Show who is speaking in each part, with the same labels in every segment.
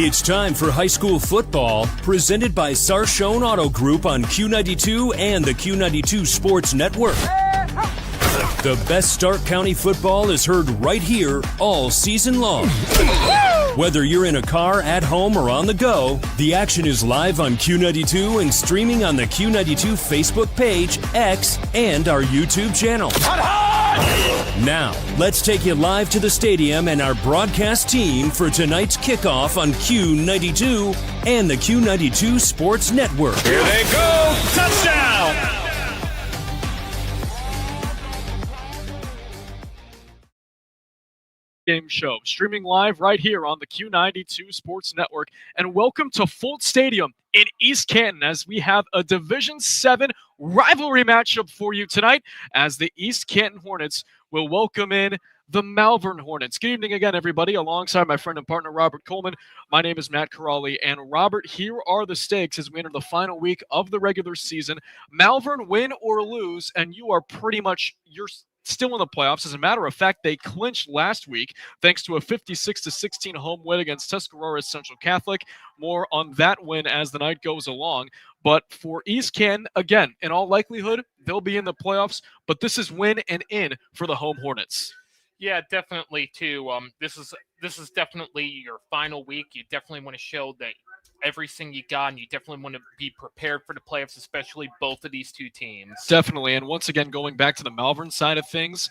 Speaker 1: It's time for high school football, presented by Sarshone Auto Group on Q92 and the Q92 Sports Network. The best Stark County football is heard right here all season long. Whether you're in a car, at home, or on the go, the action is live on Q92 and streaming on the Q92 Facebook page, X, and our YouTube channel. Now, let's take you live to the stadium and our broadcast team for tonight's kickoff on Q92 and the Q92 Sports Network.
Speaker 2: Here they go! Touchdown! Game show streaming live right here on the Q92 Sports Network, and welcome to Fulton Stadium in East Canton as we have a Division 7 rivalry matchup for you tonight as the East Canton Hornets will welcome in the Malvern Hornets. Good evening again, everybody, alongside my friend and partner Robert Coleman. My name is Matt Corrali, and Robert, here are the stakes as we enter the final week of the regular season. Malvern, win or lose, and you are pretty much still in the playoffs. As a matter of fact, they clinched last week thanks to a 56-16 home win against Tuscarora Central Catholic. More on that win as the night goes along. But for East Canton, again, in all likelihood, they'll be in the playoffs, but this is win and in for the home Hornets.
Speaker 3: Yeah, definitely, too. This is definitely your final week. You definitely want to show that everything you got, and you definitely want to be prepared for the playoffs, especially both of these two teams.
Speaker 2: Definitely, and once again, going back to the Malvern side of things,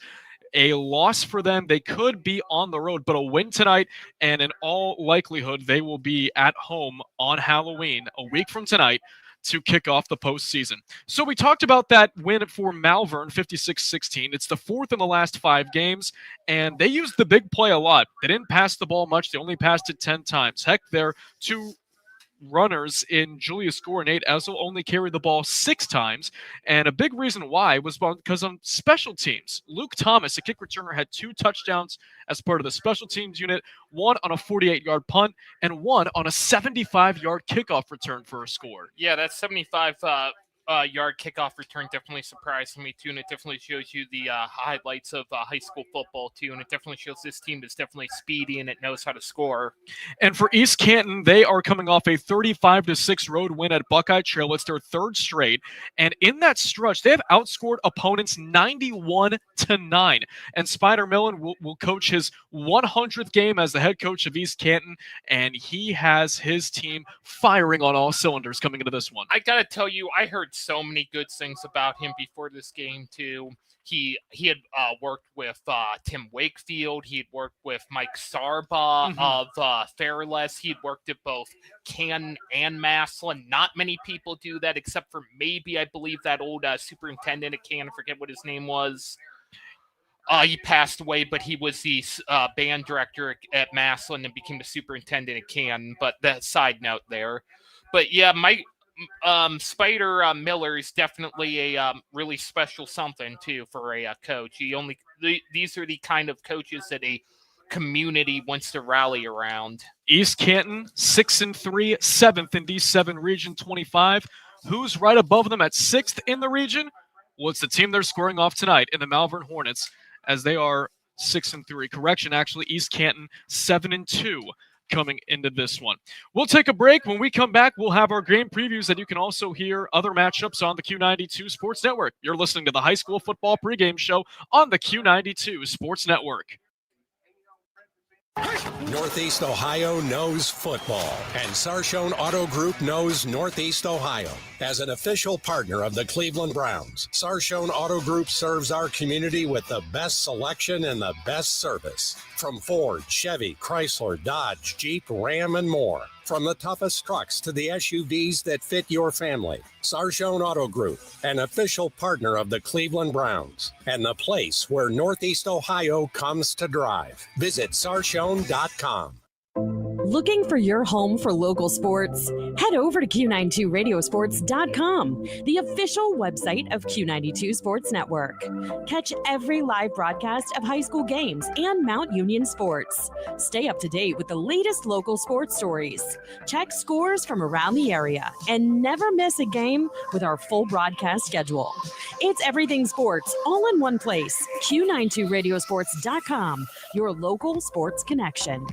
Speaker 2: a loss for them, they could be on the road, but a win tonight, and in all likelihood, they will be at home on Halloween, a week from tonight, to kick off the postseason. So we talked about that win for Malvern, 56-16. It's the fourth in the last 5 games, and they used the big play a lot. They didn't pass the ball much. They only passed it 10 times. Heck, their two runners in Julius Gore and Nate Essel only carried the ball 6 times, and a big reason why was because on special teams, Luke Thomas, a kick returner, had 2 touchdowns as part of the special teams unit, 1 on a 48-yard punt and 1 on a 75-yard kickoff return for a score.
Speaker 3: Yeah, that 75 yard kickoff return definitely surprised me too, and it definitely shows you the highlights of high school football too, and it definitely shows this team is definitely speedy and it knows how to score.
Speaker 2: And for East Canton, they are coming off a 35-6 road win at Buckeye Trail. It's their 3rd straight, and in that stretch, they have outscored opponents 91-9. And Spider Millen will coach his 100th game as the head coach of East Canton, and he has his team firing on all cylinders coming into this one.
Speaker 3: I gotta tell you, I heard so many good things about him before this game too. He had worked with Tim Wakefield. He had worked with Mike Sarba of Fairless. He had worked at both Canton and Massillon. Not many people do that, except for maybe, I believe, that old superintendent at Canton. I forget what his name was. He passed away, but he was the band director at Massillon and became the superintendent at Canton. But that side note there. But yeah, Spider Miller is definitely a really special something too for a coach. These are the kind of coaches that a community wants to rally around.
Speaker 2: East Canton 6-3, 7th in D7 Region 25. Who's right above them at 6th in the region? Well, it's the team they're squaring off tonight in the Malvern Hornets, as they are 6-3. Correction, actually, East Canton 7-2. Coming into this one. We'll take a break. When we come back, we'll have our game previews, and you can also hear other matchups on the Q92 Sports Network. You're listening to the high school football pregame show on the Q92 Sports Network.
Speaker 4: Northeast Ohio knows football, and Sarshone Auto Group knows Northeast Ohio. As an official partner of the Cleveland Browns, Sarshone Auto Group serves our community with the best selection and the best service. From Ford, Chevy, Chrysler, Dodge, Jeep, Ram, and more. From the toughest trucks to the SUVs that fit your family. Sarshone Auto Group, an official partner of the Cleveland Browns, and the place where Northeast Ohio comes to drive. Visit Sarshone.com.
Speaker 5: Looking for your home for local sports? Head over to Q92radiosports.com, the official website of Q92 Sports Network. Catch every live broadcast of high school games and Mount Union sports. Stay up to date with the latest local sports stories. Check scores from around the area and never miss a game with our full broadcast schedule. It's everything sports all in one place. Q92radiosports.com, your local sports connection.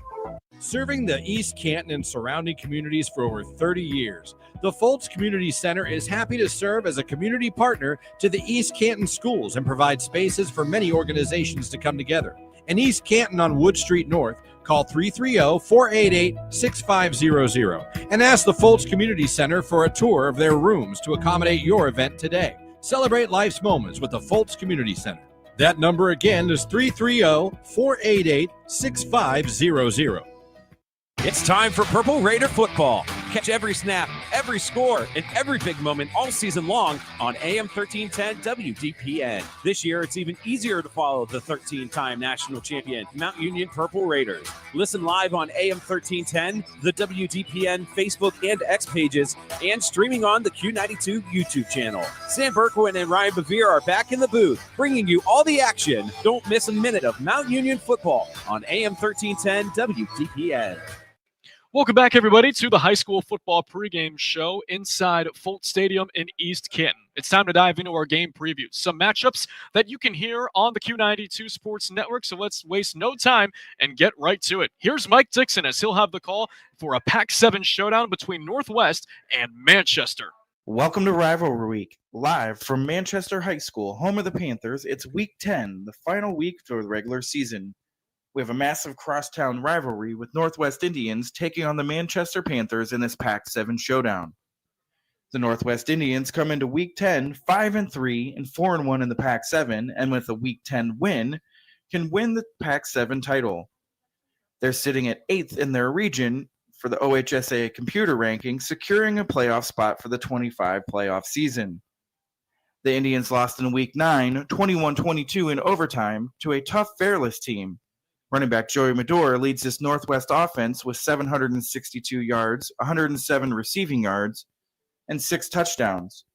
Speaker 6: Serving the East Canton and surrounding communities for over 30 years, the Foltz Community Center is happy to serve as a community partner to the East Canton schools and provide spaces for many organizations to come together. In East Canton on Wood Street North, call 330-488-6500 and ask the Foltz Community Center for a tour of their rooms to accommodate your event today. Celebrate life's moments with the Foltz Community Center. That number again is 330-488-6500.
Speaker 7: It's time for Purple Raider football. Catch every snap, every score, and every big moment all season long on AM 1310 WDPN. This year, it's even easier to follow the 13-time national champion, Mount Union Purple Raiders. Listen live on AM 1310, the WDPN Facebook and X pages, and streaming on the Q92 YouTube channel. Sam Berkwin and Ryan Bevere are back in the booth, bringing you all the action. Don't miss a minute of Mount Union football on AM 1310 WDPN.
Speaker 2: Welcome back, everybody, to the high school football pregame show inside Foltz Stadium in East Canton. It's time to dive into our game previews, some matchups that you can hear on the Q92 Sports Network, so let's waste no time and get right to it. Here's Mike Dixon as he'll have the call for a Pac-7 showdown between Northwest and Manchester.
Speaker 8: Welcome to Rivalry Week, live from Manchester High School, home of the Panthers. It's Week 10, the final week for the regular season. We have a massive crosstown rivalry with Northwest Indians taking on the Manchester Panthers in this Pac-7 showdown. The Northwest Indians come into Week 10 5-3 and 4-1 in the Pac-7, and with a Week 10 win, can win the Pac-7 title. They're sitting at 8th in their region for the OHSA computer ranking, securing a playoff spot for the 25 playoff season. The Indians lost in Week 9, 21-22 in overtime to a tough Fairless team. Running back Joey Medore leads this Northwest offense with 762 yards, 107 receiving yards, and 6 touchdowns.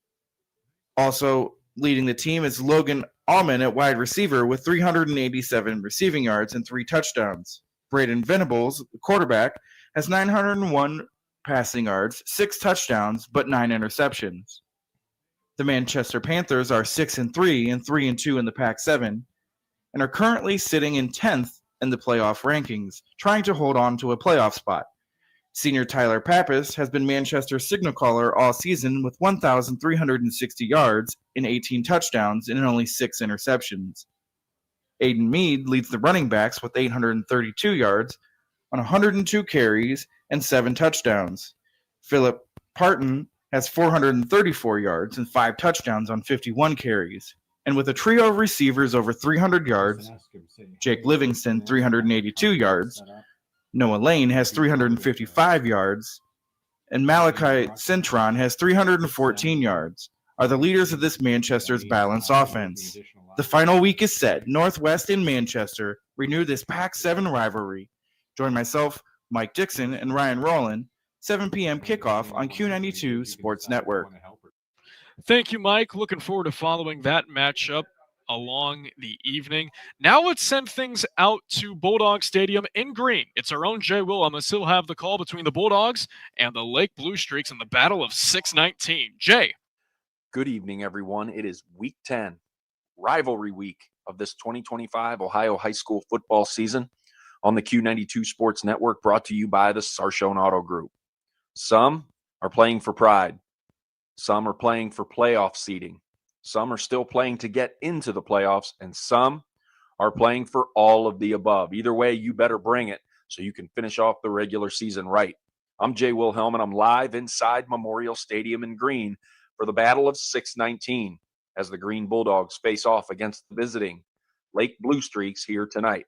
Speaker 8: Also leading the team is Logan Allman at wide receiver with 387 receiving yards and 3 touchdowns. Braden Venables, the quarterback, has 901 passing yards, 6 touchdowns, but 9 interceptions. The Manchester Panthers are 6-3 and 3-2 in the Pac-7 and are currently sitting in 10th in the playoff rankings, trying to hold on to a playoff spot. Senior Tyler Pappas has been Manchester's signal caller all season with 1,360 yards and 18 touchdowns and only 6 interceptions. Aiden Mead leads the running backs with 832 yards on 102 carries and 7 touchdowns. Philip Parton has 434 yards and 5 touchdowns on 51 carries. And with a trio of receivers over 300 yards, Jake Livingston 382 yards, Noah Lane has 355 yards, and Malachi Cintron has 314 yards, are the leaders of this Manchester's balanced offense. The final week is set. Northwest and Manchester renew this Pac-7 rivalry. Join myself, Mike Dixon, and Ryan Rowland, 7 p.m. kickoff on Q92 Sports Network.
Speaker 2: Thank you, Mike. Looking forward to following that matchup along the evening. Now let's send things out to Bulldog Stadium in green. It's our own Jay Will. I'm going to still have the call between the Bulldogs and the Lake Blue Streaks in the Battle of 619. Jay.
Speaker 9: Good evening, everyone. It is Week 10, rivalry week of this 2025 Ohio high school football season on the Q92 Sports Network, brought to you by the Sarshone Auto Group. Some are playing for pride. Some are playing for playoff seeding. Some are still playing to get into the playoffs, and some are playing for all of the above. Either way, you better bring it so you can finish off the regular season right. I'm Jay Wilhelm, and I'm live inside Memorial Stadium in green for the Battle of 619 as the Green Bulldogs face off against the visiting Lake Blue Streaks here tonight.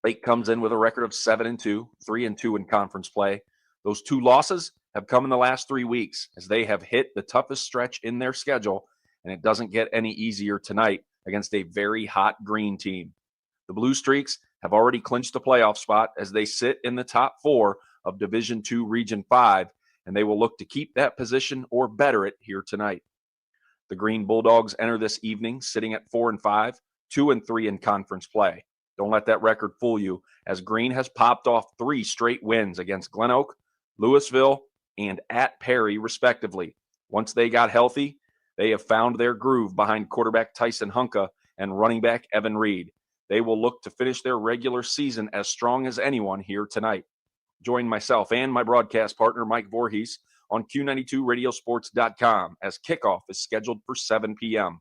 Speaker 9: Lake comes in with a record of 7-2, 3-2 in conference play. Those 2 losses have come in the last 3 weeks as they have hit the toughest stretch in their schedule, and it doesn't get any easier tonight against a very hot green team. The Blue Streaks have already clinched a playoff spot as they sit in the top 4 of Division II Region 5, and they will look to keep that position or better it here tonight. The Green Bulldogs enter this evening sitting at 4-5, 2-3 in conference play. Don't let that record fool you, as Green has popped off 3 straight wins against Glen Oak, Louisville, and at Perry, respectively. Once they got healthy, they have found their groove behind quarterback Tyson Hunka and running back Evan Reed. They will look to finish their regular season as strong as anyone here tonight. Join myself and my broadcast partner, Mike Voorhees, on Q92radiosports.com as kickoff is scheduled for 7 p.m.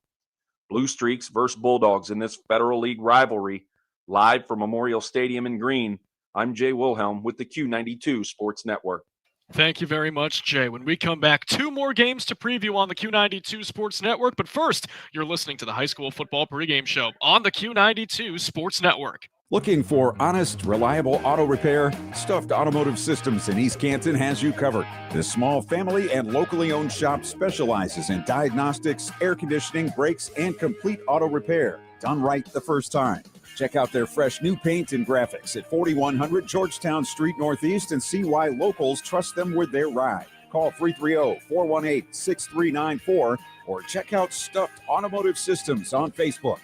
Speaker 9: Blue Streaks versus Bulldogs in this Federal League rivalry, live from Memorial Stadium in Green. I'm Jay Wilhelm with the Q92 Sports Network.
Speaker 2: Thank you very much, Jay. When we come back, 2 more games to preview on the Q92 Sports Network. But first, you're listening to the high school football pregame show on the Q92 Sports Network.
Speaker 10: Looking for honest, reliable auto repair? Stuffed Automotive Systems in East Canton has you covered. This small family and locally owned shop specializes in diagnostics, air conditioning, brakes, and complete auto repair. Done right the first time. Check out their fresh new paint and graphics at 4100 Georgetown Street Northeast and see why locals trust them with their ride. Call 330-418-6394 or check out Stuffed Automotive Systems on Facebook.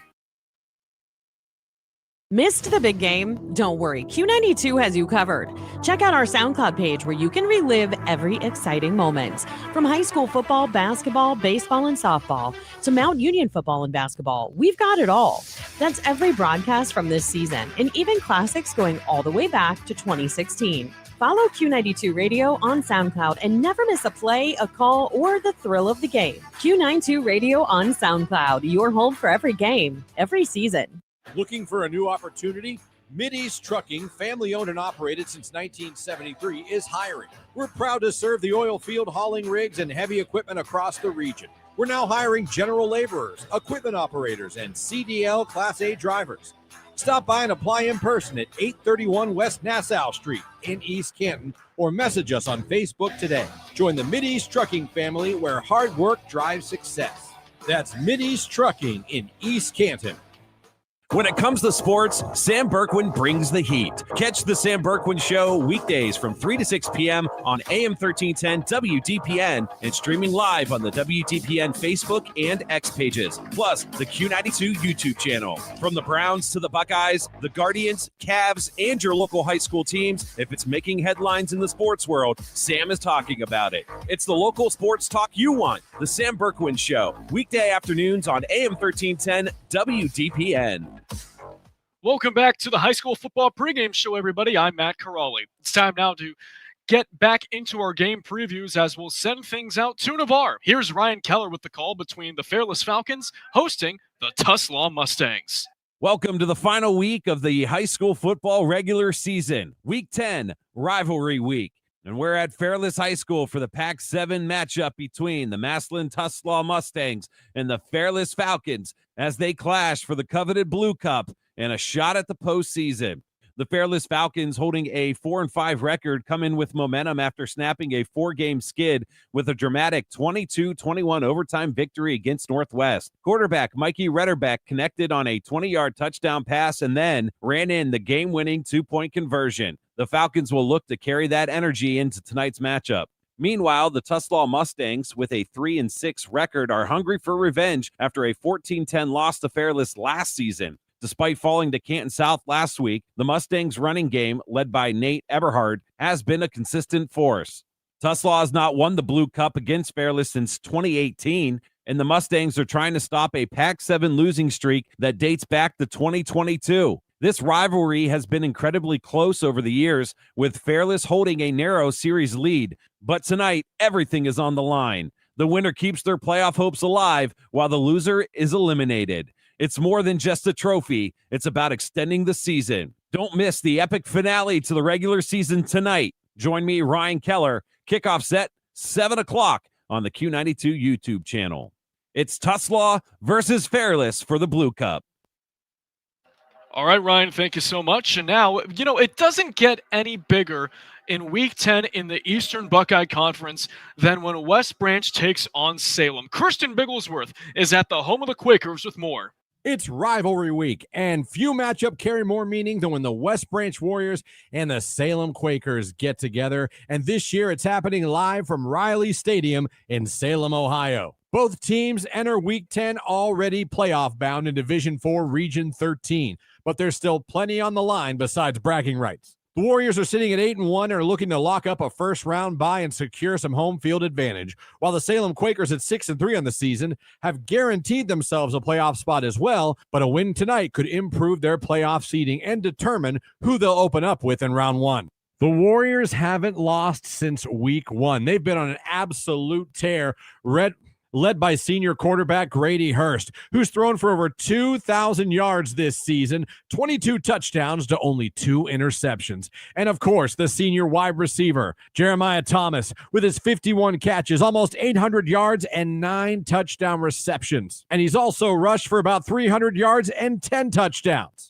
Speaker 5: Missed the big game? Don't worry, Q92 has you covered. Check out our SoundCloud page where you can relive every exciting moment. From high school football, basketball, baseball, and softball to Mount Union football and basketball, we've got it all. That's every broadcast from this season and even classics going all the way back to 2016. Follow Q92 Radio on SoundCloud and never miss a play, a call, or the thrill of the game. Q92 Radio on SoundCloud, your home for every game, every season.
Speaker 6: Looking for a new opportunity? Mid-East Trucking, family owned and operated since 1973, is hiring. We're proud to serve the oil field, hauling rigs, and heavy equipment across the region. We're now hiring general laborers, equipment operators, and CDL Class A drivers. Stop by and apply in person at 831 West Nassau Street in East Canton or message us on Facebook today. Join the Mid-East Trucking family where hard work drives success. That's Mid-East Trucking in East Canton.
Speaker 7: When it comes to sports, Sam Berkwin brings the heat. Catch the Sam Berkwin Show weekdays from 3 to 6 p.m. on AM 1310 WDPN and streaming live on the WDPN Facebook and X pages, plus the Q92 YouTube channel. From the Browns to the Buckeyes, the Guardians, Cavs, and your local high school teams, if it's making headlines in the sports world, Sam is talking about it. It's the local sports talk you want. The Sam Berkwin Show, weekday afternoons on AM 1310 WDPN.
Speaker 2: Welcome back to the high school football pregame show, everybody. I'm Matt Caroli. It's time now to get back into our game previews as we'll send things out to Navarre. Here's Ryan Keller with the call between the Fairless Falcons hosting the Tuslaw Mustangs.
Speaker 7: Welcome to the final week of the high school football regular season, Week 10, Rivalry Week. And we're at Fairless High School for the Pac-7 matchup between the Massillon Tuslaw Mustangs and the Fairless Falcons as they clash for the coveted Blue Cup and a shot at the postseason. The Fairless Falcons, holding a 4-5 record, come in with momentum after snapping a 4-game skid with a dramatic 22-21 overtime victory against Northwest. Quarterback Mikey Retterbeck connected on a 20-yard touchdown pass and then ran in the game-winning 2-point conversion. The Falcons will look to carry that energy into tonight's matchup. Meanwhile, the Tuslaw Mustangs, with a 3-6 record, are hungry for revenge after a 14-10 loss to Fairless last season. Despite falling to Canton South last week, the Mustangs' running game, led by Nate Eberhard, has been a consistent force. Tuslaw has not won the Blue Cup against Fairless since 2018, and the Mustangs are trying to stop a Pac-7 losing streak that dates back to 2022. This rivalry has been incredibly close over the years, with Fairless holding a narrow series lead. But tonight, everything is on the line. The winner keeps their playoff hopes alive, while the loser is eliminated. It's more than just a trophy. It's about extending the season. Don't miss the epic finale to the regular season tonight. Join me, Ryan Keller. Kickoff set, 7 o'clock on the Q92 YouTube channel. It's Tuslaw versus Fairless for the Blue Cup.
Speaker 2: All right, Ryan, thank you so much. And now, it doesn't get any bigger in Week 10 in the Eastern Buckeye Conference than when West Branch takes on Salem. Kirsten Bigglesworth is at the home of the Quakers with more.
Speaker 6: It's rivalry week, and few matchups carry more meaning than when the West Branch Warriors and the Salem Quakers get together. And this year, it's happening live from Riley Stadium in Salem, Ohio. Both teams enter Week 10 already playoff bound in Division 4 Region 13, but there's still plenty on the line besides bragging rights. The Warriors are sitting at 8-1 and are looking to lock up a first-round bye and secure some home field advantage, while the Salem Quakers at 6-3 on the season have guaranteed themselves a playoff spot as well, but a win tonight could improve their playoff seeding and determine who they'll open up with in round one. The Warriors haven't lost since week one. They've been on an absolute tear, led by senior quarterback Grady Hurst, who's thrown for over 2,000 yards this season, 22 touchdowns to only 2 interceptions. And of course, the senior wide receiver, Jeremiah Thomas, with his 51 catches, almost 800 yards and 9 touchdown receptions. And he's also rushed for about 300 yards and 10 touchdowns.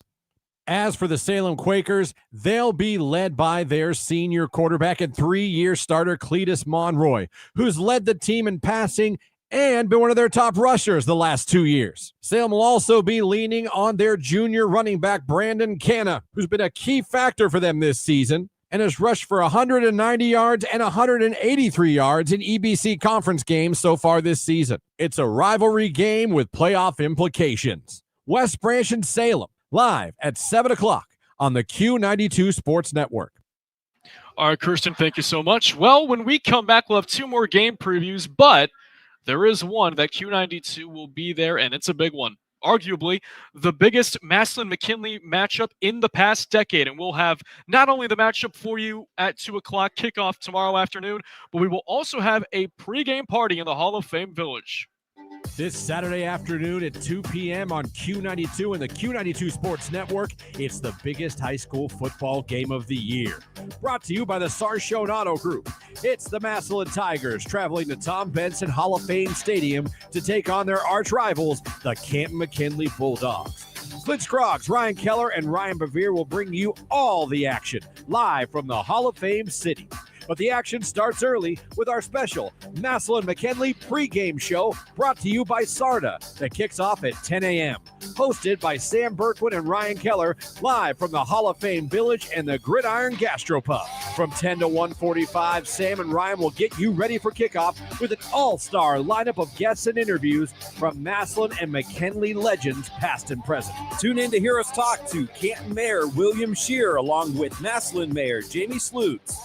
Speaker 6: As for the Salem Quakers, they'll be led by their senior quarterback and 3-year starter Cletus Monroy, who's led the team in passing and been one of their top rushers the last 2 years. Salem will also be leaning on their junior running back, Brandon Canna, who's been a key factor for them this season and has rushed for 190 yards and 183 yards in EBC conference games so far this season. It's a rivalry game with playoff implications. West Branch and Salem, live at 7 o'clock on the Q92 Sports Network.
Speaker 2: All right, Kirsten, thank you so much. Well, when we come back, we'll have 2 more game previews, but there is one that Q92 will be there, and it's a big one. Arguably the biggest Massillon-McKinley matchup in the past decade. And we'll have not only the matchup for you at 2 o'clock kickoff tomorrow afternoon, but we will also have a pregame party in the Hall of Fame Village.
Speaker 6: This Saturday afternoon at 2 p.m. on Q92 and the Q92 Sports Network, it's the biggest high school football game of the year. Brought to you by the Sarshone Auto Group. It's the Massillon Tigers traveling to Tom Benson Hall of Fame Stadium to take on their arch rivals, the Canton McKinley Bulldogs. Clint Scroggs, Ryan Keller, and Ryan Bevere will bring you all the action live from the Hall of Fame City. But the action starts early with our special Massillon-McKinley pregame show brought to you by Sarda that kicks off at 10 a.m. Hosted by Sam Berkwin and Ryan Keller, live from the Hall of Fame Village and the Gridiron Gastropub. From 10 to 1:45, Sam and Ryan will get you ready for kickoff with an all-star lineup of guests and interviews from Massillon and McKinley legends past and present.
Speaker 7: Tune in to hear us talk to Canton Mayor William Shear along with Massillon Mayor Jamie Slutz.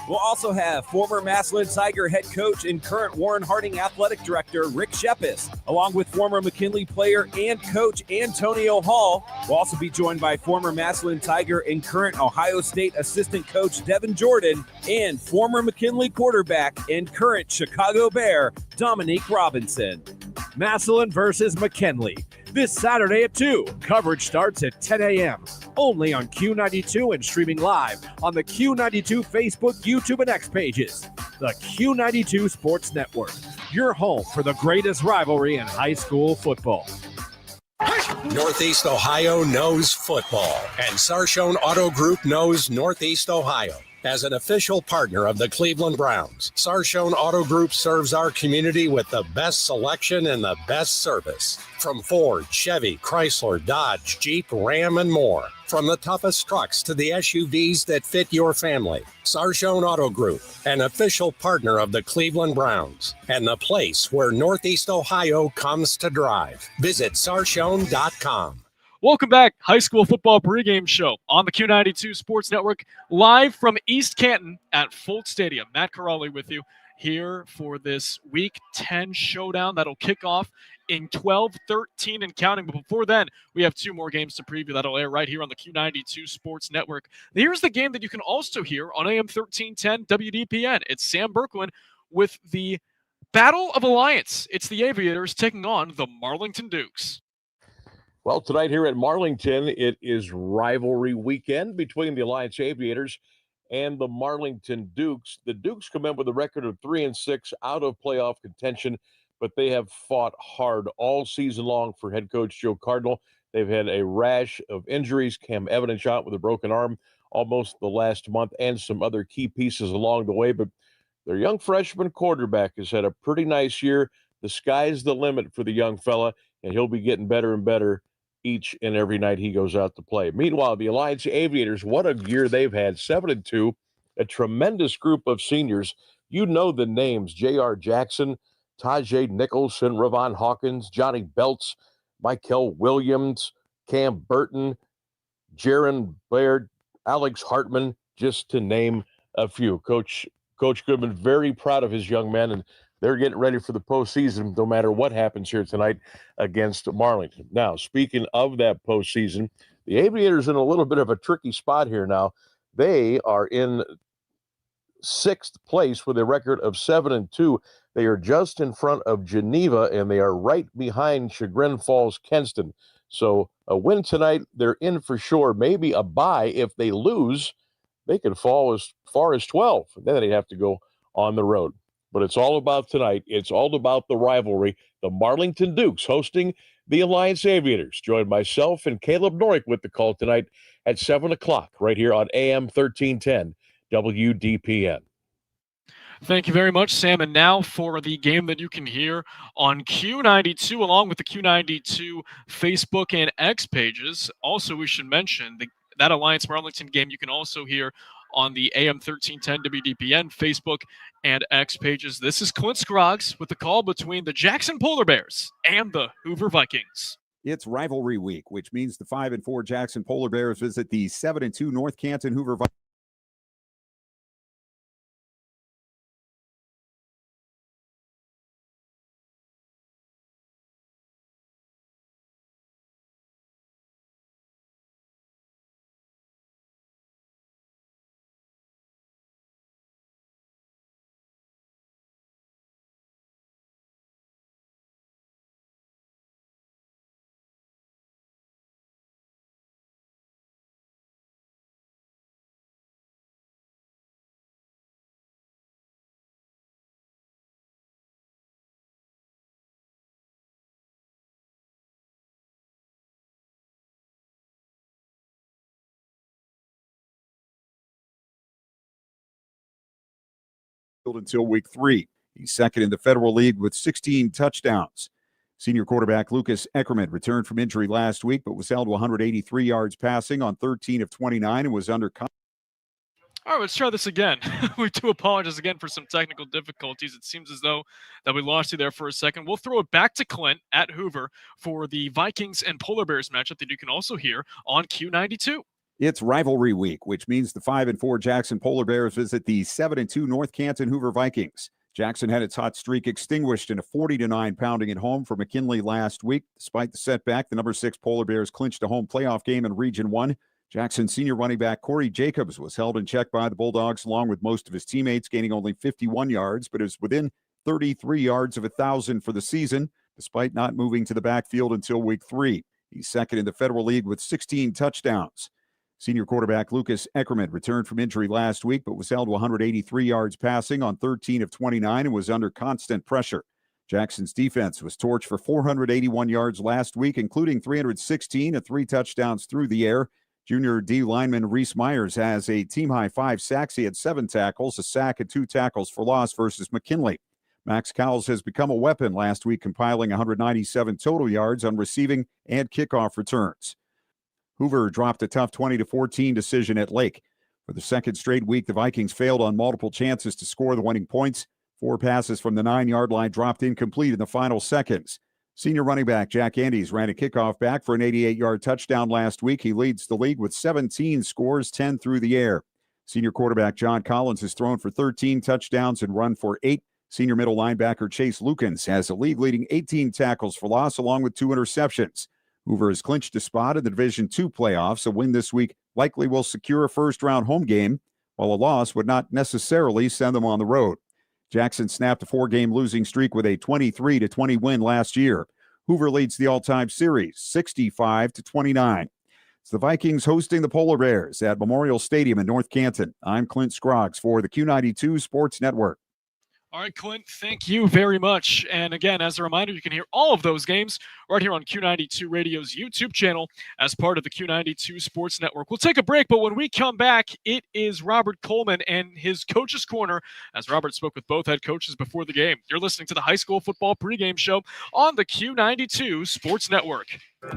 Speaker 7: We'll also have former Massillon Tiger head coach and current Warren Harding athletic director Rick Shepis, along with former McKinley player and coach Antonio Hall. We'll also be joined by former Massillon Tiger and current Ohio State assistant coach Devin Jordan and former McKinley quarterback and current Chicago Bear Dominique Robinson.
Speaker 6: Massillon versus McKinley. This Saturday at 2. Coverage starts at 10 a.m. Only on Q92 and streaming live on the Q92 Facebook, YouTube, and X pages. The Q92 Sports Network, your home for the greatest rivalry in high school football.
Speaker 4: Northeast Ohio knows football, and Sarshone Auto Group knows Northeast Ohio. As an official partner of the Cleveland Browns, Sarshone Auto Group serves our community with the best selection and the best service. From Ford, Chevy, Chrysler, Dodge, Jeep, Ram, and more. From the toughest trucks to the SUVs that fit your family. Sarshone Auto Group, an official partner of the Cleveland Browns, and the place where Northeast Ohio comes to drive. Visit sarshone.com.
Speaker 2: Welcome back, high school football pregame show on the Q92 Sports Network, live from East Canton at Fultz Stadium. Matt Corrali with you here for this Week 10 showdown that'll kick off in 12-13 and counting. But before then, we have 2 more games to preview that'll air right here on the Q92 Sports Network. Here's the game that you can also hear on AM 1310 WDPN. It's Sam Berkwin with the Battle of Alliance. It's the Aviators taking on the Marlington Dukes.
Speaker 11: Well, tonight here at Marlington, it is rivalry weekend between the Alliance Aviators and the Marlington Dukes. The Dukes come in with a record of 3-6 out of playoff contention, but they have fought hard all season long for head coach Joe Cardinal. They've had a rash of injuries. Cam Evidence out with a broken arm almost the last month and some other key pieces along the way, but their young freshman quarterback has had a pretty nice year. The sky's the limit for the young fella, and he'll be getting better and better each and every night he goes out to play. Meanwhile, the Alliance Aviators, what a year they've had, 7-2, a tremendous group of seniors. You know the names, J.R. Jackson, Tajay Nicholson, Ravon Hawkins, Johnny Belts, Michael Williams, Cam Burton, Jaron Baird, Alex Hartman, just to name a few. Coach Goodman very proud of his young men, and they're getting ready for the postseason no matter what happens here tonight against Marlington. Now, speaking of that postseason, the Aviators in a little bit of a tricky spot here now. They are in 6th place with a record of 7-2. They are just in front of Geneva, and they are right behind Chagrin Falls Kenston. So a win tonight, they're in for sure. Maybe a bye. If they lose, they could fall as far as 12. Then they'd have to go on the road. But it's all about tonight. It's all about the rivalry. The Marlington Dukes hosting the Alliance Aviators. Join myself and Caleb Norick with the call tonight at 7 o'clock right here on AM 1310 WDPN.
Speaker 2: Thank you very much, Sam. And now for the game that you can hear on Q92, along with the Q92 Facebook and X pages. Also, we should mention that Alliance Marlington game you can also hear on the AM 1310 WDPN Facebook and X pages. This is Clint Scroggs with the call between the Jackson Polar Bears and the Hoover Vikings.
Speaker 10: It's rivalry week, which means the 5-4 Jackson Polar Bears visit the 7-2 North Canton Hoover Vikings. Until week 3. He's second in the Federal League with 16 touchdowns. Senior quarterback Lucas Eckerman returned from injury last week, but was held to 183 yards passing on 13 of 29 and was under.
Speaker 2: All right, let's try this again. We do apologize again for some technical difficulties. It seems as though that we lost you there for a second. We'll throw it back to Clint at Hoover for the Vikings and Polar Bears matchup that you can also hear on Q92.
Speaker 10: It's rivalry week, which means the 5-4 Jackson Polar Bears visit the 7-2 North Canton Hoover Vikings. Jackson had its hot streak extinguished in a 40-9 pounding at home for McKinley last week. Despite the setback, the number 6 Polar Bears clinched a home playoff game in Region 1. Jackson senior running back Corey Jacobs was held in check by the Bulldogs along with most of his teammates, gaining only 51 yards, but is within 33 yards of 1,000 for the season, despite not moving to the backfield until week 3. He's second in the Federal League with 16 touchdowns. Senior quarterback Lucas Eckerman returned from injury last week, but was held to 183 yards passing on 13 of 29 and was under constant pressure. Jackson's defense was torched for 481 yards last week, including 316 and 3 touchdowns through the air. Junior D lineman Reese Myers has a team-high 5 sacks. He had 7 tackles, a sack, and 2 tackles for loss versus McKinley. Max Cowles has become a weapon last week, compiling 197 total yards on receiving and kickoff returns. Hoover dropped a tough 20-14 decision at Lake. For the second straight week, the Vikings failed on multiple chances to score the winning points. 4 passes from the 9-yard line dropped incomplete in the final seconds. Senior running back Jack Andes ran a kickoff back for an 88-yard touchdown last week. He leads the league with 17 scores, 10 through the air. Senior quarterback John Collins has thrown for 13 touchdowns and run for 8. Senior middle linebacker Chase Lukens has a league-leading 18 tackles for loss along with 2 interceptions. Hoover has clinched a spot in the Division II playoffs. A win this week likely will secure a first-round home game, while a loss would not necessarily send them on the road. Jackson snapped a 4-game losing streak with a 23-20 win last year. Hoover leads the all-time series, 65-29. It's the Vikings hosting the Polar Bears at Memorial Stadium in North Canton. I'm Clint Scroggs for the Q92 Sports Network.
Speaker 2: All right, Clint, thank you very much. And again, as a reminder, you can hear all of those games right here on Q92 Radio's YouTube channel as part of the Q92 Sports Network. We'll take a break, but when we come back, it is Robert Coleman and his Coach's Corner, as Robert spoke with both head coaches before the game. You're listening to the high school football pregame show on the Q92 Sports Network.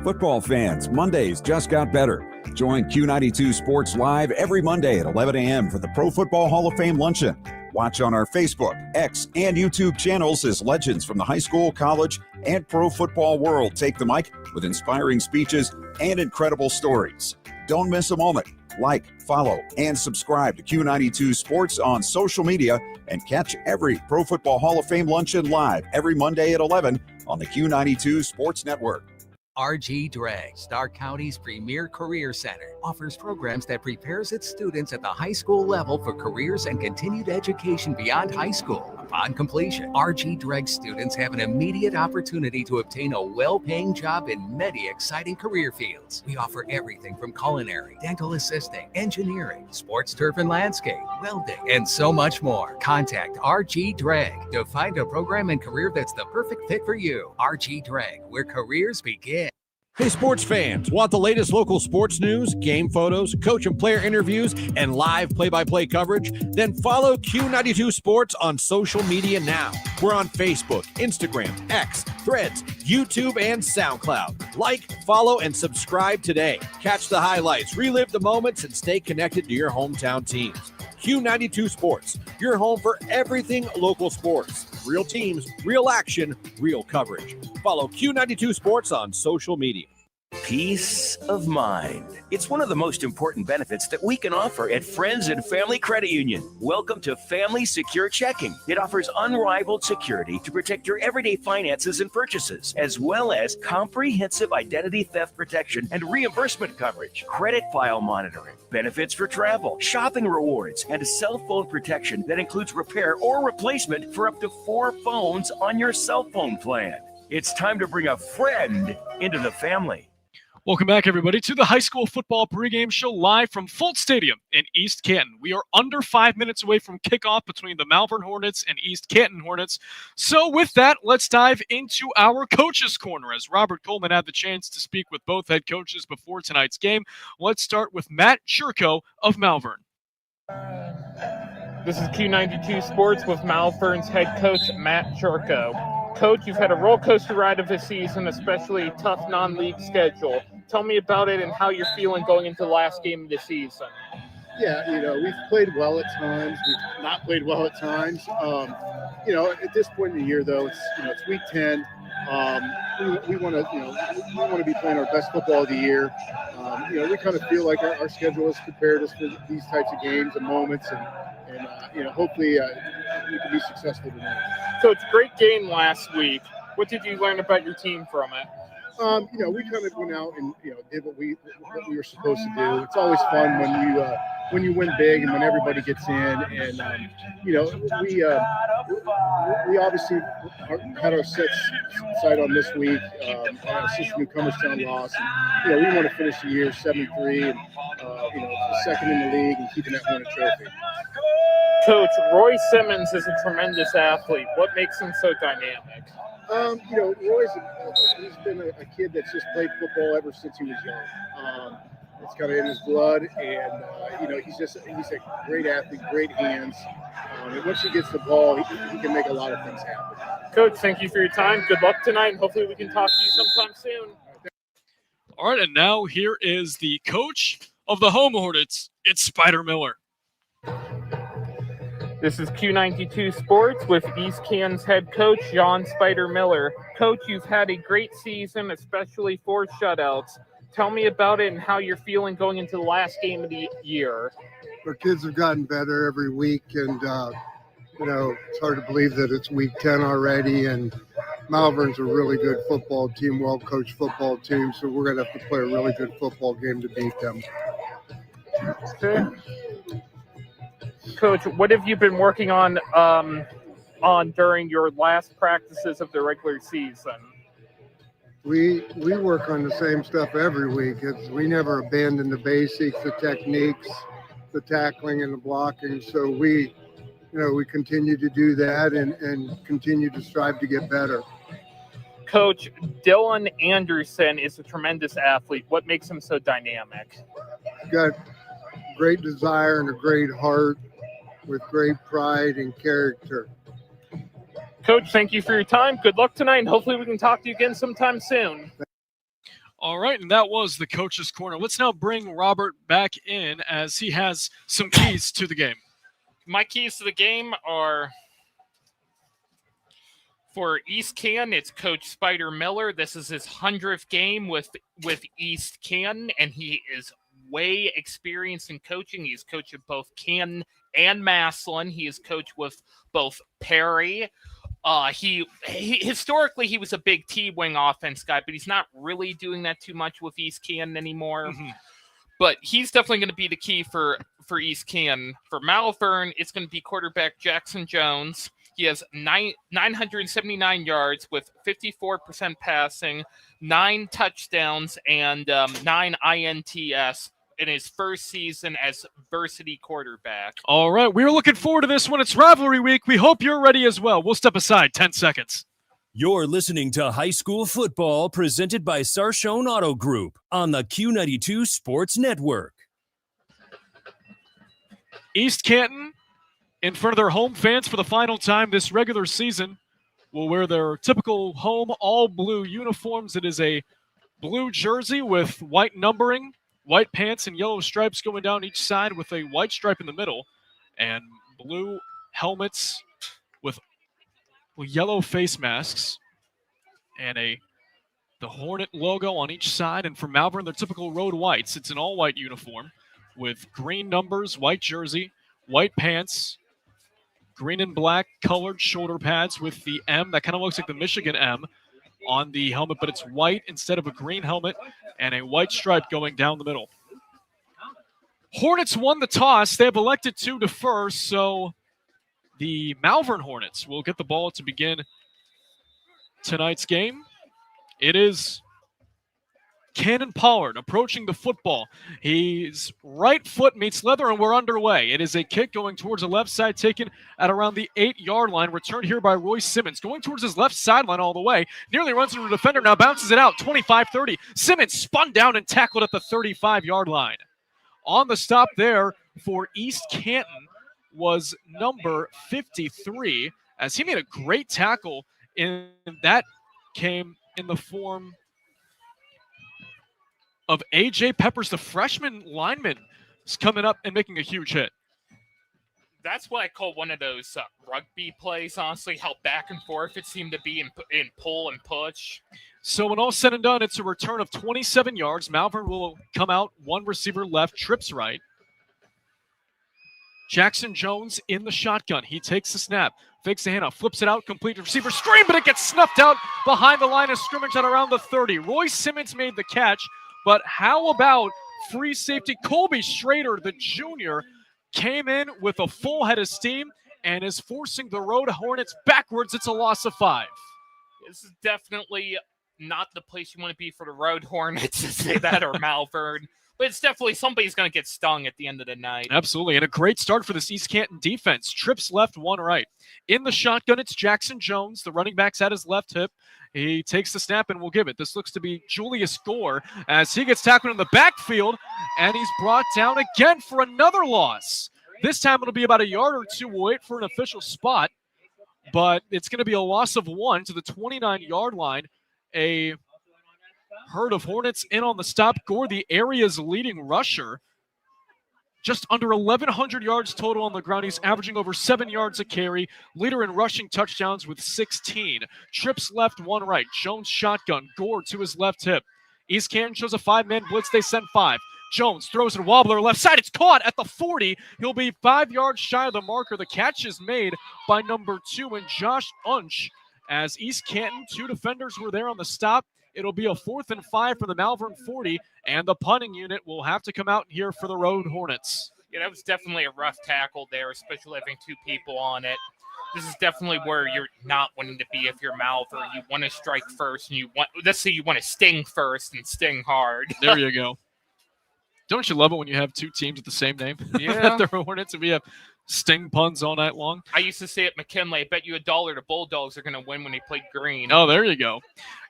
Speaker 10: Football fans, Mondays just got better. Join Q92 Sports Live every Monday at 11 a.m. for the Pro Football Hall of Fame Luncheon. Watch on our Facebook, X, and YouTube channels as legends from the high school, college, and pro football world take the mic with inspiring speeches and incredible stories. Don't miss a moment. Like, follow, and subscribe to Q92 Sports on social media and catch every Pro Football Hall of Fame luncheon live every Monday at 11 on the Q92 Sports Network.
Speaker 12: RG Drag, Stark County's premier career center, offers programs that prepares its students at the high school level for careers and continued education beyond high school. Upon completion, RG Drag students have an immediate opportunity to obtain a well-paying job in many exciting career fields. We offer everything from culinary, dental assisting, engineering, sports turf and landscape, welding, and so much more. Contact RG Drag to find a program and career that's the perfect fit for you. RG Drag, where careers begin.
Speaker 6: Hey, sports fans, want the latest local sports news, game photos, coach and player interviews, and live play-by-play coverage? Then follow Q92 Sports on social media now. We're on Facebook, Instagram, X, Threads, YouTube, and SoundCloud. Like, follow, and subscribe today. Catch the highlights, relive the moments, and stay connected to your hometown teams. Q92 Sports, your home for everything local sports. Real teams, real action, real coverage. Follow Q92 Sports on social media.
Speaker 13: Peace of mind. It's one of the most important benefits that we can offer at Friends and Family Credit Union. Welcome to Family Secure Checking. It offers unrivaled security to protect your everyday finances and purchases, as well as comprehensive identity theft protection and reimbursement coverage, credit file monitoring, benefits for travel, shopping rewards, and cell phone protection that includes repair or replacement for up to 4 phones on your cell phone plan. It's time to bring a friend into the family.
Speaker 2: Welcome back, everybody, to the high school football pregame show live from Fultz Stadium in East Canton. We are under 5 minutes away from kickoff between the Malvern Hornets and East Canton Hornets. So with that, let's dive into our Coach's Corner. As Robert Coleman had the chance to speak with both head coaches before tonight's game, let's start with Matt Churko of Malvern.
Speaker 3: This is Q92 Sports with Malvern's head coach, Matt Churko. Coach, you've had a roller coaster ride of the season, especially a tough non-league schedule. Tell me about it and how you're feeling going into the last game of the season.
Speaker 14: Yeah, we've played well at times. We've not played well at times. At this point in the year, though, it's week 10. We want to be playing our best football of the year. We kind of feel like our schedule has prepared us for these types of games and moments, and hopefully we can be successful tonight.
Speaker 3: So it's a great game last week. What did you learn about your team from it?
Speaker 14: We kind of went out and did what we were supposed to do. It's always fun when you win big and when everybody gets in. And we obviously had our sight on this week. Assistant Newcomerstown loss. And, we want to finish the year 7-3 and second in the league and keeping that winning trophy.
Speaker 3: Coach, Roy Simmons is a tremendous athlete. What makes him so dynamic?
Speaker 14: He's been a kid that's just played football ever since he was young. It's kind of in his blood, and he's a great athlete, great hands. And once he gets the ball, he can make a lot of things happen.
Speaker 3: Coach, thank you for your time. Good luck tonight, and hopefully we can talk to you sometime soon.
Speaker 2: All right, and now here is the coach of the Home Hornets. It's Spider Miller.
Speaker 3: This is Q92 Sports with East Canton's head coach, John Spider Miller. Coach, you've had a great season, especially 4 shutouts. Tell me about it and how you're feeling going into the last game of the year.
Speaker 15: Our kids have gotten better every week, and, it's hard to believe that it's week 10 already, and Malvern's a really good football team, well-coached football team, so we're going to have to play a really good football game to beat them.
Speaker 3: Okay. Coach, what have you been working on during your last practices of the regular season?
Speaker 15: We work on the same stuff every week. We never abandon the basics, the techniques, the tackling and the blocking. So we continue to do that and continue to strive to get better.
Speaker 3: Coach, Dylan Anderson is a tremendous athlete. What makes him so dynamic?
Speaker 15: He's got great desire and a great heart with great pride and character.
Speaker 3: Coach, thank you for your time. Good luck tonight, and hopefully we can talk to you again sometime soon.
Speaker 2: All right, and that was the Coach's Corner. Let's now bring Robert back in as he has some keys to the game.
Speaker 3: My keys to the game are for East Canton, it's Coach Spider Miller. This is his 100th game with East Canton, and he is way experienced in coaching. He's coached at both Canton and Massillon. He has coached with both Perry. He historically he was a big T-wing offense guy, but he's not really doing that too much with East Canton anymore. But he's definitely going to be the key for East Canton. For Malvern, it's going to be quarterback Jackson Jones. He has 979 yards with 54% passing, 9 touchdowns, and 9 INTS in his first season as varsity quarterback.
Speaker 2: All right, we're looking forward to this one. It's rivalry week. We hope you're ready as well. We'll step aside 10 seconds.
Speaker 1: You're listening to High School Football presented by Sarshone Auto Group on the Q92 Sports Network.
Speaker 2: East Canton, in front of their home fans for the final time this regular season, will wear their typical home all-blue uniforms. It is a blue jersey with white numbering, white pants, and yellow stripes going down each side with a white stripe in the middle, and blue helmets with yellow face masks, and the Hornet logo on each side. And for Malvern, their typical road whites. It's an all-white uniform with green numbers, white jersey, white pants, green and black colored shoulder pads with the M. That kind of looks like the Michigan M on the helmet, but it's white instead of a green helmet, and a white stripe going down the middle. Hornets won the toss. They have elected to defer, so the Malvern Hornets will get the ball to begin tonight's game. It is Cannon Pollard approaching the football. His right foot meets leather, and we're underway. It is a kick going towards the left side, taken at around the 8-yard line. Returned here by Roy Simmons, going towards his left sideline all the way. Nearly runs into a defender, now bounces it out, 25-30. Simmons spun down and tackled at the 35-yard line. On the stop there for East Canton was number 53, as he made a great tackle, and that came in the form of A.J. Peppers, the freshman lineman, is coming up and making a huge hit.
Speaker 3: That's what I call one of those rugby plays, honestly, how back and forth it seemed to be in pull and push.
Speaker 2: So when all said and done, it's a return of 27 yards. Malvern will come out, one receiver left, trips right. Jackson Jones in the shotgun. He takes the snap, fakes the handoff, flips it out, complete receiver screen, but it gets snuffed out behind the line of scrimmage at around the 30. Roy Simmons made the catch, but how about free safety Colby Schrader, the junior, came in with a full head of steam and is forcing the Road Hornets backwards. It's a loss of 5.
Speaker 3: This is definitely not the place you want to be for the Road Hornets, to say that, or Malvern. But it's definitely somebody's going to get stung at the end of the night.
Speaker 2: Absolutely, and a great start for this East Canton defense. Trips left, one right. In the shotgun, it's Jackson Jones. The running back's at his left hip. He takes the snap and will give it. This looks to be Julius Gore as he gets tackled in the backfield, and he's brought down again for another loss. This time it'll be about a yard or two. We'll wait for an official spot, but it's going to be a loss of 1 to the 29-yard line. A herd of Hornets in on the stop. Gore, the area's leading rusher. Just under 1,100 yards total on the ground. He's averaging over 7 yards a carry. Leader in rushing touchdowns with 16. Trips left, one right. Jones shotgun. Gore to his left hip. East Canton shows a 5-man blitz. They send 5. Jones throws it wobbler left side. It's caught at the 40. He'll be 5 yards shy of the marker. The catch is made by number 2 and Josh Unch. As East Canton, 2 defenders were there on the stop. It'll be a 4th and 5 for the Malvern 40, and the punting unit will have to come out here for the Road Hornets.
Speaker 3: Yeah, that was definitely a rough tackle there, especially having 2 people on it. This is definitely where you're not wanting to be if you're Malvern. You want to strike first, and let's say you want to sting first and sting hard.
Speaker 2: There you go. Don't you love it when you have 2 teams with the same name?
Speaker 3: Yeah.
Speaker 2: The Hornets, and we have sting puns all night long.
Speaker 3: I used to say at McKinley, I bet you $1 the Bulldogs are going to win when they play green.
Speaker 2: Oh, there you go.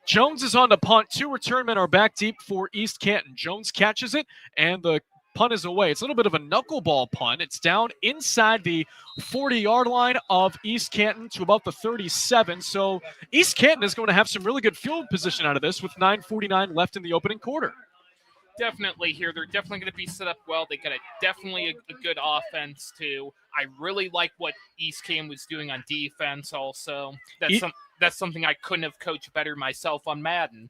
Speaker 2: Jones is on the punt. 2 return men are back deep for East Canton. Jones catches it, and the punt is away. It's a little bit of a knuckleball punt. It's down inside the 40-yard line of East Canton to about the 37. So East Canton is going to have some really good field position out of this with 9:49 left in the opening quarter.
Speaker 3: Definitely here. They're definitely going to be set up well. They got definitely a good offense, too. I really like what East Canton was doing on defense also. that's something I couldn't have coached better myself on Madden.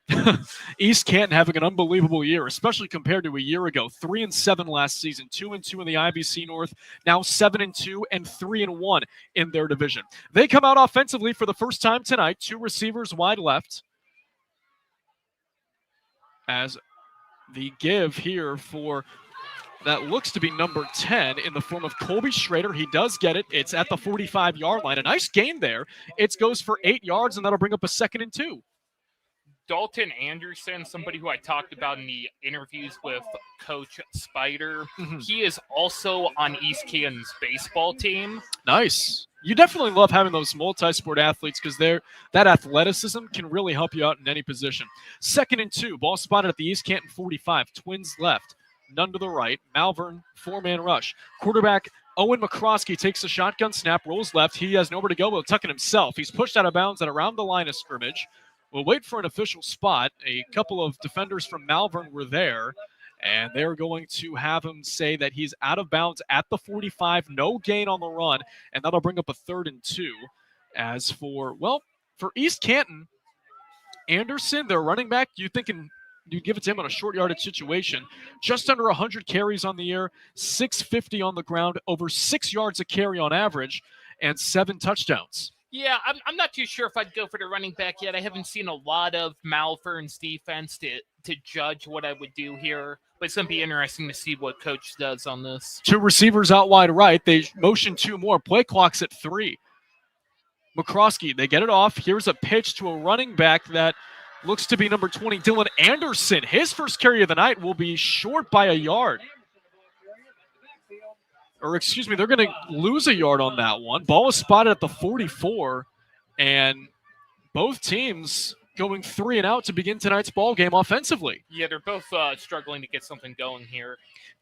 Speaker 2: East Canton having an unbelievable year, especially compared to a year ago. 3-7 last season, 2-2 in the IBC North, now 7-2 and 3-1 in their division. They come out offensively for the first time tonight. 2 receivers wide left. As the give here for that looks to be number 10 in the form of Colby Schrader. He does get it. It's at the 45-yard line. A nice gain there. It goes for 8 yards, and that'll bring up a 2nd and 2.
Speaker 3: Dalton Anderson, somebody who I talked about in the interviews with Coach Spider, he is also on East Canton's baseball team.
Speaker 2: Nice. You definitely love having those multi-sport athletes because that athleticism can really help you out in any position. 2nd and 2. Ball spotted at the East Canton 45. Twins left. None to the right. Malvern, 4-man rush. Quarterback Owen McCroskey takes a shotgun snap, rolls left. He has nowhere to go. Will tuck it himself. He's pushed out of bounds at around the line of scrimmage. We'll wait for an official spot. A couple of defenders from Malvern were there, and they're going to have him say that he's out of bounds at the 45. No gain on the run, and that'll bring up a 3rd and 2. As for East Canton, Anderson, their running back, you give it to him on a short yardage situation. Just under 100 carries on the year, 650 on the ground, over 6 yards a carry on average, and 7 touchdowns.
Speaker 3: Yeah, I'm not too sure if I'd go for the running back yet. I haven't seen a lot of Malvern's defense to judge what I would do here. But it's going to be interesting to see what Coach does on this.
Speaker 2: 2 receivers out wide right. They motion 2 more. Play clock's at 3. McCroskey, they get it off. Here's a pitch to a running back that looks to be number 20, Dylan Anderson. His first carry of the night will be short by a yard. They're going to lose a yard on that one. Ball is spotted at the 44, and both teams going 3 and out to begin tonight's ball game offensively.
Speaker 3: Yeah, they're both struggling to get something going here.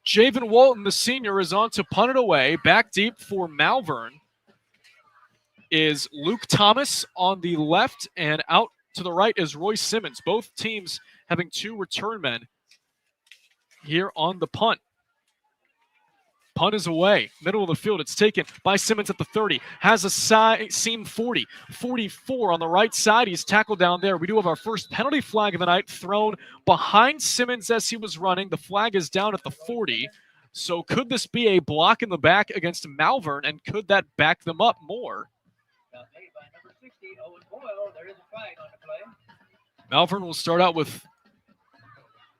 Speaker 2: Javen Walton, the senior, is on to punt it away. Back deep for Malvern is Luke Thomas on the left, and out to the right is Roy Simmons. Both teams having 2 return men here on the punt. Punt is away. Middle of the field. It's taken by Simmons at the 30. Has a seam 40. 44 on the right side. He's tackled down there. We do have our first penalty flag of the night thrown behind Simmons as he was running. The flag is down at the 40. So could this be a block in the back against Malvern, and could that back them up more? Malvern will start out with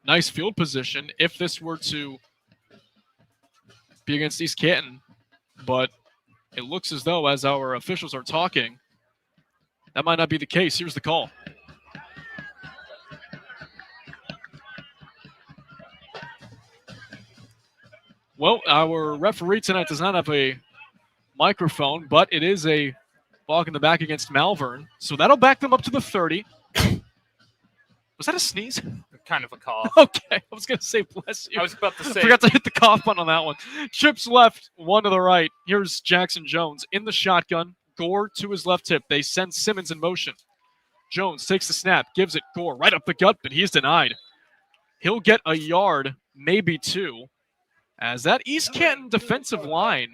Speaker 2: nice field position if this were to be against East Canton, but it looks as though, as our officials are talking, that might not be the case. Here's the call. Well, our referee tonight does not have a microphone, but it is a block in the back against Malvern, so that'll back them up to the 30. Was that a sneeze?
Speaker 3: Kind of a cough.
Speaker 2: Okay, I was going to say bless you.
Speaker 3: I was about to say.
Speaker 2: Forgot to hit the cough button on that one. Trips left, 1 to the right. Here's Jackson Jones in the shotgun. Gore to his left hip. They send Simmons in motion. Jones takes the snap, gives it Gore right up the gut, but he's denied. He'll get a yard, maybe 2. As that East Canton defensive line,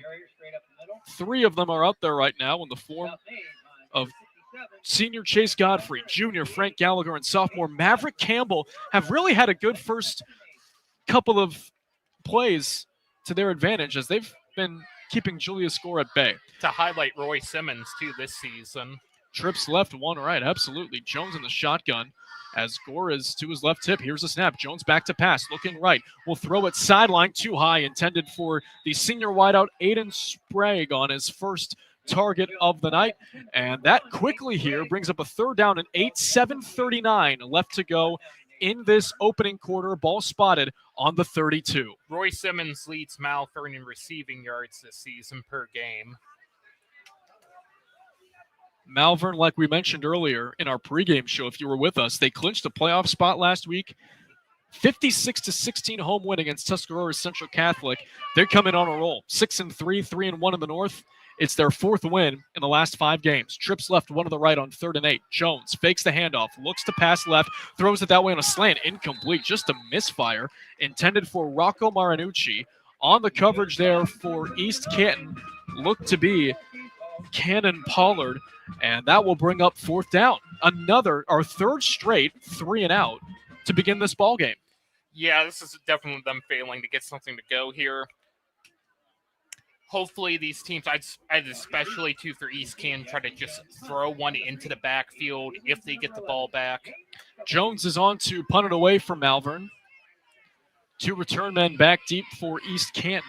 Speaker 2: 3 of them are out there right now in the form of senior Chase Godfrey, junior Frank Gallagher, and sophomore Maverick Campbell have really had a good first couple of plays to their advantage as they've been keeping Julia's score at bay.
Speaker 3: To highlight Roy Simmons, too, this season.
Speaker 2: Trips left, 1 right, absolutely. Jones in the shotgun as Gore is to his left hip. Here's the snap. Jones back to pass, looking right. Will throw it sideline too high, intended for the senior wideout Aiden Sprague on his first target of the night. And that quickly here brings up a 3rd down and 8, 7:39 left to go in this opening quarter. Ball spotted on the 32.
Speaker 3: Roy Simmons leads Malvern in receiving yards this season per game.
Speaker 2: Malvern, like we mentioned earlier in our pregame show, if you were with us, they clinched a playoff spot last week. 56-16 home win against Tuscarora Central Catholic. They're coming on a roll. 6-3, 3-1 in the North. It's their 4th win in the last 5 games. Trips left, 1 to the right on 3rd and 8. Jones fakes the handoff, looks to pass left, throws it that way on a slant. Incomplete, just a misfire. Intended for Rocco Marinucci. On the coverage there for East Canton, looked to be Cannon Pollard, and that will bring up fourth down. Our third straight 3 and out to begin this ball game.
Speaker 3: Yeah, this is definitely them failing to get something to go here. Hopefully these teams, I'd especially too for East Canton, try to just throw one into the backfield if they get the ball back.
Speaker 2: Jones is on to punt it away from Malvern. 2 return men back deep for East Canton.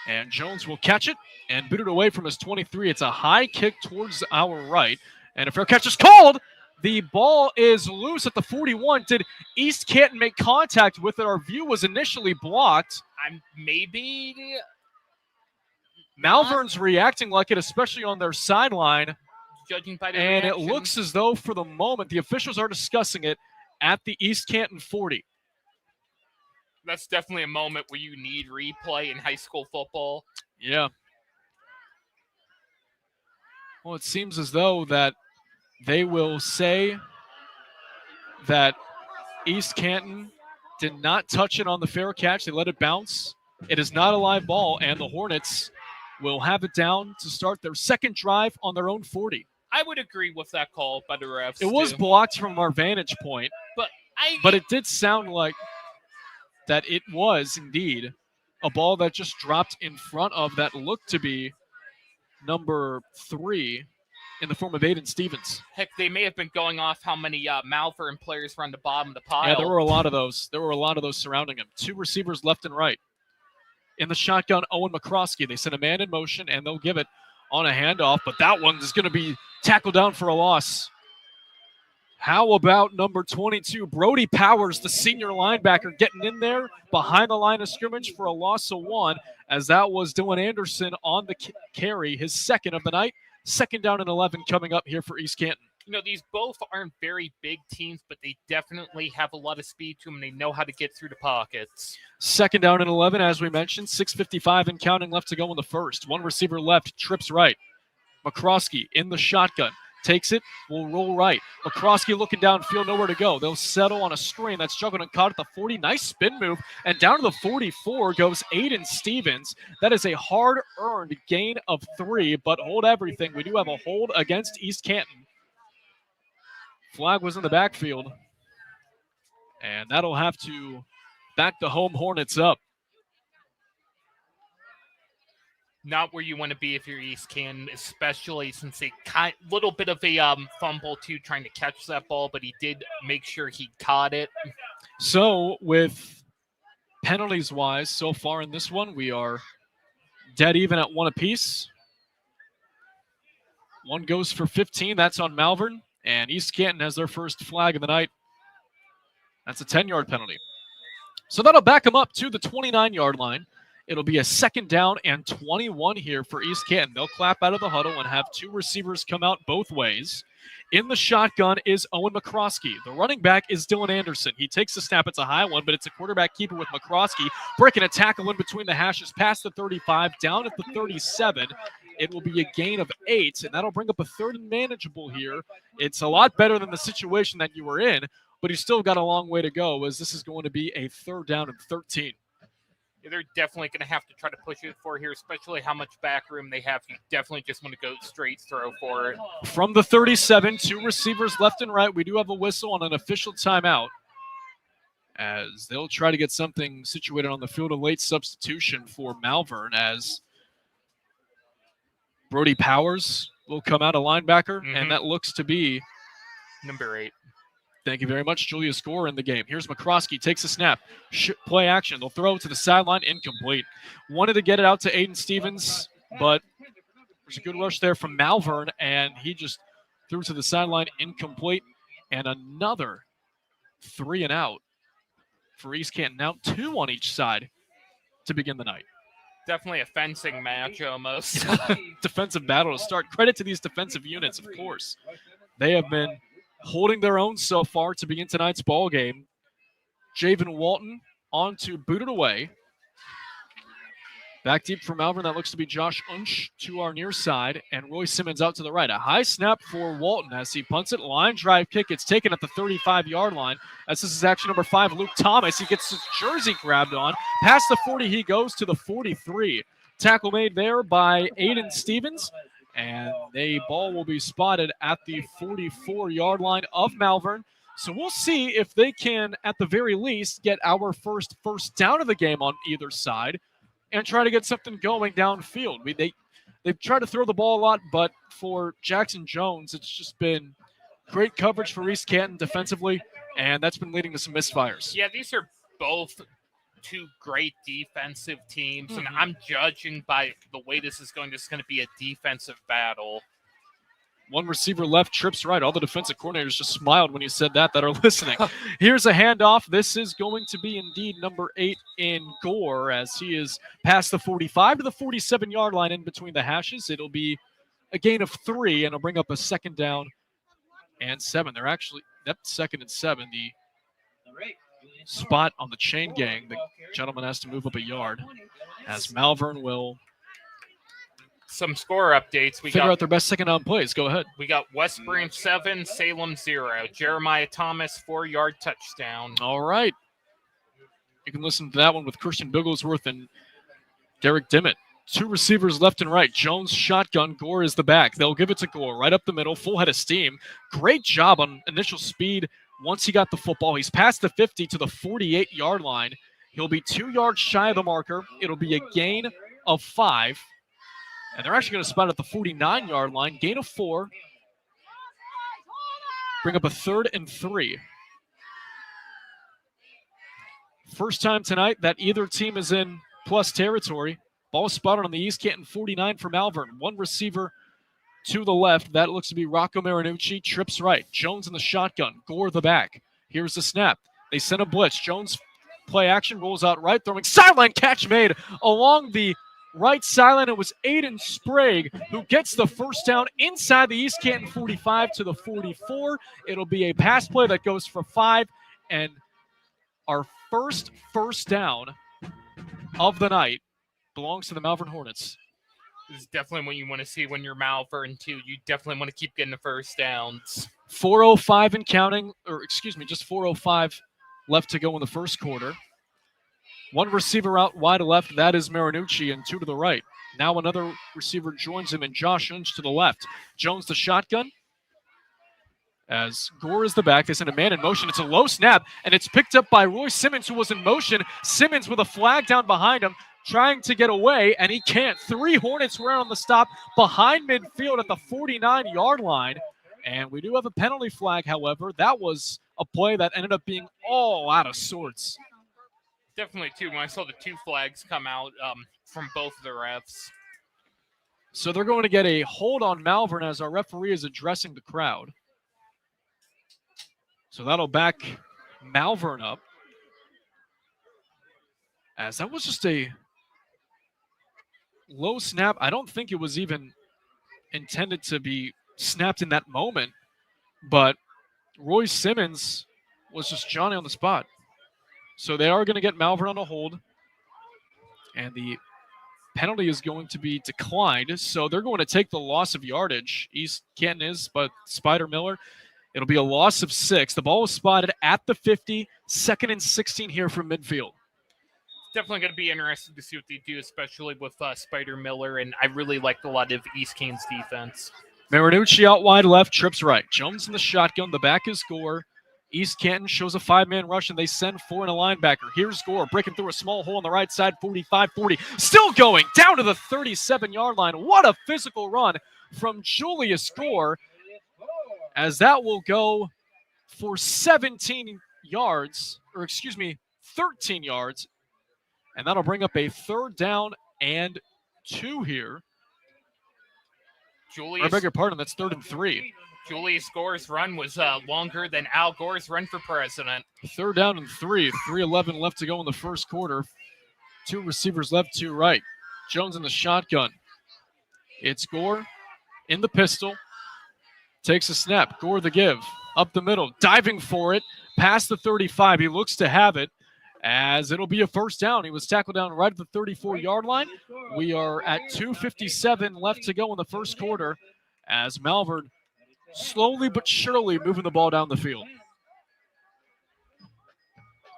Speaker 2: And Jones will catch it and boot it away from his 23. It's a high kick towards our right. And a fair catch is called. The ball is loose at the 41. Did East Canton make contact with it? Our view was initially blocked.
Speaker 3: Maybe.
Speaker 2: Malvern's reacting like it, especially on their sideline.
Speaker 3: Judging by the
Speaker 2: and
Speaker 3: reaction.
Speaker 2: It looks as though for the moment the officials are discussing it at the East Canton 40.
Speaker 3: That's definitely a moment where you need replay in high school football.
Speaker 2: Yeah. Well, it seems as though that they will say that East Canton did not touch it on the fair catch. They let it bounce. It is not a live ball, and the Hornets will have it down to start their second drive on their own 40.
Speaker 3: I would agree with that call by the refs.
Speaker 2: It was blocked from our vantage point, but it did sound like that it was indeed a ball that just dropped in front of that looked to be number 3 in the form of Aiden Stevens.
Speaker 3: Heck, they may have been going off how many Malvern players were on the bottom of the pile.
Speaker 2: Yeah, there were a lot of those. There were a lot of those surrounding him. 2 receivers left and right. In the shotgun, Owen McCroskey. They send a man in motion, and they'll give it on a handoff, but that one is going to be tackled down for a loss. How about number 22, Brody Powers, the senior linebacker, getting in there behind the line of scrimmage for a loss of 1, as that was Dylan Anderson on the carry, his second of the night. 2nd down and 11 coming up here for East Canton.
Speaker 3: You know, these both aren't very big teams, but they definitely have a lot of speed to them, and they know how to get through the pockets.
Speaker 2: 2nd down and 11, as we mentioned. 6:55 and counting left to go in the first. 1 receiver left, trips right. McCroskey in the shotgun. Takes it, will roll right. McCroskey looking downfield, nowhere to go. They'll settle on a screen that's juggled and caught at the 40. Nice spin move. And down to the 44 goes Aiden Stevens. That is a hard-earned gain of 3, but hold everything. We do have a hold against East Canton. Flag was in the backfield. And that'll have to back the home Hornets up.
Speaker 3: Not where you want to be if you're East Canton, especially since they little bit of a fumble too, trying to catch that ball, but he did make sure he caught it.
Speaker 2: So with penalties wise, so far in this one, we are dead even at 1 apiece. 1 goes for 15. That's on Malvern, and East Canton has their first flag of the night. That's a 10-yard penalty. So that'll back them up to the 29-yard line. It'll be a 2nd down and 21 here for East Canton. They'll clap out of the huddle and have 2 receivers come out both ways. In the shotgun is Owen McCroskey. The running back is Dylan Anderson. He takes the snap. It's a high one, but it's a quarterback keeper with McCroskey. Breaking a tackle in between the hashes past the 35, down at the 37. It will be a gain of 8, and that'll bring up a 3rd and manageable here. It's a lot better than the situation that you were in, but you still got a long way to go, as this is going to be a 3rd down and 13.
Speaker 3: They're definitely going to have to try to push it for here, especially how much back room they have. You definitely just want to go straight throw for it.
Speaker 2: From the 37, 2 receivers left and right. We do have a whistle on an official timeout, as they'll try to get something situated on the field. A late substitution for Malvern, as Brody Powers will come out, a linebacker, and that looks to be
Speaker 3: number 8.
Speaker 2: Thank you very much, Julius Gore in the game. Here's McCroskey, takes a snap. Play action. They'll throw it to the sideline, incomplete. Wanted to get it out to Aiden Stevens, but there's a good rush there from Malvern, and he just threw to the sideline, incomplete. And another 3 and out for East Canton. Now 2 on each side to begin the night.
Speaker 3: Definitely a fencing match almost.
Speaker 2: Defensive battle to start. Credit to these defensive units, of course. They have been holding their own so far to begin tonight's ball game. Javen Walton on to boot it away. Back deep for Malvern, that looks to be Josh Unsch to our near side, and Roy Simmons out to the right. A high snap for Walton as he punts it. Line drive kick. It's taken at the 35-yard line. As this is action number 5, Luke Thomas. He gets his jersey grabbed on. Past the 40, he goes to the 43. tackle made there by Aiden Stevens, and the ball will be spotted at the 44-yard line of Malvern. So we'll see if they can, at the very least, get our first down of the game on either side and try to get something going downfield. They've tried to throw the ball a lot, but for Jackson Jones, it's just been great coverage for East Canton defensively, and that's been leading to some misfires.
Speaker 3: Yeah, these are both two great defensive teams, and I'm judging by the way this is going to be a defensive battle.
Speaker 2: One receiver left, trips right. All the defensive coordinators just smiled when you said that are listening. Here's a handoff. This is going to be indeed number 8 in Gore, as he is past the 45 to the 47-yard line in between the hashes. It'll be a gain of 3, and it'll bring up a 2nd down and 7. They're actually, that 2nd and 7, the spot on the chain gang. The gentleman has to move up a yard, as Malvern will
Speaker 3: some score updates. We
Speaker 2: figure out their best second down plays. Go ahead.
Speaker 3: We got West Branch 7, Salem 0. Jeremiah Thomas, 4-yard touchdown.
Speaker 2: All right. You can listen to that one with Christian Bigglesworth and Derek Dimmitt. 2 receivers left and right. Jones shotgun. Gore is the back. They'll give it to Gore right up the middle. Full head of steam. Great job on initial speed. Once he got the football, he's past the 50 to the 48-yard line. He'll be 2 yards shy of the marker. It'll be a gain of 5. And they're actually going to spot at the 49-yard line. Gain of 4. Bring up a 3rd and 3. First time tonight that either team is in plus territory. Ball spotted on the East Canton 49 for Malvern. 1 receiver to the left. That looks to be Rocco Marinucci. Trips right. Jones in the shotgun. Gore the back. Here's the snap. They send a blitz. Jones play action. Rolls out right. Throwing sideline catch made along the right sideline. It was Aiden Sprague who gets the first down inside the East Canton 45 to the 44. It'll be a pass play that goes for 5. And our first down of the night belongs to the Malvern Hornets.
Speaker 3: This is definitely what you want to see when you're Malvern, too. You definitely want to keep getting the first downs.
Speaker 2: 4:05 and counting, or excuse me, just 4:05 left to go in the first quarter. 1 receiver out wide left, that is Marinucci, and 2 to the right. Now another receiver joins him, and Josh Unge to the left. Jones the shotgun. As Gore is the back, they send a man in motion. It's a low snap, and it's picked up by Roy Simmons, who was in motion. Simmons with a flag down behind him, trying to get away, and he can't. 3 Hornets were on the stop behind midfield at the 49-yard line. And we do have a penalty flag, however. That was a play that ended up being all out of sorts.
Speaker 3: Definitely, too, when I saw the 2 flags come out from both of the refs.
Speaker 2: So they're going to get a hold on Malvern as our referee is addressing the crowd. So that'll back Malvern up. As that was just a low snap. I don't think it was even intended to be snapped in that moment, but Roy Simmons was just Johnny on the spot. So they are going to get Malvern on a hold, and the penalty is going to be declined. So they're going to take the loss of yardage. East Canton is, but Spider Miller, it'll be a loss of 6. The ball was spotted at the 50, 2nd and 16 here from midfield.
Speaker 3: Definitely going to be interesting to see what they do, especially with Spider Miller, and I really liked a lot of East Canton's defense.
Speaker 2: Marinucci out wide left, trips right. Jones in the shotgun. The back is Gore. East Canton shows a 5-man rush, and they send 4 in a linebacker. Here's Gore breaking through a small hole on the right side, 45-40. Still going down to the 37-yard line. What a physical run from Julius Gore, as that will go for 17 yards, or excuse me, 13 yards. And that'll bring up a 3rd down and 2 here. I beg your pardon, that's 3rd and 3.
Speaker 3: Julius Gore's run was longer than Al Gore's run for president.
Speaker 2: 3rd down and 3. 3:11 left to go in the first quarter. 2 receivers left, 2 right. Jones in the shotgun. It's Gore in the pistol. Takes a snap. Gore the give. Up the middle. Diving for it. Past the 35. He looks to have it, as it'll be a 1st down. He was tackled down right at the 34-yard line. We are at 2:57 left to go in the first quarter, as Malvern slowly but surely moving the ball down the field.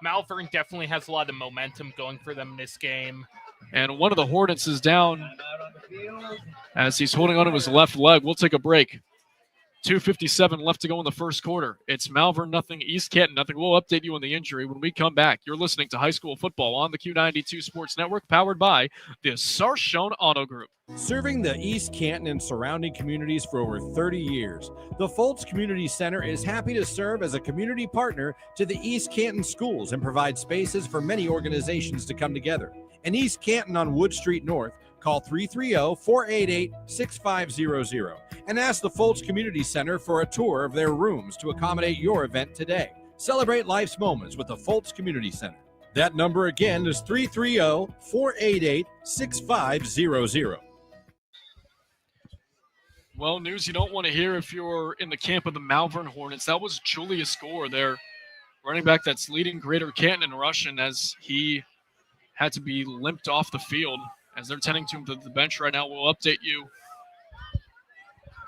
Speaker 3: Malvern definitely has a lot of momentum going for them in this game.
Speaker 2: And one of the Hornets is down as he's holding on to his left leg. We'll take a break. 2:57 left to go in the first quarter. It's Malvern nothing, East Canton nothing. We'll update you on the injury when we come back. You're listening to High School Football on the Q92 Sports Network, powered by the Sarshone Auto Group.
Speaker 6: Serving the East Canton and surrounding communities for over 30 years, the Foltz Community Center is happy to serve as a community partner to the East Canton schools and provide spaces for many organizations to come together. In East Canton on Wood Street North, call 330-488-6500 and ask the Foltz Community Center for a tour of their rooms to accommodate your event today. Celebrate life's moments with the Foltz Community Center. That number again is 330-488-6500.
Speaker 2: Well, news you don't want to hear if you're in the camp of the Malvern Hornets. That was Julius Gore, their running back that's leading Greater Canton in rushing, as he had to be limped off the field as they're tending to him to the bench right now. We'll update you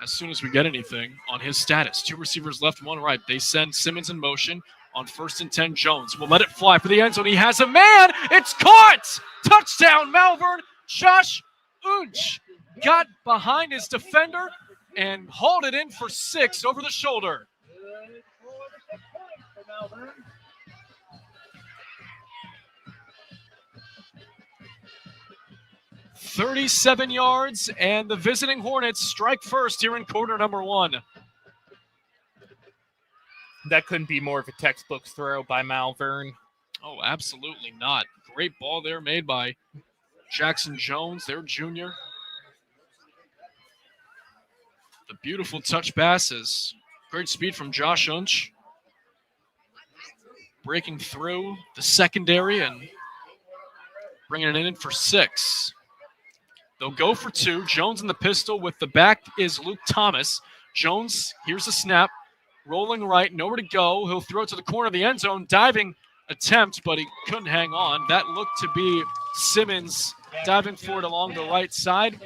Speaker 2: as soon as we get anything on his status. Two receivers left, one right. They send Simmons in motion on 1st and 10. Jones will let it fly for the end zone. He has a man. It's caught. Touchdown, Malvern. Josh Unch got behind his defender and hauled it in for 6 over the shoulder. 37 yards, and the visiting Hornets strike first here in quarter number 1.
Speaker 3: That couldn't be more of a textbook throw by Malvern.
Speaker 2: Oh, absolutely not. Great ball there made by Jackson Jones, their junior. The beautiful touch passes. Great speed from Josh Unch. Breaking through the secondary and bringing it in for 6. They'll go for 2. Jones in the pistol with the back is Luke Thomas. Jones, here's the snap. Rolling right, nowhere to go. He'll throw it to the corner of the end zone. Diving attempt, but he couldn't hang on. That looked to be Simmons diving for it along the right side.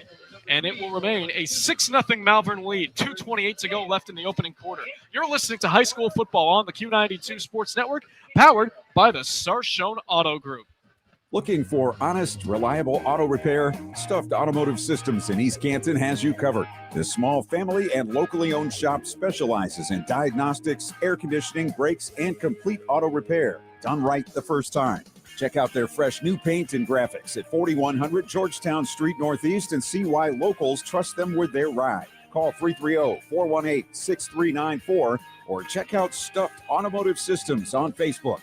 Speaker 2: And it will remain a 6-0 Malvern lead. 2:28 to go left in the opening quarter. You're listening to High School Football on the Q92 Sports Network, powered by the Sarshone Auto Group.
Speaker 10: Looking for honest, reliable auto repair? Stuffed Automotive Systems in East Canton has you covered. This small family and locally owned shop specializes in diagnostics, air conditioning, brakes, and complete auto repair. Done right the first time. Check out their fresh new paint and graphics at 4100 Georgetown Street Northeast and see why locals trust them with their ride. Call 330-418-6394 or check out Stuffed Automotive Systems on Facebook.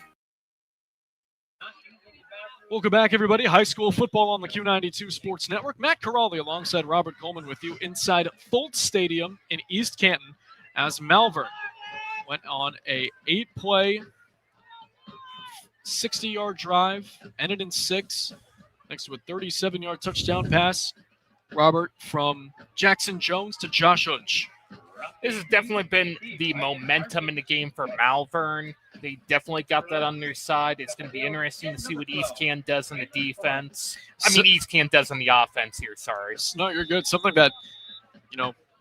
Speaker 2: Welcome back, everybody. High school football on the Q92 Sports Network. Matt Corrali alongside Robert Coleman with you inside Foltz Stadium in East Canton as Malvern went on a 8-play, 60-yard drive, ended in 6, next to a 37-yard touchdown pass, Robert, from Jackson Jones to Josh Unch.
Speaker 3: This has definitely been the momentum in the game for Malvern. They definitely got that on their side. It's going to be interesting to see what East Canton does on the defense. East Canton does on the offense here, sorry.
Speaker 2: No, you're good. Something that,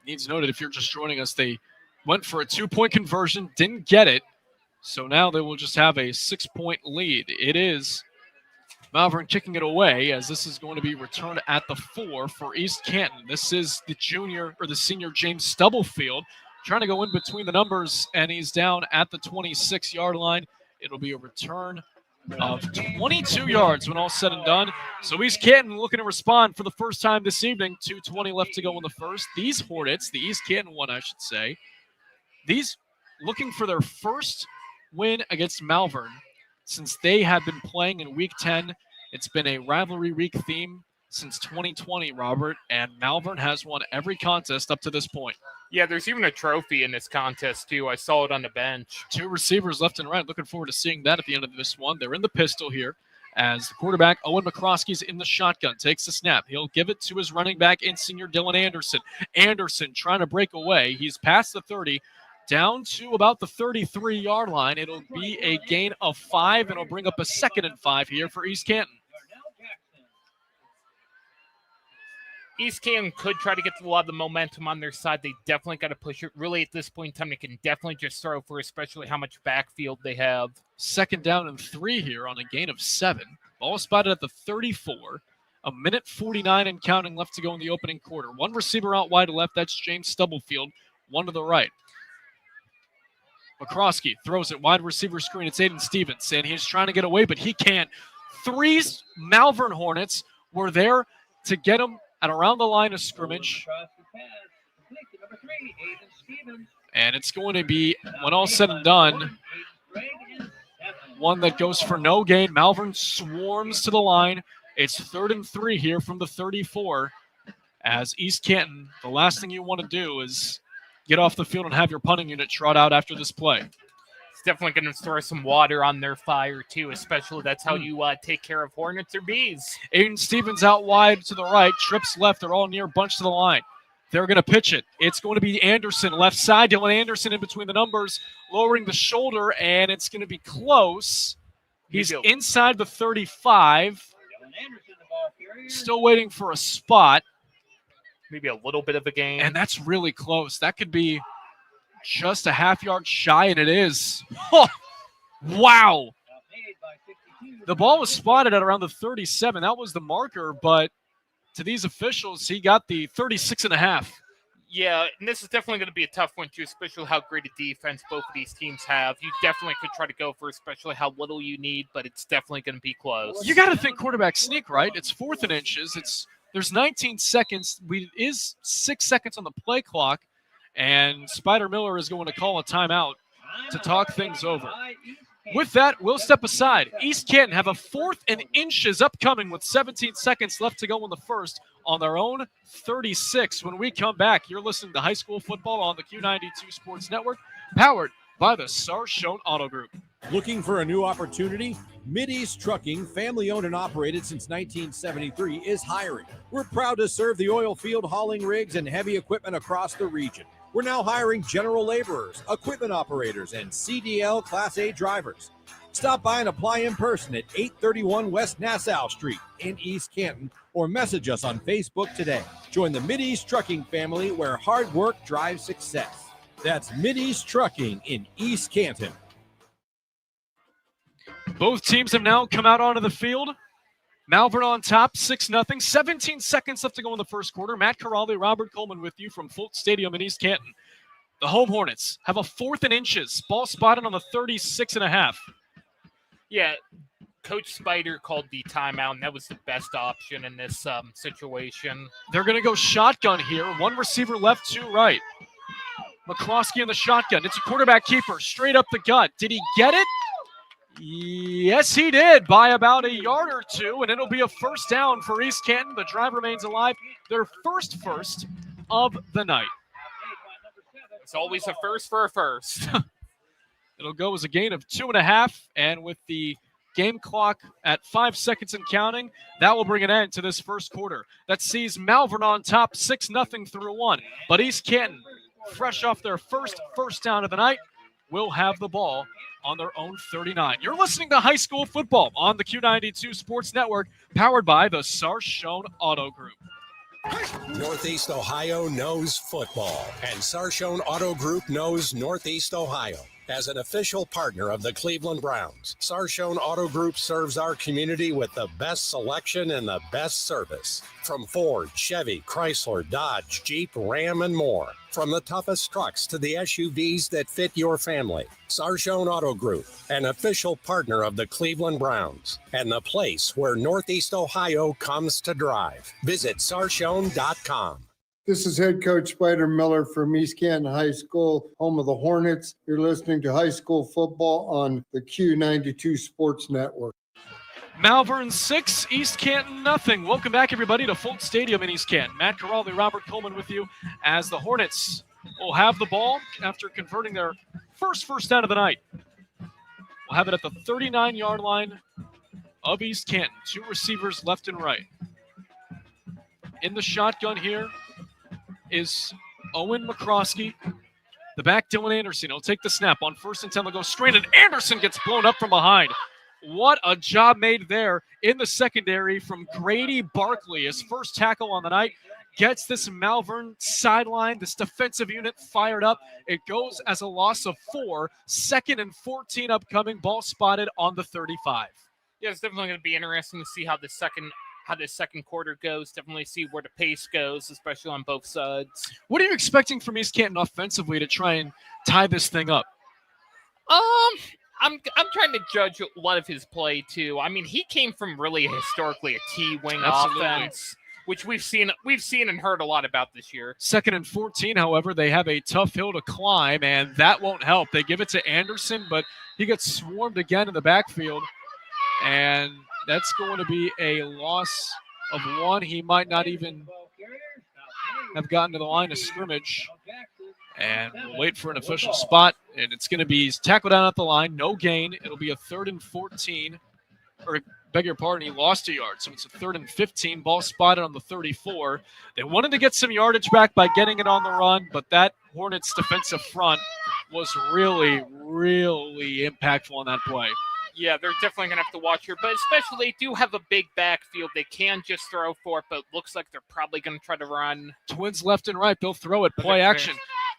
Speaker 2: needs noted if you're just joining us, they went for a 2-point conversion, didn't get it. So now they will just have a 6-point lead. It is Malvern kicking it away, as this is going to be returned at the 4 for East Canton. This is the senior James Stubblefield trying to go in between the numbers, and he's down at the 26-yard line. It'll be a return of 22 yards when all said and done. So East Canton looking to respond for the first time this evening. 2:20 left to go in the first. These Hornets, the East Canton one, I should say, these looking for their first win against Malvern since they have been playing in Week 10. It's been a rivalry week theme since 2020, Robert, and Malvern has won every contest up to this point.
Speaker 3: Yeah, there's even a trophy in this contest, too. I saw it on the bench.
Speaker 2: 2 receivers left and right. Looking forward to seeing that at the end of this one. They're in the pistol here as the quarterback, Owen McCroskey's in the shotgun, takes the snap. He'll give it to his running back in senior Dylan Anderson. Anderson trying to break away. He's past the 30, down to about the 33-yard line. It'll be a gain of 5, and it'll bring up a 2nd and 5 here for East Canton.
Speaker 3: East Canton could try to get a lot of the momentum on their side. They definitely got to push it. Really, at this point in time, they can definitely just throw for especially how much backfield they have.
Speaker 2: 2nd down and 3 here on a gain of 7. Ball spotted at the 34 A minute 49 and counting left to go in the opening quarter. One receiver out wide left, that's James Stubblefield. One to the right. McCroskey throws it, wide receiver screen. It's Aiden Stevens, and he's trying to get away, but he can't. 3 Malvern Hornets were there to get him at around the line of scrimmage. And it's going to be, when all said and done, one that goes for no gain. Malvern swarms to the line. It's 3rd and 3 here from the 34. As East Canton, the last thing you want to do is get off the field and have your punting unit trot out after this play.
Speaker 3: It's definitely going to throw some water on their fire, too, especially that's how you take care of Hornets or Bees.
Speaker 2: Aiden Stevens out wide to the right, trips left. They're all near bunch to the line. They're going to pitch it. It's going to be Anderson, left side. Dylan Anderson in between the numbers, lowering the shoulder, and it's going to be close. He's inside the 35. Still waiting for a spot.
Speaker 3: Maybe a little bit of a gain.
Speaker 2: And that's really close. That could be just a half yard shy, and it is. Oh, wow. The ball was spotted at around the 37. That was the marker, but to these officials, he got the 36.5.
Speaker 3: Yeah, and this is definitely going to be a tough one, too, especially how great a defense both of these teams have. You definitely could try to go for especially how little you need, but it's definitely going to be close.
Speaker 2: You got to think quarterback sneak, right? It's 4th and inches. There's 19 seconds. Is 6 seconds on the play clock, and Spider Miller is going to call a timeout to talk things over. With that, we'll step aside. East Canton have a 4th and inches upcoming with 17 seconds left to go in the first on their own 36. When we come back, you're listening to high school football on the Q92 Sports Network, powered by the Sarshone Auto Group.
Speaker 6: Looking for a new opportunity? Mideast Trucking, family owned and operated since 1973, is hiring. We're proud to serve the oil field, hauling rigs, and heavy equipment across the region. We're now hiring general laborers, equipment operators, and CDL Class A drivers. Stop by and apply in person at 831 West Nassau Street in East Canton, or message us on Facebook today. Join the Mideast Trucking family, where hard work drives success. That's Mideast Trucking in East Canton.
Speaker 2: Both teams have now come out onto the field. Malvern on top, 6-0. 17 seconds left to go in the first quarter. Matt Corrali, Robert Coleman with you from Fulton Stadium in East Canton. The home Hornets have a 4th and inches. Ball spotted on the 36.5.
Speaker 3: Yeah, Coach Spider called the timeout, and that was the best option in this situation.
Speaker 2: They're going to go shotgun here. One receiver left, 2 right. McCloskey in the shotgun. It's a quarterback keeper, straight up the gut. Did he get it? Yes, he did, by about a yard or 2, and it'll be a first down for East Canton. The drive remains alive. Their first of the night.
Speaker 3: It's always a first for a first.
Speaker 2: It'll go as a gain of 2.5, and with the game clock at 5 seconds and counting, that will bring an end to this first quarter. That sees Malvern on top, 6-0 through 1. But East Canton, fresh off their first down of the night, will have the ball on their own 39. You're listening to high school football on the Q92 Sports Network, powered by the Sarshone Auto Group.
Speaker 4: Northeast Ohio knows football, and Sarshone Auto Group knows Northeast Ohio. As an official partner of the Cleveland Browns, Sarshone Auto Group serves our community with the best selection and the best service. From Ford, Chevy, Chrysler, Dodge, Jeep, Ram, and more. From the toughest trucks to the SUVs that fit your family. Sarshone Auto Group, an official partner of the Cleveland Browns, and the place where Northeast Ohio comes to drive. Visit sarshone.com.
Speaker 15: This is head coach Spider Miller from East Canton High School, home of the Hornets. You're listening to high school football on the Q92 Sports Network.
Speaker 2: Malvern 6, East Canton nothing. Welcome back, everybody, to Fulton Stadium in East Canton. Matt Corrali, Robert Coleman with you as the Hornets will have the ball after converting their first down of the night. We'll have it at the 39-yard line of East Canton. 2 receivers left and right. In the shotgun here is Owen McCroskey. The back, Dylan Anderson. He'll take the snap on 1st and 10. They'll go straight, and Anderson gets blown up from behind. What a job made there in the secondary from Grady Barkley. His first tackle on the night gets this Malvern sideline, this defensive unit fired up. It goes as a loss of 4. 2nd and 14 upcoming. Ball spotted on the 35.
Speaker 3: Yeah, it's definitely going to be interesting to see how how the second quarter goes. Definitely see where the pace goes, especially on both sides.
Speaker 2: What are you expecting from East Canton offensively to try and tie this thing up?
Speaker 3: I'm trying to judge a lot of his play too. I mean, he came from really historically a T-wing offense, which we've seen and heard a lot about this year.
Speaker 2: 2nd and 14, however, they have a tough hill to climb, and that won't help. They give it to Anderson, but he gets swarmed again in the backfield, and that's going to be a loss of 1. He might not even have gotten to the line of scrimmage. And we'll wait for an official spot, and it's going to be tackled down at the line, no gain. It'll be a 3rd and 14, or beg your pardon, he lost a yard. So it's a 3rd and 15, ball spotted on the 34. They wanted to get some yardage back by getting it on the run, but that Hornets defensive front was really, really impactful on that play.
Speaker 3: Yeah, they're definitely going to have to watch here, but especially they do have a big backfield. They can just throw for it, but it looks like they're probably going to try to run.
Speaker 2: Twins left and right. They'll throw it, play action.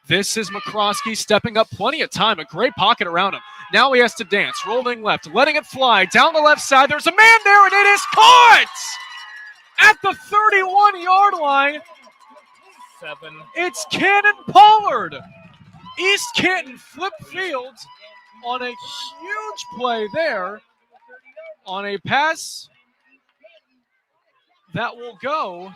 Speaker 2: This is McCroskey stepping up, plenty of time, a great pocket around him. Now he has to dance, rolling left, letting it fly down the left side. There's a man there, and it is caught at the 31-yard line.
Speaker 3: 7.
Speaker 2: It's Cannon Pollard. East Canton flip field on a huge play there on a pass that will go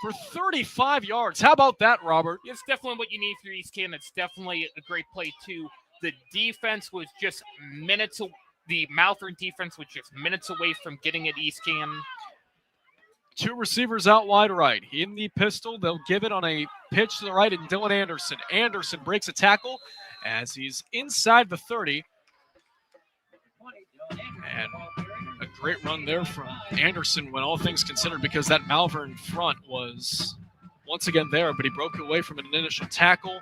Speaker 2: for 35 yards. How about that, Robert?
Speaker 3: It's definitely what you need for East Canton. It's definitely a great play, too. The defense was just minutes the Malvern defense was just minutes away from getting at East Canton.
Speaker 2: 2 receivers out wide right. In the pistol, they'll give it on a pitch to the right, and Dylan Anderson. Anderson breaks a tackle as he's inside the 30. And a great run there from Anderson when all things considered, because that Malvern front was once again there, but he broke away from an initial tackle.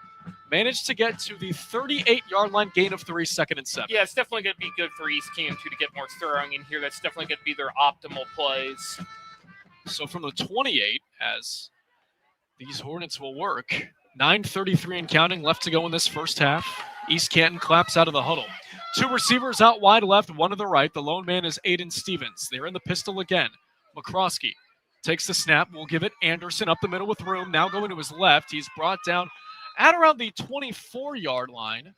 Speaker 2: Managed to get to the 38-yard line, gain of 3, 2nd and 7.
Speaker 3: Yeah, it's definitely going to be good for East Canton, too, to get more throwing in here. That's definitely going to be their optimal plays.
Speaker 2: So from the 28, as these Hornets will work, 9:33 and counting left to go in this first half. East Canton claps out of the huddle. 2 receivers out wide left, 1 to the right. The lone man is Aiden Stevens. They're in the pistol again. McCroskey takes the snap. We'll give it Anderson up the middle with room. Now going to his left. He's brought down at around the 24-yard line.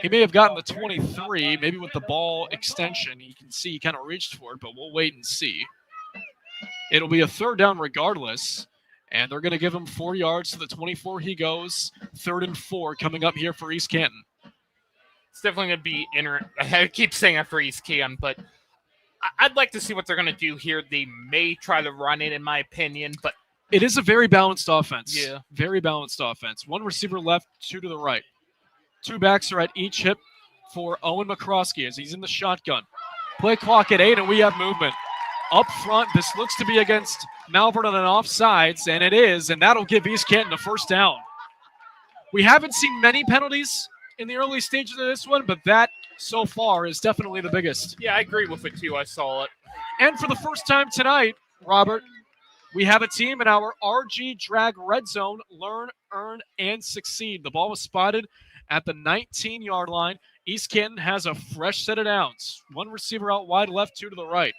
Speaker 2: He may have gotten the 23, maybe with the ball extension. You can see he kind of reached for it, but we'll wait and see. It'll be a 3rd down regardless, and they're going to give him 4 yards to the 24 he goes. 3rd and 4 coming up here for East Canton.
Speaker 3: It's definitely going to be I keep saying that for East Canton, but I'd like to see what they're going to do here. They may try to run it, in my opinion, but
Speaker 2: it is a very balanced offense.
Speaker 3: Yeah.
Speaker 2: Very balanced offense. 1 receiver left, 2 to the right. 2 backs are at each hip for Owen McCroskey as he's in the shotgun. Play clock at 8, and we have movement. Up front, this looks to be against Malvern on an offsides, and it is, and that'll give East Canton a 1st down. We haven't seen many penalties in the early stages of this one, but that so far is definitely the biggest.
Speaker 3: Yeah, I agree with it too. I saw it.
Speaker 2: And for the first time tonight, Robert, we have a team in our RG Drag Red Zone, learn, earn, and succeed. The ball was spotted at the 19-yard line. East Canton has a fresh set of downs. 1 receiver out wide left, 2 to the right.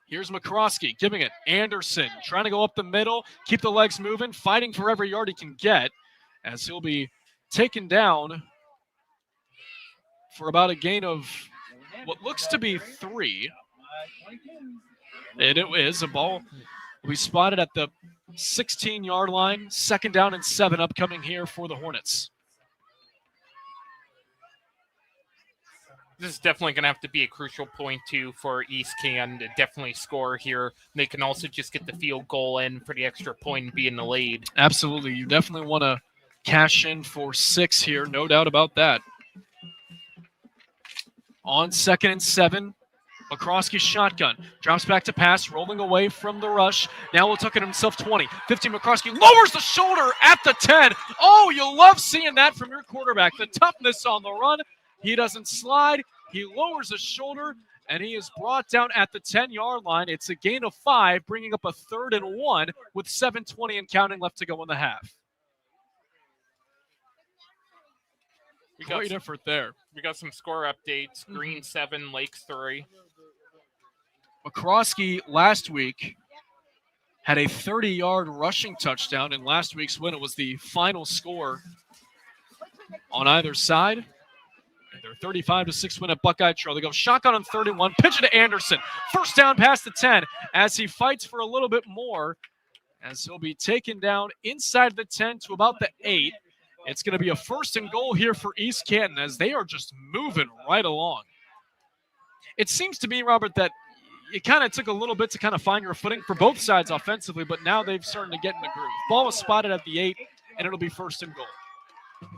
Speaker 2: Here's McCroskey giving it. Anderson trying to go up the middle, keep the legs moving, fighting for every yard he can get, as he'll be taken down for about a gain of what looks to be 3. And it is a ball we spotted at the 16-yard line. 2nd down and 7 upcoming here for the Hornets.
Speaker 3: This is definitely going to have to be a crucial point, too, for East Canton to definitely score here. They can also just get the field goal in for the extra point and be in the lead.
Speaker 2: Absolutely. You definitely want to cash in for 6 here. No doubt about that. On 2nd and 7, McCroskey's shotgun. Drops back to pass, rolling away from the rush. Now will tuck it himself 20. 15, McCroskey lowers the shoulder at the 10. Oh, you love seeing that from your quarterback. The toughness on the run. He doesn't slide. He lowers his shoulder, and he is brought down at the 10-yard line. It's a gain of 5, bringing up a 3rd and 1 with 7:20 and counting left to go in the half. Great effort there.
Speaker 3: We got some score updates. Green 7, Lakes 3.
Speaker 2: McCroskey last week had a 30-yard rushing touchdown. In last week's win, it was the final score on either side. And their 35-6 win at Buckeye Trail. They go shotgun on 31, pitch it to Anderson. First down past the 10 as he fights for a little bit more, as he'll be taken down inside the 10 to about the 8. It's going to be a 1st and goal here for East Canton as they are just moving right along. It seems to me, Robert, that it kind of took a little bit to kind of find your footing for both sides offensively, but now they've started to get in the groove. Ball was spotted at the 8, and it'll be 1st and goal.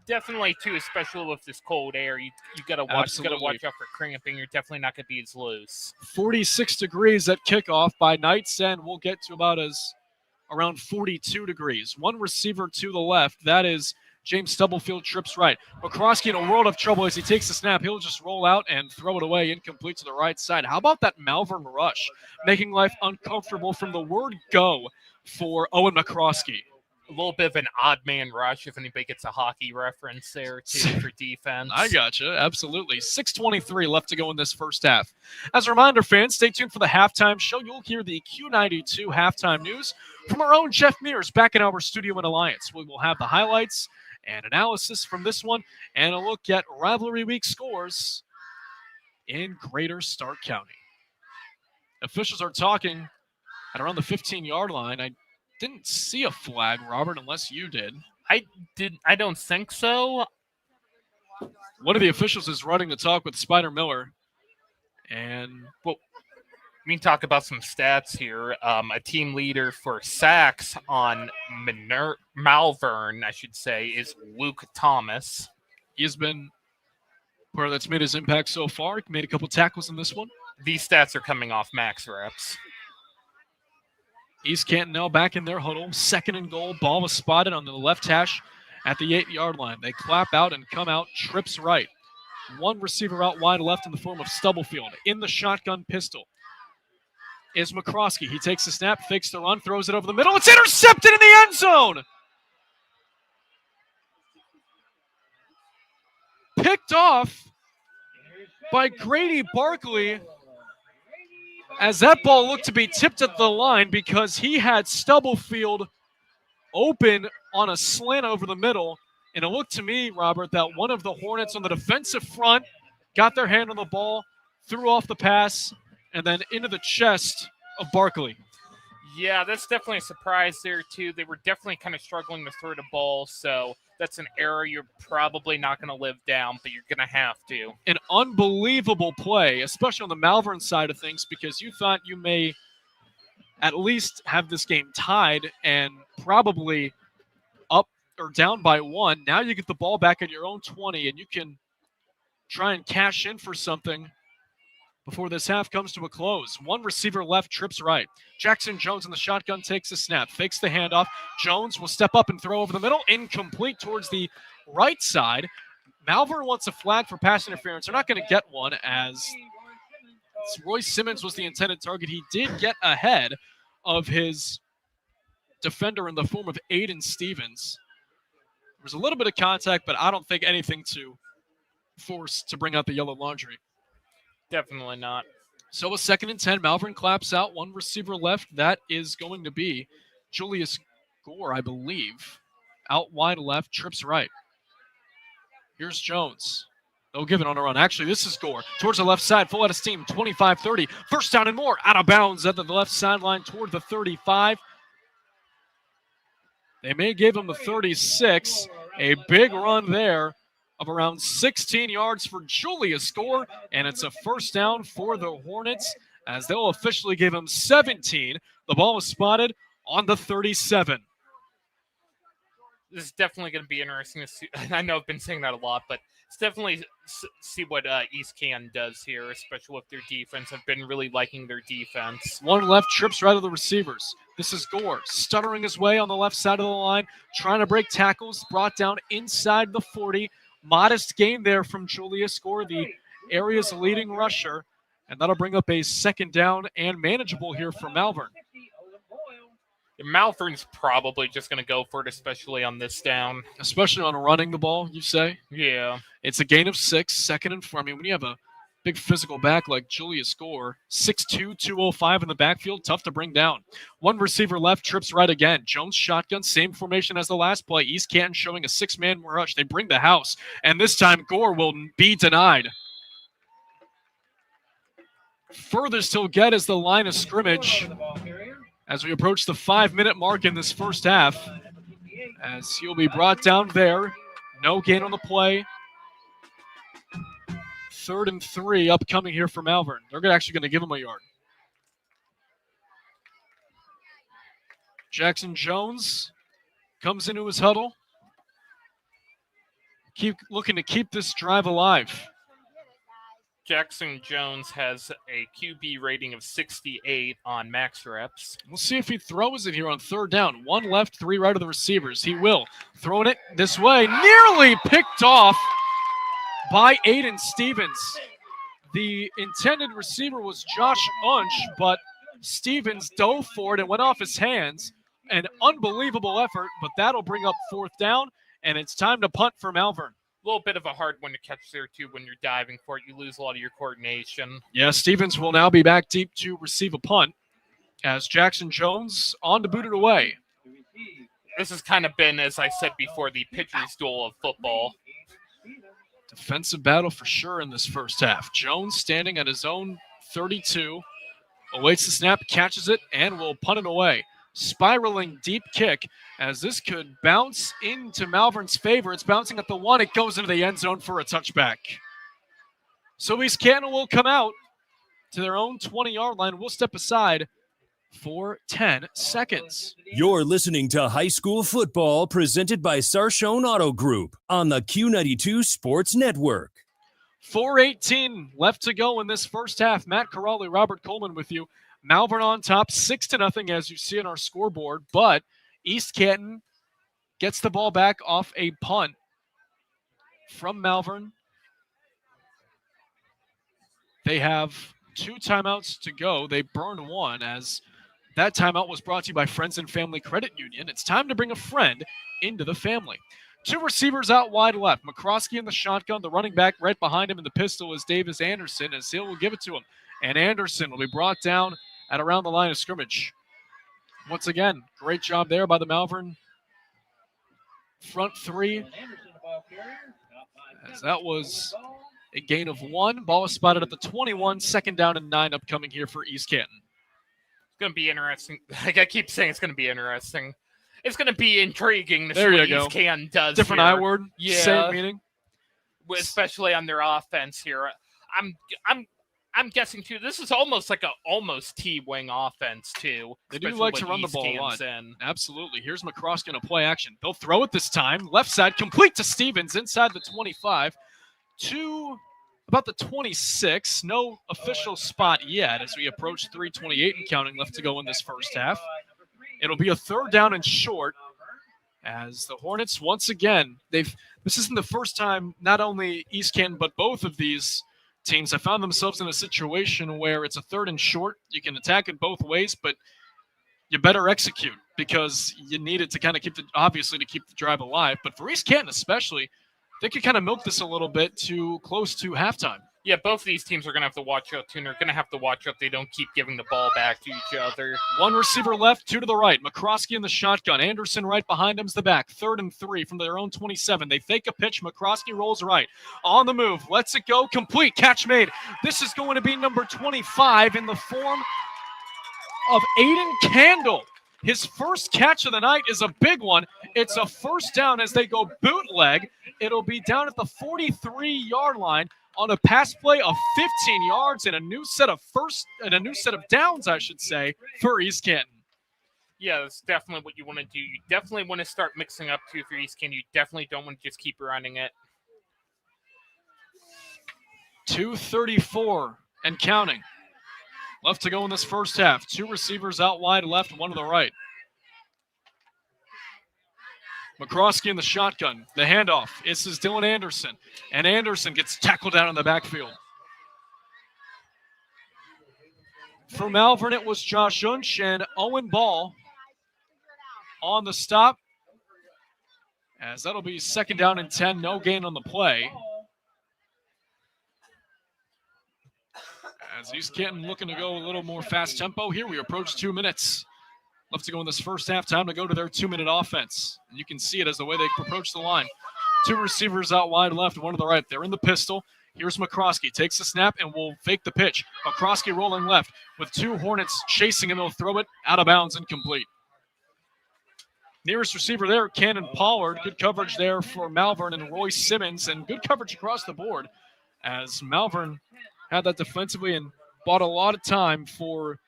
Speaker 3: Definitely, too, especially with this cold air. You gotta watch. You gotta watch out for cramping. You're definitely not gonna be as loose.
Speaker 2: 46 degrees at kickoff. By night's end, we'll get to about around 42 degrees. One receiver to the left. That is James Stubblefield, trips right. McCroskey in a world of trouble as he takes the snap. He'll just roll out and throw it away, incomplete to the right side. How about that Malvern rush, making life uncomfortable from the word go for Owen McCroskey?
Speaker 3: A little bit of an odd man rush if anybody gets a hockey reference there, too, for defense.
Speaker 2: I gotcha. Absolutely. 6:23 left to go in this first half. As a reminder, fans, stay tuned for the halftime show. You'll hear the Q92 halftime news from our own Jeff Mears back in our studio in Alliance. We will have the highlights and analysis from this one and a look at rivalry week scores in Greater Stark County. Officials are talking at around the 15-yard line. I didn't see a flag, Robert, unless you did.
Speaker 3: I don't think so.
Speaker 2: One of the officials is running the talk with Spider Miller. And,
Speaker 3: well, we can talk about some stats here. A team leader for sacks on Malvern, I should say, is Luke Thomas.
Speaker 2: He has been player that's made his impact so far. He made a couple tackles in this one.
Speaker 3: These stats are coming off max reps.
Speaker 2: East Canton now back in their huddle. 2nd and goal. Ball was spotted on the left hash at the 8-yard line. They clap out and come out, trips right. One receiver out wide left in the form of Stubblefield. In the shotgun pistol is McCroskey. He takes the snap, fakes the run, throws it over the middle. It's intercepted in the end zone. Picked off by Grady Barkley, as that ball looked to be tipped at the line because he had Stubblefield open on a slant over the middle. And it looked to me, Robert, that one of the Hornets on the defensive front got their hand on the ball, threw off the pass, and then into the chest of Barkley.
Speaker 3: Yeah, that's definitely a surprise there, too. They were definitely kind of struggling to throw the ball, so that's an error you're probably not going to live down, but you're going to have to.
Speaker 2: An unbelievable play, especially on the Malvern side of things, because you thought you may at least have this game tied and probably up or down by 1. Now you get the ball back at your own 20, and you can try and cash in for something before this half comes to a close. One receiver left, trips right. Jackson Jones in the shotgun takes a snap, fakes the handoff. Jones will step up and throw over the middle. Incomplete towards the right side. Malvern wants a flag for pass interference. They're not going to get one as Roy Simmons was the intended target. He did get ahead of his defender in the form of Aiden Stevens. There was a little bit of contact, but I don't think anything to force to bring out the yellow laundry.
Speaker 3: Definitely not.
Speaker 2: So a 2nd and 10. Malvern claps out. One receiver left. That is going to be Julius Gore, I believe. Out wide left, trips right. Here's Jones. They'll give it on a run. Actually, this is Gore. Towards the left side, full out of steam, 25-30. First down and more. Out of bounds at the left sideline toward the 35. They may give him the 36. A big run there of around 16 yards for Julius Gore, and it's a first down for the Hornets as they'll officially give him 17. The ball was spotted on the 37.
Speaker 3: This is definitely going to be interesting to see. I know I've been saying that a lot, but it's definitely see what East Canton does here, especially with their defense. I've been really liking their defense.
Speaker 2: One left, trips right of the receivers. This is Gore, stuttering his way on the left side of the line, trying to break tackles, brought down inside the 40. Modest gain there from Julius Gore, the area's leading rusher, and that'll bring up a 2nd down and manageable here for Malvern.
Speaker 3: Malvern's probably just going to go for it, especially on this down.
Speaker 2: Especially on running the ball, you say?
Speaker 3: Yeah.
Speaker 2: It's a gain of 6, second and 4. I mean, when you have a big physical back like Julius Gore, 6'2", 205 in the backfield, tough to bring down. One receiver left, trips right again. Jones shotgun, same formation as the last play. East Canton showing a 6-man rush. They bring the house, and this time Gore will be denied. Furthest he'll get is the line of scrimmage as we approach the 5-minute mark in this first half, as he'll be brought down there. No gain on the play. 3rd and 3 upcoming here for Malvern. They're actually going to give him a yard. Jackson Jones comes into his huddle. Keep looking to keep this drive alive.
Speaker 3: Jackson Jones has a QB rating of 68 on max reps.
Speaker 2: We'll see if he throws it here on 3rd down. 1 left, 3 right of the receivers. He will. Throwing it this way. Nearly picked off by Aiden Stevens. The intended receiver was Josh Unch, but Stevens dove for it and went off his hands. An unbelievable effort, but that'll bring up 4th down, and it's time to punt for Malvern.
Speaker 3: A little bit of a hard one to catch there, too, when you're diving for it. You lose a lot of your coordination.
Speaker 2: Yeah, Stevens will now be back deep to receive a punt as Jackson Jones on to boot it away.
Speaker 3: This has kind of been, as I said before, the pitcher's duel of football.
Speaker 2: Defensive battle for sure in this first half. Jones standing at his own 32, awaits the snap, catches it, and will punt it away. Spiraling deep kick as this could bounce into Malvern's favor. It's bouncing at the 1. It goes into the end zone for a touchback. So East Canton will come out to their own 20-yard line. We'll step aside for 10 seconds.
Speaker 1: You're listening to High School Football presented by Sarshone Auto Group on the Q92 Sports Network.
Speaker 2: 4:18 left to go in this first half. Matt Corrali, Robert Coleman with you. Malvern on top, 6-0 as you see on our scoreboard, but East Canton gets the ball back off a punt from Malvern. They have 2 timeouts to go. They burned 1 as that timeout was brought to you by Friends and Family Credit Union. It's time to bring a friend into the family. 2 receivers out wide left. McCroskey in the shotgun, the running back right behind him in the pistol is Davis Anderson, as Hill will give it to him. And Anderson will be brought down at around the line of scrimmage. Once again, great job there by the Malvern front 3. As that was a gain of 1. Ball was spotted at the 21. 2nd down and 9 upcoming here for East Canton.
Speaker 3: It's going to be interesting. Like I keep saying, it's going to be interesting. It's going to be intriguing to
Speaker 2: there
Speaker 3: see
Speaker 2: you
Speaker 3: what
Speaker 2: go.
Speaker 3: East Canton does.
Speaker 2: Different
Speaker 3: here.
Speaker 2: I word,
Speaker 3: yeah.
Speaker 2: Same meaning.
Speaker 3: Especially on their offense here. I'm guessing too. This is almost like a almost T-wing offense too.
Speaker 2: They do like to run the ball a lot.
Speaker 3: In.
Speaker 2: Absolutely. Here's McCroskey in a play action. They'll throw it this time. Left side, complete to Stevens inside the 25 to about the 26. No official spot yet as we approach 3:28 and counting left to go in this first half. It'll be a 3rd down and short as the Hornets once again. This isn't the first time not only East Canton but both of these teams have found themselves in a situation where it's a 3rd and short. You can attack it both ways, but you better execute because you need it to kind of keep the drive alive. But for East Canton especially, they could kind of milk this a little bit to close to halftime.
Speaker 3: Yeah, both of these teams are going to have to watch out, too. And they're going to have to watch out they don't keep giving the ball back to each other.
Speaker 2: 1 receiver left, 2 to the right. McCroskey in the shotgun. Anderson right behind him's the back. 3rd and 3 from their own 27. They fake a pitch. McCroskey rolls right. On the move. Lets it go. Complete. Catch made. This is going to be number 25 in the form of Aiden Candle. His first catch of the night is a big one. It's a 1st down as they go bootleg. It'll be down at the 43-yard line on a pass play of 15 yards and a new set of downs, I should say, for East Canton.
Speaker 3: Yeah, that's definitely what you want to do. You definitely want to start mixing up too for East Canton. You definitely don't want to just keep running it.
Speaker 2: 2:34 and counting. Left to go in this first half. 2 receivers out wide left, 1 to the right. McCroskey in the shotgun. The handoff. This is Dylan Anderson. And Anderson gets tackled down in the backfield. For Malvern, it was Josh Unch and Owen Ball on the stop, as that'll be 2nd down and 10, no gain on the play. As East Canton looking to go a little more fast tempo here, we approach 2 minutes. Love to go in this first half, time to go to their 2-minute offense. And you can see it as the way they approach the line. 2 receivers out wide left, 1 to the right. They're in the pistol. Here's McCroskey. Takes the snap and will fake the pitch. McCroskey rolling left with 2 Hornets chasing him. They'll throw it out of bounds, incomplete. Nearest receiver there, Cannon Pollard. Good coverage there for Malvern and Roy Simmons, and good coverage across the board as Malvern had that defensively and bought a lot of time for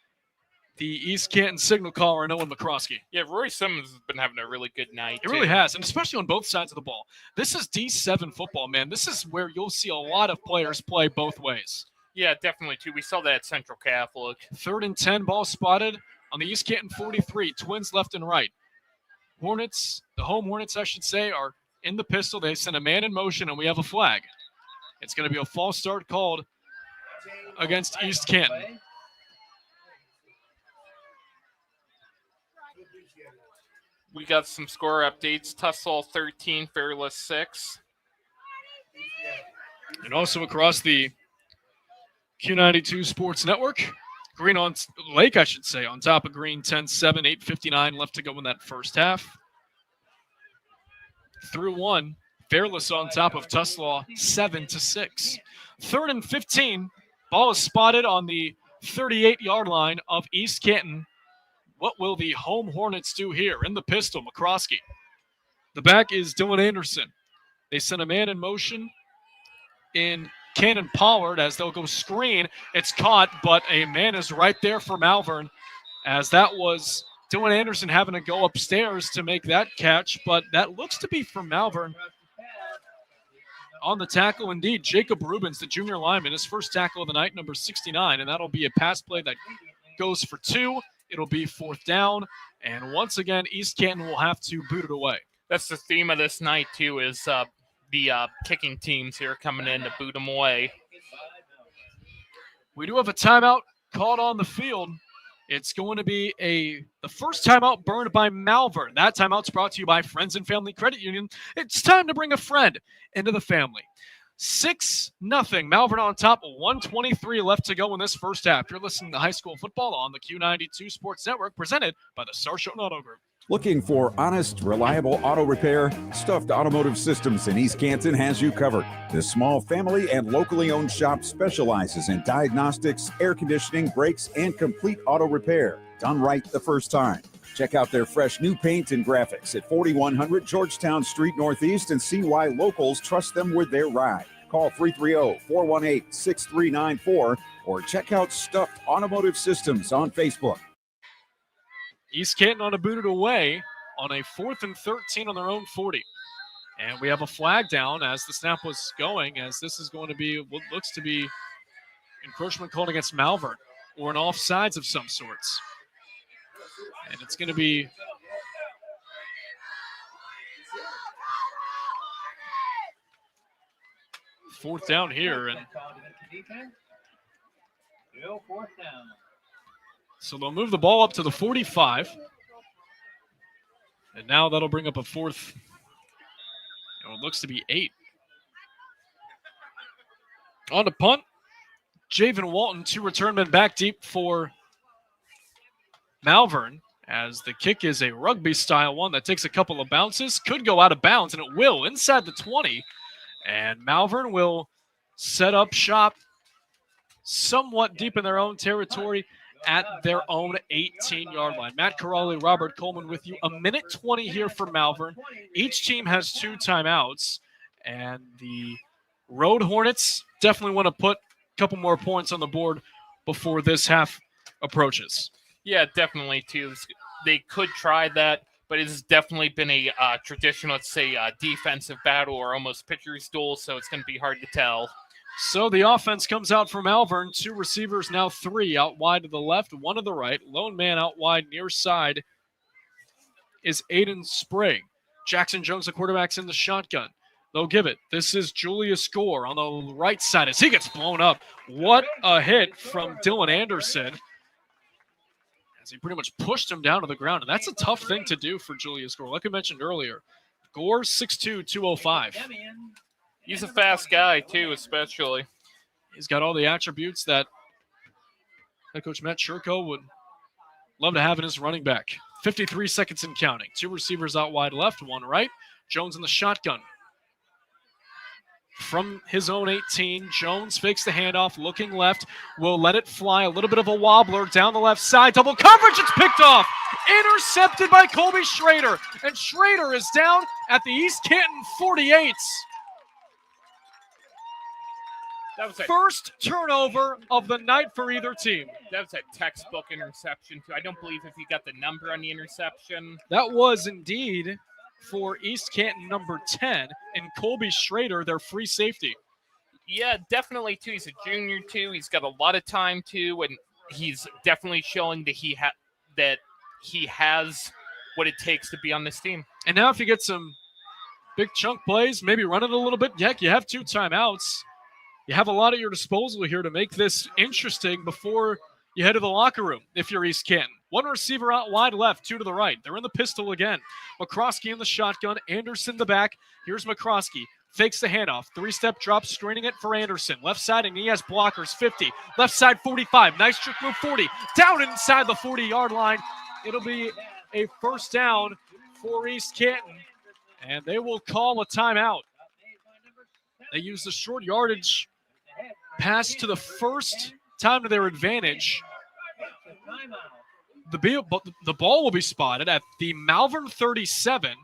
Speaker 2: the East Canton signal caller, Owen McCroskey.
Speaker 3: Yeah, Roy Simmons has been having a really good night.
Speaker 2: It really has, and especially on both sides of the ball. This is D7 football, man. This is where you'll see a lot of players play both ways.
Speaker 3: Yeah, definitely, too. We saw that at Central Catholic.
Speaker 2: 3rd and 10, ball spotted on the East Canton 43. Twins left and right. Hornets, the home Hornets, I should say, are in the pistol. They send a man in motion, and we have a flag. It's going to be a false start called against East Canton.
Speaker 3: We got some score updates. Tussall 13, Fairless 6.
Speaker 2: And also across the Q92 Sports Network, Green on Lake, I should say, on top of Green 10-7, 8:59 left to go in that first half. Through 1, Fairless on top of Tuslaw 7-6. 3rd and 15, ball is spotted on the 38-yard line of East Canton. What will the home Hornets do here? In the pistol, McCroskey. The back is Dylan Anderson. They send a man in motion in Cannon Pollard as they'll go screen. It's caught, but a man is right there for Malvern, as that was Dylan Anderson having to go upstairs to make that catch, but that looks to be for Malvern. On the tackle, indeed, Jacob Rubens, the junior lineman, his first tackle of the night, number 69, and that'll be a pass play that goes for 2. It'll be 4th down, and once again, East Canton will have to boot it away.
Speaker 3: That's the theme of this night, too, is the kicking teams here coming in to boot them away.
Speaker 2: We do have a timeout called on the field. It's going to be the first timeout burned by Malvern. That timeout's brought to you by Friends and Family Credit Union. It's time to bring a friend into the family. 6-0. Malvern on top. 1:23 left to go in this first half. You're listening to high school football on the Q92 Sports Network, presented by the Sarchone Auto Group.
Speaker 10: Looking for honest, reliable auto repair? Stuffed Automotive Systems in East Canton has you covered. This small family and locally owned shop specializes in diagnostics, air conditioning, brakes, and complete auto repair. Done right the first time. Check out their fresh new paint and graphics at 4100 Georgetown Street Northeast and see why locals trust them with their ride. Call 330-418-6394 or check out Stuffed Automotive Systems on Facebook.
Speaker 2: East Canton on a booted away on a 4th and 13 on their own 40. And we have a flag down as the snap was going, as this is going to be what looks to be encroachment called against Malvern or an offsides of some sorts. And it's going to be fourth down here. And so they'll move the ball up to the 45. And now that'll bring up a 4th. And it looks to be 8. On the punt, Javen Walton, 2 return men back deep for Malvern, as the kick is a rugby-style one that takes a couple of bounces, could go out of bounds, and it will, inside the 20. And Malvern will set up shop somewhat deep in their own territory at their own 18-yard line. Matt Corrali, Robert Coleman with you. 1:20 here for Malvern. Each team has 2 timeouts, and the Road Hornets definitely want to put a couple more points on the board before this half approaches.
Speaker 3: Yeah, definitely, too. They could try that, but it's definitely been a traditional, let's say, defensive battle or almost pitcher's duel, so it's going to be hard to tell.
Speaker 2: So the offense comes out for Malvern. 2 receivers, now 3 out wide to the left, 1 to the right. Lone man out wide near side is Aiden Sprague. Jackson Jones, the quarterback's in the shotgun. They'll give it. This is Julius Gore on the right side as he gets blown up. What a hit from Dylan Anderson. as he pretty much pushed him down to the ground. And that's a tough thing to do for Julius Gore. Like I mentioned earlier, Gore 6'2", 205.
Speaker 3: He's a fast guy, too, especially.
Speaker 2: He's got all the attributes that head coach Matt Churko would love to have in his running back. 53 seconds and counting. 2 receivers out wide left, 1 right. Jones in the shotgun. From his own 18, Jones fakes the handoff, looking left, will let it fly. A little bit of a wobbler down the left side. Double coverage, it's picked off. Intercepted by Colby Schrader. And Schrader is down at the East Canton 48.
Speaker 3: That was
Speaker 2: First turnover of the night for either team.
Speaker 3: That was a textbook interception, too. I don't believe if you got the number on the interception.
Speaker 2: That was indeed for East Canton number 10 and Colby Schrader, their free safety.
Speaker 3: Yeah, definitely, too. He's a junior, too. He's got a lot of time, too, and he's definitely showing that he has what it takes to be on this team.
Speaker 2: And now if you get some big chunk plays, maybe run it a little bit. Heck, you have 2 timeouts. You have a lot at your disposal here to make this interesting before you head to the locker room if you're East Canton. 1 receiver out wide left, 2 to the right. They're in the pistol again. McCroskey in the shotgun, Anderson the back. Here's McCroskey. Fakes the handoff. 3-step drop, screening it for Anderson. Left side, and he has blockers. 50. Left side, 45. Nice trick move, 40. Down inside the 40-yard line. It'll be a first down for East Canton, and they will call a timeout. They use the short yardage pass to the first time to their advantage. The ball will be spotted at the Malvern 37.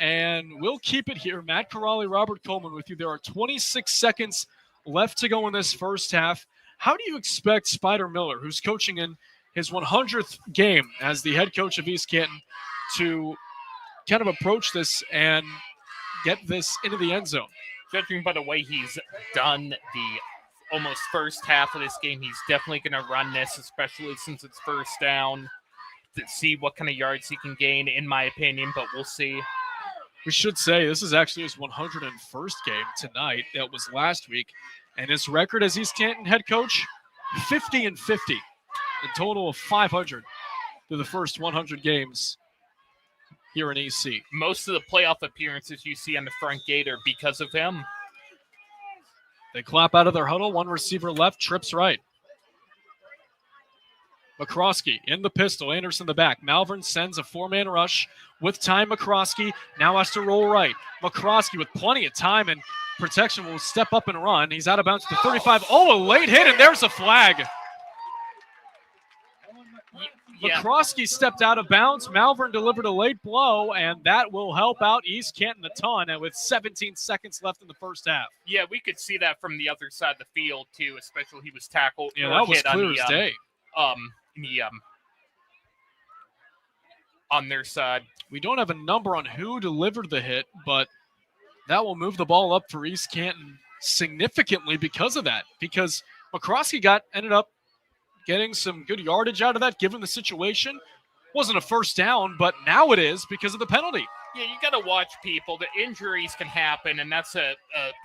Speaker 2: And we'll keep it here. Matt Corrali, Robert Coleman with you. There are 26 seconds left to go in this first half. How do you expect Spider Miller, who's coaching in his 100th game as the head coach of East Canton, to kind of approach this and get this into the end zone?
Speaker 3: Judging by the way he's done the almost first half of this game, he's definitely going to run this, especially since it's first down, to see what kind of yards he can gain, in my opinion, but we'll see.
Speaker 2: We should say this is actually his 101st game tonight. That was last week. And his record as East Canton head coach, 50-50. A total of 500 through the first 100 games here in EC.
Speaker 3: Most of the playoff appearances you see on the front gate are because of him.
Speaker 2: They clap out of their huddle. 1 receiver left, trips right. McCroskey in the pistol, Anderson the back. Malvern sends a 4-man rush with time. McCroskey now has to roll right. McCroskey with plenty of time and protection will step up and run. He's out of bounds to 35. Oh, a late hit, and there's a flag.
Speaker 3: Yeah.
Speaker 2: McCroskey stepped out of bounds. Malvern delivered a late blow, and that will help out East Canton a ton. And with 17 seconds left in the first half.
Speaker 3: Yeah, we could see that from the other side of the field, too, especially he was tackled.
Speaker 2: Yeah, that was clear as day.
Speaker 3: On their side.
Speaker 2: We don't have a number on who delivered the hit, but that will move the ball up for East Canton significantly because of that. Because McCroskey ended up getting some good yardage out of that, given the situation. Wasn't a first down, but now it is because of the penalty.
Speaker 3: Yeah, you got to watch people. The injuries can happen, and that's a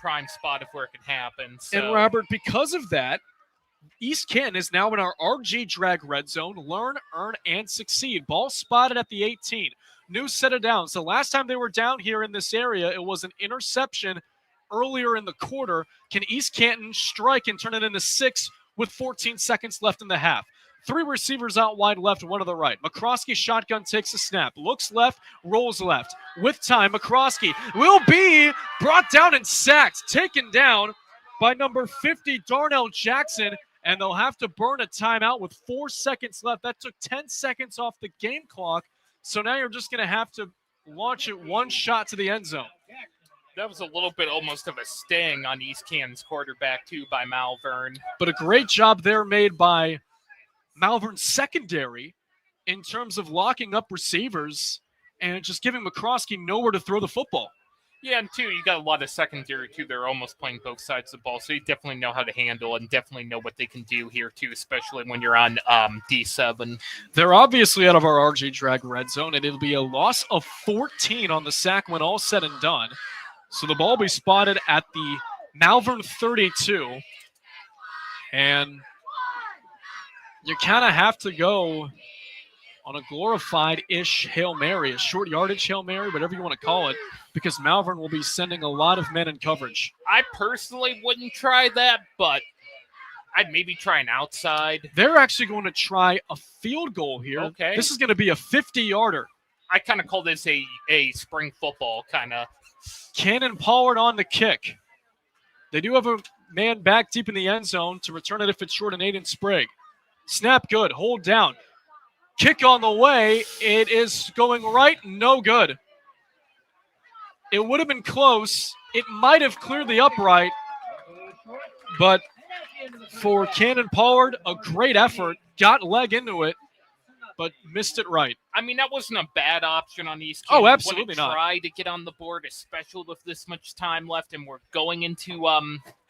Speaker 3: prime spot of where it can happen. So.
Speaker 2: And Robert, because of that, East Canton is now in our RG drag red zone. Learn, earn, and succeed. Ball spotted at the 18. New set of downs. The last time they were down here in this area, it was an interception earlier in the quarter. Can East Canton strike and turn it into 6 with 14 seconds left in the half? 3 receivers out wide left, 1 to the right. McCroskey shotgun takes a snap. Looks left, rolls left. With time, McCroskey will be brought down and sacked. Taken down by number 50, Darnell Jackson. And they'll have to burn a timeout with 4 seconds left. That took 10 seconds off the game clock. So now you're just going to have to launch it 1 shot to the end zone.
Speaker 3: That was a little bit almost of a sting on East Canton's quarterback, too, by Malvern.
Speaker 2: But a great job there made by Malvern's secondary in terms of locking up receivers and just giving McCroskey nowhere to throw the football.
Speaker 3: Yeah, and, too, you got a lot of secondary, too. They're almost playing both sides of the ball, so you definitely know how to handle and definitely know what they can do here, too, especially when you're on D7.
Speaker 2: They're obviously out of our RG drag red zone, and it'll be a loss of 14 on the sack when all said and done. So the ball will be spotted at the Malvern 32. And you kind of have to go on a glorified-ish Hail Mary, a short yardage Hail Mary, whatever you want to call it, because Malvern will be sending a lot of men in coverage.
Speaker 3: I personally wouldn't try that, but I'd maybe try an outside.
Speaker 2: They're actually going to try a field goal here.
Speaker 3: Okay.
Speaker 2: This is going to be a 50-yarder.
Speaker 3: I kind of call this a spring football kind of.
Speaker 2: Cannon Pollard on the kick. They do have a man back deep in the end zone to return it if it's short, and Aiden Sprague. Snap good, hold down. Kick on the way. It is going right, no good. It would have been close. It might have cleared the upright, but for Cannon Pollard, a great effort. Got leg into it, but missed it right.
Speaker 3: I mean, that wasn't a bad option on East
Speaker 2: Oh,
Speaker 3: Canton.
Speaker 2: absolutely not.
Speaker 3: Try to get on the board, especially with this much time left, and we're going into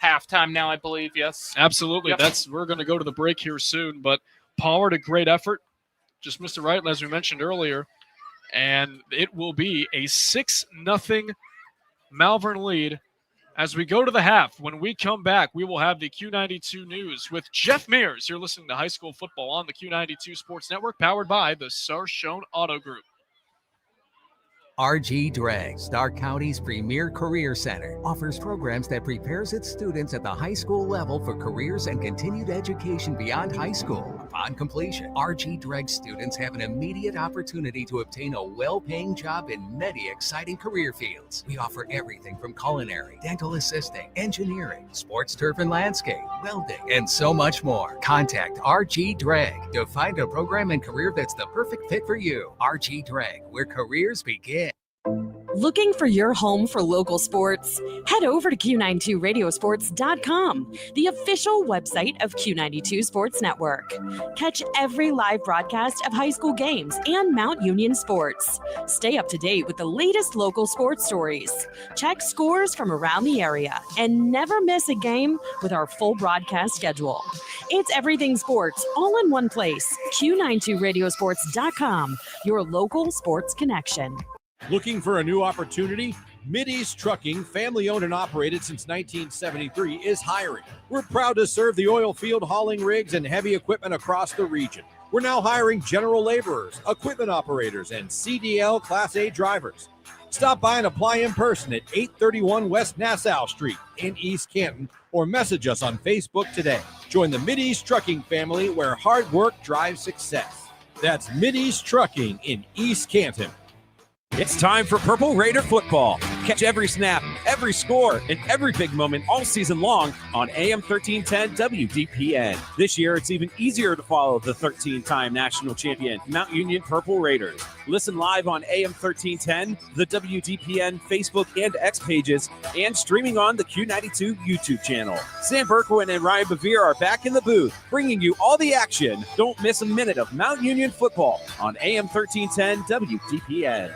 Speaker 3: halftime now, I believe. Yes,
Speaker 2: Absolutely.
Speaker 3: Yep.
Speaker 2: We're going to go to the break here soon, but Pollard, a great effort. Just missed it right, as we mentioned earlier. And it will be a 6-0 Malvern lead as we go to the half. When we come back, we will have the Q92 News with Jeff Mears. You're listening to High School Football on the Q92 Sports Network, powered by the Sarshone Auto Group.
Speaker 12: RG Drag, Stark County's premier career center, offers programs that prepares its students at the high school level for careers and continued education beyond high school. Upon completion, RG Drag students have an immediate opportunity to obtain a well-paying job in many exciting career fields. We offer everything from culinary, dental assisting, engineering, sports turf and landscape, welding, and so much more. Contact RG Drag to find a program and career that's the perfect fit for you. RG Drag, where careers begin.
Speaker 5: Looking for your home for local sports? Head over to Q92radiosports.com, the official website of Q92 Sports Network. Catch every live broadcast of high school games and Mount Union sports. Stay up to date with the latest local sports stories. Check scores from around the area and never miss a game with our full broadcast schedule. It's everything sports all in one place. Q92radiosports.com, your local sports connection.
Speaker 6: Looking for a new opportunity? Mideast Trucking, family owned and operated since 1973, is hiring. We're proud to serve the oil field, hauling rigs, and heavy equipment across the region. We're now hiring general laborers, equipment operators, and CDL Class A drivers. Stop by and apply in person at 831 West Nassau Street in East Canton, or message us on Facebook today. Join the Mideast Trucking family, where hard work drives success. That's Mideast Trucking in East Canton.
Speaker 7: It's time for Purple Raider football. Catch every snap, every score, and every big moment all season long on AM 1310 WDPN. This year, it's even easier to follow the 13-time national champion Mount Union Purple Raiders. Listen live on AM 1310, the WDPN Facebook and X pages, and streaming on the Q92 YouTube channel. Sam Berkwin and Ryan Bevere are back in the booth, bringing you all the action. Don't miss a minute of Mount Union football on AM 1310 WDPN.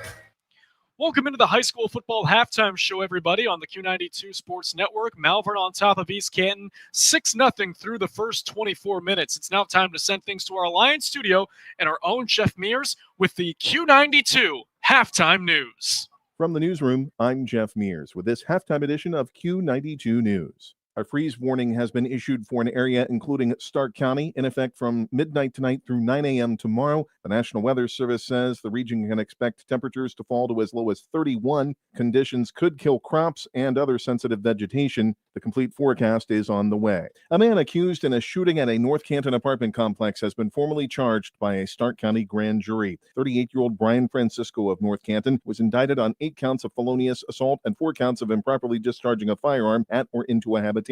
Speaker 2: Welcome into the high school football halftime show, everybody, on the Q92 Sports Network. Malvern on top of East Canton, 6-0 through the first 24 minutes. It's now time to send things to our Alliance studio and our own Jeff Mears with the Q92 halftime news.
Speaker 16: From the newsroom, I'm Jeff Mears with this halftime edition of Q92 News. A freeze warning has been issued for an area including Stark County in effect from midnight tonight through 9 a.m. tomorrow. The National Weather Service says the region can expect temperatures to fall to as low as 31. Conditions could kill crops and other sensitive vegetation. The complete forecast is on the way. A man accused in a shooting at a North Canton apartment complex has been formally charged by a Stark County grand jury. 38-year-old Brian Francisco of North Canton was indicted on 8 counts of felonious assault and 4 counts of improperly discharging a firearm at or into a habitation.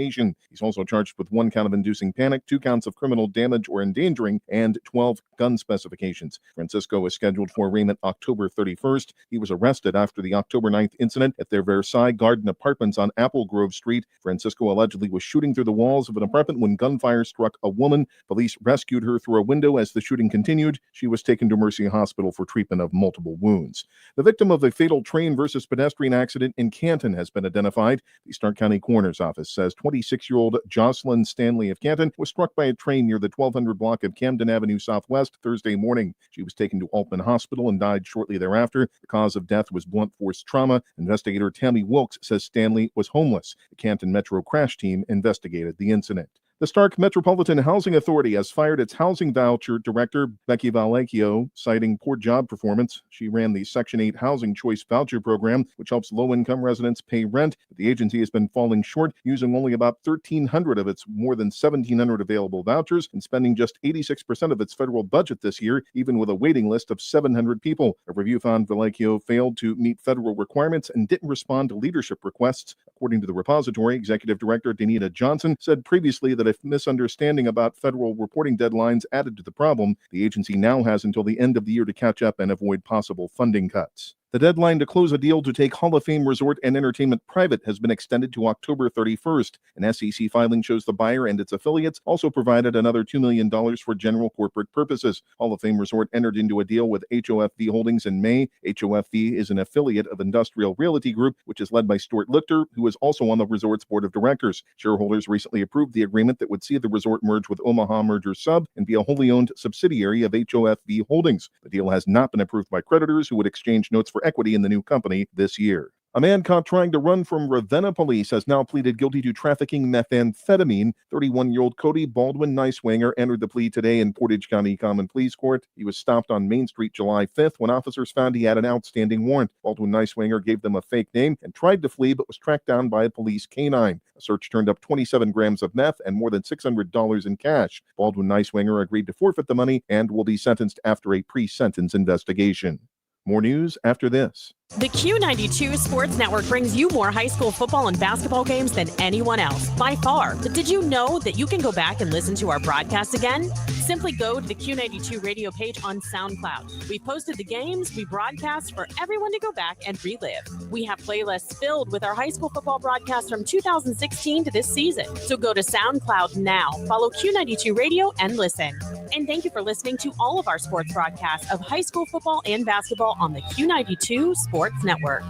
Speaker 16: He's also charged with 1 count of inducing panic, 2 counts of criminal damage or endangering, and 12 gun specifications. Francisco is scheduled for arraignment October 31st. He was arrested after the October 9th incident at their Versailles Garden Apartments on Apple Grove Street. Francisco allegedly was shooting through the walls of an apartment when gunfire struck a woman. Police rescued her through a window as the shooting continued. She was taken to Mercy Hospital for treatment of multiple wounds. The victim of the fatal train versus pedestrian accident in Canton has been identified. The Stark County Coroner's Office says 26-year-old Jocelyn Stanley of Canton was struck by a train near the 1200 block of Camden Avenue Southwest Thursday morning. She was taken to Altman Hospital and died shortly thereafter. The cause of death was blunt force trauma. Investigator Tammy Wilkes says Stanley was homeless. The Canton Metro crash team investigated the incident. The Stark Metropolitan Housing Authority has fired its housing voucher director, Becky Vallecchio, citing poor job performance. She ran the Section 8 Housing Choice Voucher Program, which helps low-income residents pay rent. But the agency has been falling short, using only about 1,300 of its more than 1,700 available vouchers and spending just 86% of its federal budget this year, even with a waiting list of 700 people. A review found Vallecchio failed to meet federal requirements and didn't respond to leadership requests. According to the repository, Executive Director Danita Johnson said previously that if misunderstanding about federal reporting deadlines added to the problem, the agency now has until the end of the year to catch up and avoid possible funding cuts. The deadline to close a deal to take Hall of Fame Resort and Entertainment private has been extended to October 31st. An SEC filing shows the buyer and its affiliates also provided another $2 million for general corporate purposes. Hall of Fame Resort entered into a deal with HOFV Holdings in May. HOFV is an affiliate of Industrial Realty Group, which is led by Stuart Lichter, who is also on the resort's board of directors. Shareholders recently approved the agreement that would see the resort merge with Omaha Merger Sub and be a wholly owned subsidiary of HOFV Holdings. The deal has not been approved by creditors, who would exchange notes for equity in the new company this year. A man caught trying to run from Ravenna police has now pleaded guilty to trafficking methamphetamine. 31-year-old Cody Baldwin Neiswanger entered the plea today in Portage County Common Pleas Court. He was stopped on Main Street July 5th when officers found he had an outstanding warrant. Baldwin Neiswanger gave them a fake name and tried to flee but was tracked down by a police canine. A search turned up 27 grams of meth and more than $600 in cash. Baldwin Neiswanger agreed to forfeit the money and will be sentenced after a pre-sentence investigation. More news after this.
Speaker 5: The Q92 Sports Network brings you more high school football and basketball games than anyone else, by far. But did you know that you can go back and listen to our broadcast again? Simply go to the Q92 radio page on SoundCloud. We posted the games we broadcast for everyone to go back and relive. We have playlists filled with our high school football broadcasts from 2016 to this season. So go to SoundCloud now, follow Q92 Radio, and listen. And thank you for listening to all of our sports broadcasts of high school football and basketball on the Q92 Sports Network.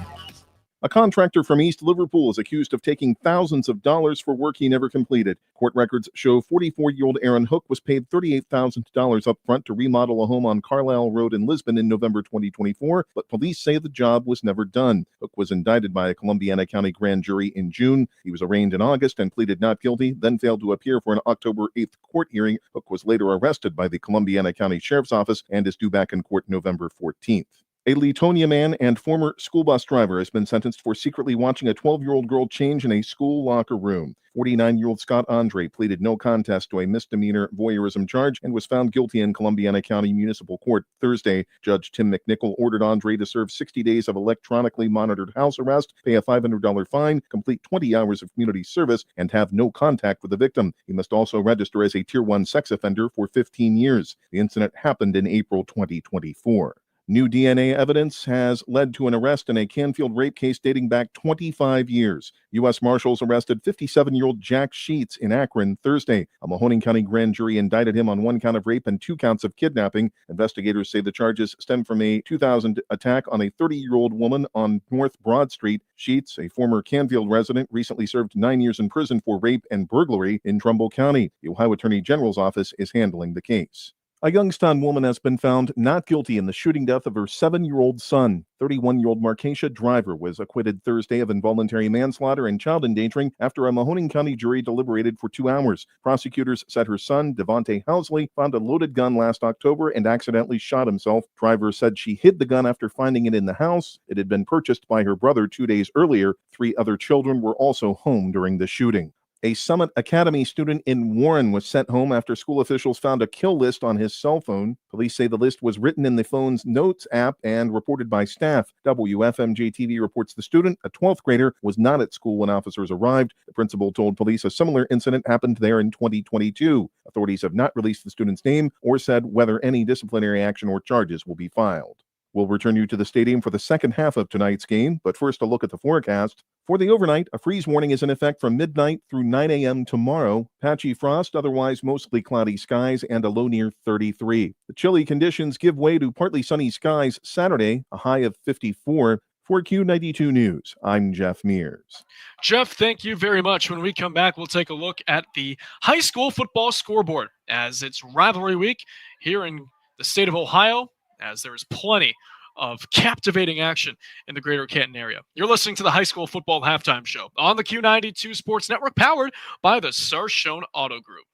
Speaker 16: A contractor from East Liverpool is accused of taking thousands of dollars for work he never completed. Court records show 44-year-old Aaron Hook was paid $38,000 up front to remodel a home on Carlisle Road in Lisbon in November 2024, but police say the job was never done. Hook was indicted by a Columbiana County grand jury in June. He was arraigned in August and pleaded not guilty, then failed to appear for an October 8th court hearing. Hook was later arrested by the Columbiana County Sheriff's Office and is due back in court November 14th. A Leetonia man and former school bus driver has been sentenced for secretly watching a 12-year-old girl change in a school locker room. 49-year-old Scott Andre pleaded no contest to a misdemeanor voyeurism charge and was found guilty in Columbiana County Municipal Court Thursday. Judge Tim McNichol ordered Andre to serve 60 days of electronically monitored house arrest, pay a $500 fine, complete 20 hours of community service, and have no contact with the victim. He must also register as a Tier 1 sex offender for 15 years. The incident happened in April 2024. New DNA evidence has led to an arrest in a Canfield rape case dating back 25 years. U.S. Marshals arrested 57-year-old Jack Sheets in Akron Thursday. A Mahoning County grand jury indicted him on 1 count of rape and 2 counts of kidnapping. Investigators say the charges stem from a 2000 attack on a 30-year-old woman on North Broad Street. Sheets, a former Canfield resident, recently served 9 years in prison for rape and burglary in Trumbull County. The Ohio Attorney General's office is handling the case. A Youngstown woman has been found not guilty in the shooting death of her 7-year-old son. 31-year-old Markeisha Driver was acquitted Thursday of involuntary manslaughter and child endangering after a Mahoning County jury deliberated for 2 hours. Prosecutors said her son, Devontae Housley, found a loaded gun last October and accidentally shot himself. Driver said she hid the gun after finding it in the house. It had been purchased by her brother 2 days earlier. 3 other children were also home during the shooting. A Summit Academy student in Warren was sent home after school officials found a kill list on his cell phone. Police say the list was written in the phone's Notes app and reported by staff. WFMJ-TV reports the student, a 12th grader, was not at school when officers arrived. The principal told police a similar incident happened there in 2022. Authorities have not released the student's name or said whether any disciplinary action or charges will be filed. We'll return you to the stadium for the second half of tonight's game, but first a look at the forecast. For the overnight, a freeze warning is in effect from midnight through 9 a.m. tomorrow. Patchy frost, otherwise mostly cloudy skies, and a low near 33. The chilly conditions give way to partly sunny skies Saturday, a high of 54. For Q92 News, I'm Jeff Mears.
Speaker 2: Jeff, thank you very much. When we come back, we'll take a look at the high school football scoreboard as it's rivalry week here in the state of Ohio, as there's plenty of captivating action in the greater Canton area. You're listening to the High School Football Halftime Show on the Q92 Sports Network, powered by the Sarshone Auto Group.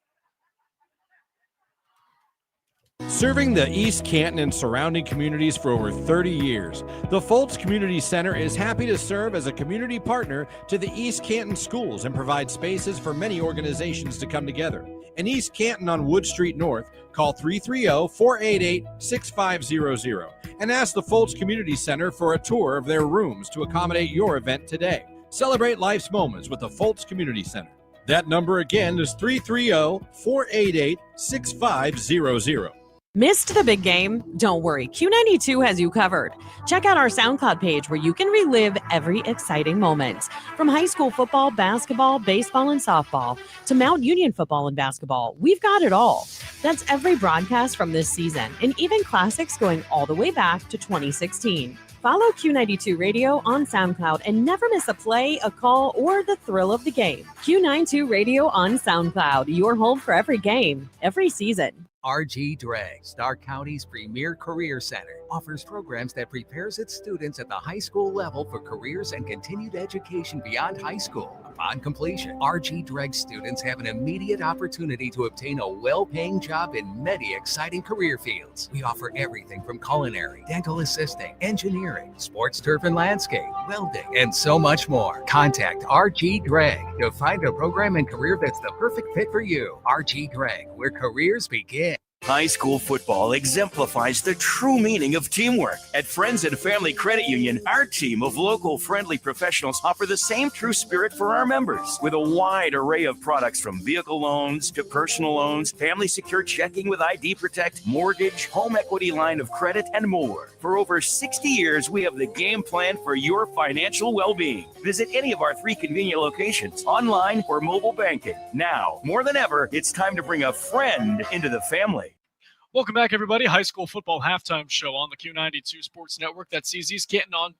Speaker 6: Serving the East Canton and surrounding communities for over 30 years, the Foltz Community Center is happy to serve as a community partner to the East Canton schools and provide spaces for many organizations to come together. In East Canton on Wood Street North, call 330-488-6500 and ask the Foltz Community Center for a tour of their rooms to accommodate your event today. Celebrate life's moments with the Foltz Community Center. That number again is 330-488-6500.
Speaker 5: Missed the big game? Don't worry, Q92 has you covered. Check out our SoundCloud page where you can relive every exciting moment. From high school football, basketball, baseball, and softball to Mount Union football and basketball, we've got it all. That's every broadcast from this season, and even classics going all the way back to 2016. Follow Q92 Radio on SoundCloud and never miss a play, a call, or the thrill of the game. Q92 Radio on SoundCloud, your home for every game, every season.
Speaker 12: RG Drag, Stark County's premier career center, offers programs that prepares its students at the high school level for careers and continued education beyond high school. Upon completion, RG Drag students have an immediate opportunity to obtain a well-paying job in many exciting career fields. We offer everything from culinary, dental assisting, engineering, sports turf and landscape, welding, and so much more. Contact RG Drag to find a program and career that's the perfect fit for you. RG Drag, where careers begin.
Speaker 13: High school football exemplifies the true meaning of teamwork. At Friends and Family Credit Union, our team of local friendly professionals offer the same true spirit for our members. With a wide array of products from vehicle loans to personal loans, family secure checking with ID Protect, mortgage, home equity line of credit, and more. For over 60 years, we have the game plan for your financial well-being. Visit any of our 3 convenient locations, online or mobile banking. Now, more than ever, it's time to bring a friend into the family.
Speaker 2: Welcome back, everybody. High School Football Halftime Show on the Q92 Sports Network that sees East Canton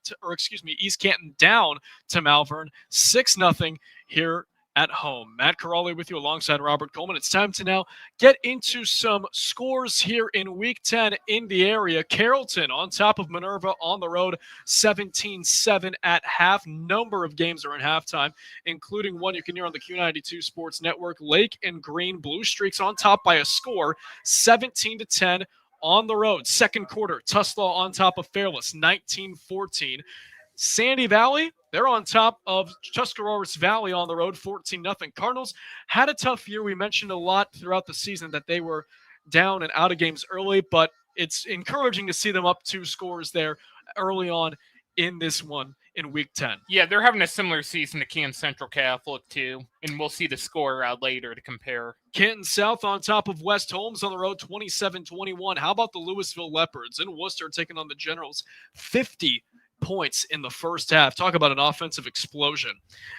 Speaker 2: East Canton down to Malvern 6-0 here at home. Matt Corrali with you alongside Robert Coleman. It's time to now get into some scores here in Week 10 in the area. Carrollton on top of Minerva on the road, 17-7 at half. Number of games are in halftime, including one you can hear on the Q92 Sports Network. Lake and Green Blue Streaks on top by a score, 17-10 on the road. Second quarter, Tuslaw on top of Fairless, 19-14. Sandy Valley, they're on top of Tuscarawas Valley on the road, 14-0. Cardinals had a tough year. We mentioned a lot throughout the season that they were down and out of games early, but it's encouraging to see them up 2 scores there early on in this one in Week 10.
Speaker 3: Yeah, they're having a similar season to Canton Central Catholic, too, and we'll see the score out later to compare.
Speaker 2: Canton South on top of West Holmes on the road, 27-21. How about the Louisville Leopards in Worcester taking on the Generals, 50 points in the first half. Talk about an offensive explosion.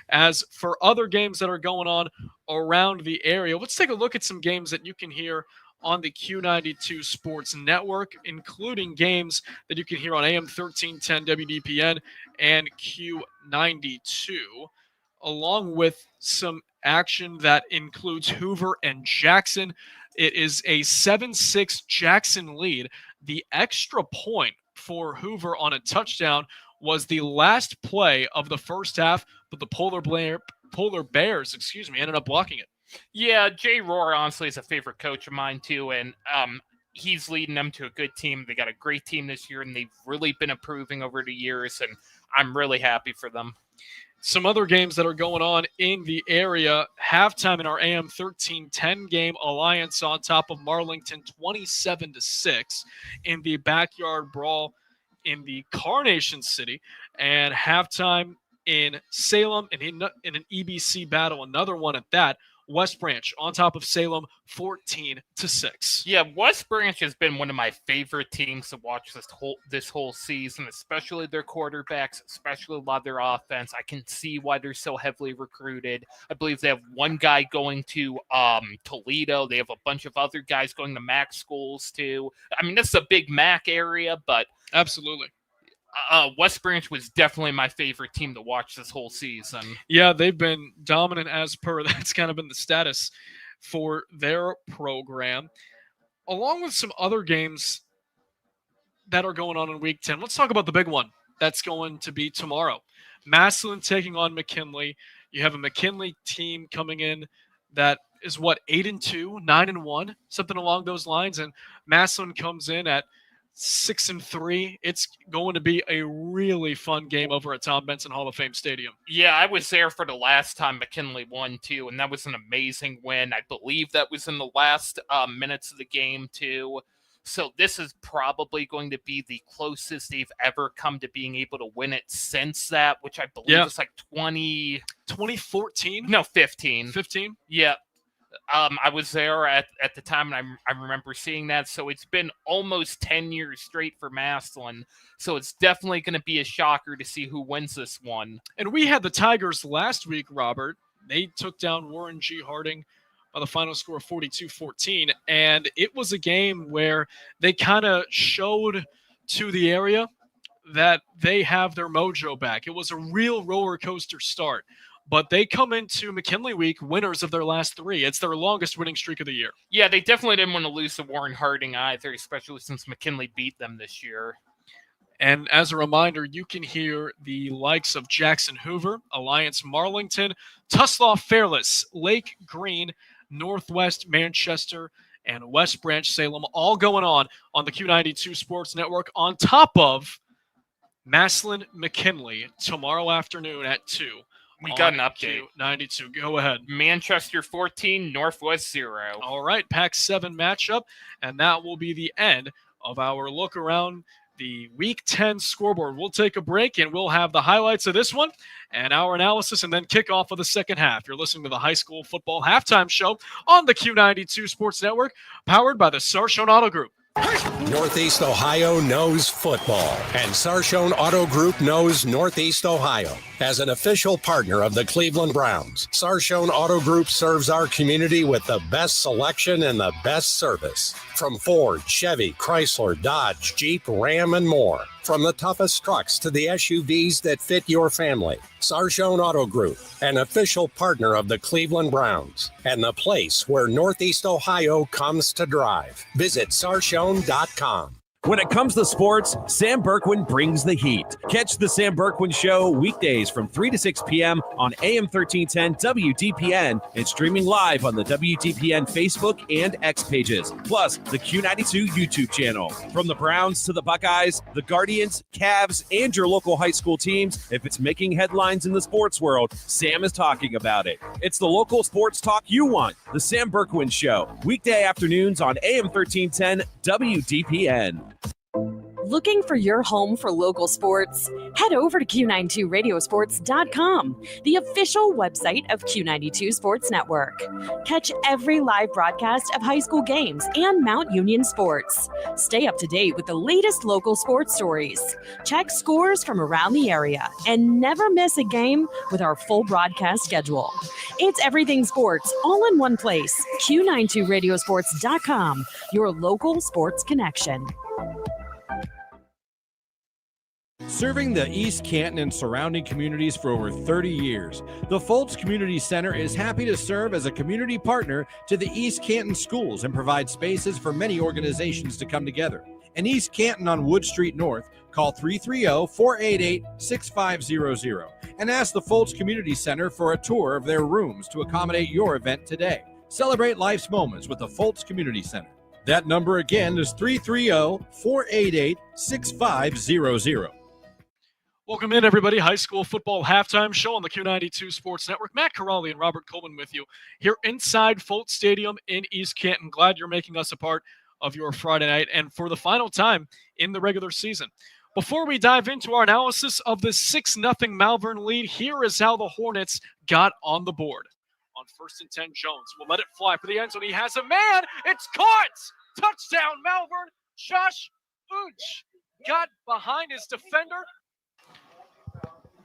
Speaker 2: As for other games that are going on around the area, let's take a look at some games that you can hear on the Q92 Sports Network, including games that you can hear on AM 1310 WDPN and Q92, along with some action that includes Hoover and Jackson. It is a 7-6 Jackson lead. The extra point for Hoover on a touchdown was the last play of the first half, but the Polar Bears, ended up blocking it.
Speaker 3: Yeah, Jay Rohr honestly is a favorite coach of mine too, and he's leading them to a good team. They got a great team this year, and they've really been improving over the years, and I'm really happy for them.
Speaker 2: Some other games that are going on in the area. Halftime in our AM 1310 game, Alliance on top of Marlington 27-6 in the backyard brawl in the Carnation City. And halftime in Salem and in an EBC battle, another one at that. West Branch on top of Salem 14-6.
Speaker 3: Yeah, West Branch has been one of my favorite teams to watch this whole season, especially their quarterbacks, especially a lot of their offense. I can see why they're so heavily recruited. I believe they have one guy going to Toledo. They have a bunch of other guys going to MAC schools too. I mean, this is a big MAC area, but
Speaker 2: absolutely.
Speaker 3: West Branch was definitely my favorite team to watch this whole season.
Speaker 2: Yeah, they've been dominant as per. That's kind of been the status for their program. Along with some other games that are going on in Week 10. Let's talk about the big one that's going to be tomorrow. Massillon taking on McKinley. You have a McKinley team coming in that is 8-2, 9-1, something along those lines, and Massillon comes in at 6-3. It's going to be a really fun game over at Tom Benson Hall of Fame Stadium.
Speaker 3: Yeah, I was there for the last time McKinley won too, and that was an amazing win. I believe that was in the last minutes of the game too. So this is probably going to be the closest they've ever come to being able to win it since that, which I believe is like
Speaker 2: 2014?
Speaker 3: No, 15.
Speaker 2: 15?
Speaker 3: Yeah. I was there at the time, and I remember seeing that. So it's been almost 10 years straight for Massillon. So it's definitely going to be a shocker to see who wins this one.
Speaker 2: And we had the Tigers last week, Robert. They took down Warren G. Harding by the final score of 42-14. And it was a game where they kind of showed to the area that they have their mojo back. It was a real roller coaster start. But they come into McKinley Week winners of their last 3. It's their longest winning streak of the year.
Speaker 3: Yeah, they definitely didn't want to lose to Warren Harding either, especially since McKinley beat them this year.
Speaker 2: And as a reminder, you can hear the likes of Jackson Hoover, Alliance Marlington, Tuslaw Fairless, Lake Green, Northwest Manchester, and West Branch Salem all going on the Q92 Sports Network on top of Massillon McKinley tomorrow afternoon at 2.
Speaker 3: We got an update.
Speaker 2: Q92. Go ahead.
Speaker 3: Manchester 14, Northwest 0.
Speaker 2: All right, Pac-7 matchup, and that will be the end of our look around the Week 10 scoreboard. We'll take a break, and we'll have the highlights of this one and our analysis, and then kickoff of the second half. You're listening to the high school football halftime show on the Q92 Sports Network, powered by the Sarshone Auto Group.
Speaker 4: Northeast Ohio knows football, and Sarshone Auto Group knows Northeast Ohio. As an official partner of the Cleveland Browns, Sarshone Auto Group serves our community with the best selection and the best service. From Ford, Chevy, Chrysler, Dodge, Jeep, Ram, and more. From the toughest trucks to the SUVs that fit your family. Sarshone Auto Group, an official partner of the Cleveland Browns, and the place where Northeast Ohio comes to drive. Visit sarshone.com.
Speaker 7: When it comes to sports, Sam Berkwin brings the heat. Catch the Sam Berkwin Show weekdays from 3 to 6 p.m. on AM 1310 WDPN and streaming live on the WDPN Facebook and X pages, plus the Q92 YouTube channel. From the Browns to the Buckeyes, the Guardians, Cavs, and your local high school teams, if it's making headlines in the sports world, Sam is talking about it. It's the local sports talk you want. The Sam Berkwin Show, weekday afternoons on AM 1310 WDPN.
Speaker 5: Looking for your home for local sports? Head over to Q92radiosports.com, the official website of Q92 Sports Network. Catch every live broadcast of high school games and Mount Union sports. Stay up to date with the latest local sports stories. Check scores from around the area and never miss a game with our full broadcast schedule. It's everything sports all in one place. Q92radiosports.com, your local sports connection.
Speaker 6: Serving the East Canton and surrounding communities for over 30 years, the Foltz Community Center is happy to serve as a community partner to the East Canton schools and provide spaces for many organizations to come together. In East Canton on Wood Street North, call 330-488-6500 and ask the Foltz Community Center for a tour of their rooms to accommodate your event today. Celebrate life's moments with the Foltz Community Center. That number again is 330-488-6500.
Speaker 2: Welcome in, everybody. High school football halftime show on the Q92 Sports Network. Matt Corrali and Robert Coleman with you here inside Foltz Stadium in East Canton. Glad you're making us a part of your Friday night and for the final time in the regular season. Before we dive into our analysis of the 6-0 Malvern lead, here is how the Hornets got on the board. On 1st and 10, Jones will let it fly for the end zone. He has a man. It's caught. Touchdown, Malvern. Josh Ooch got behind his defender.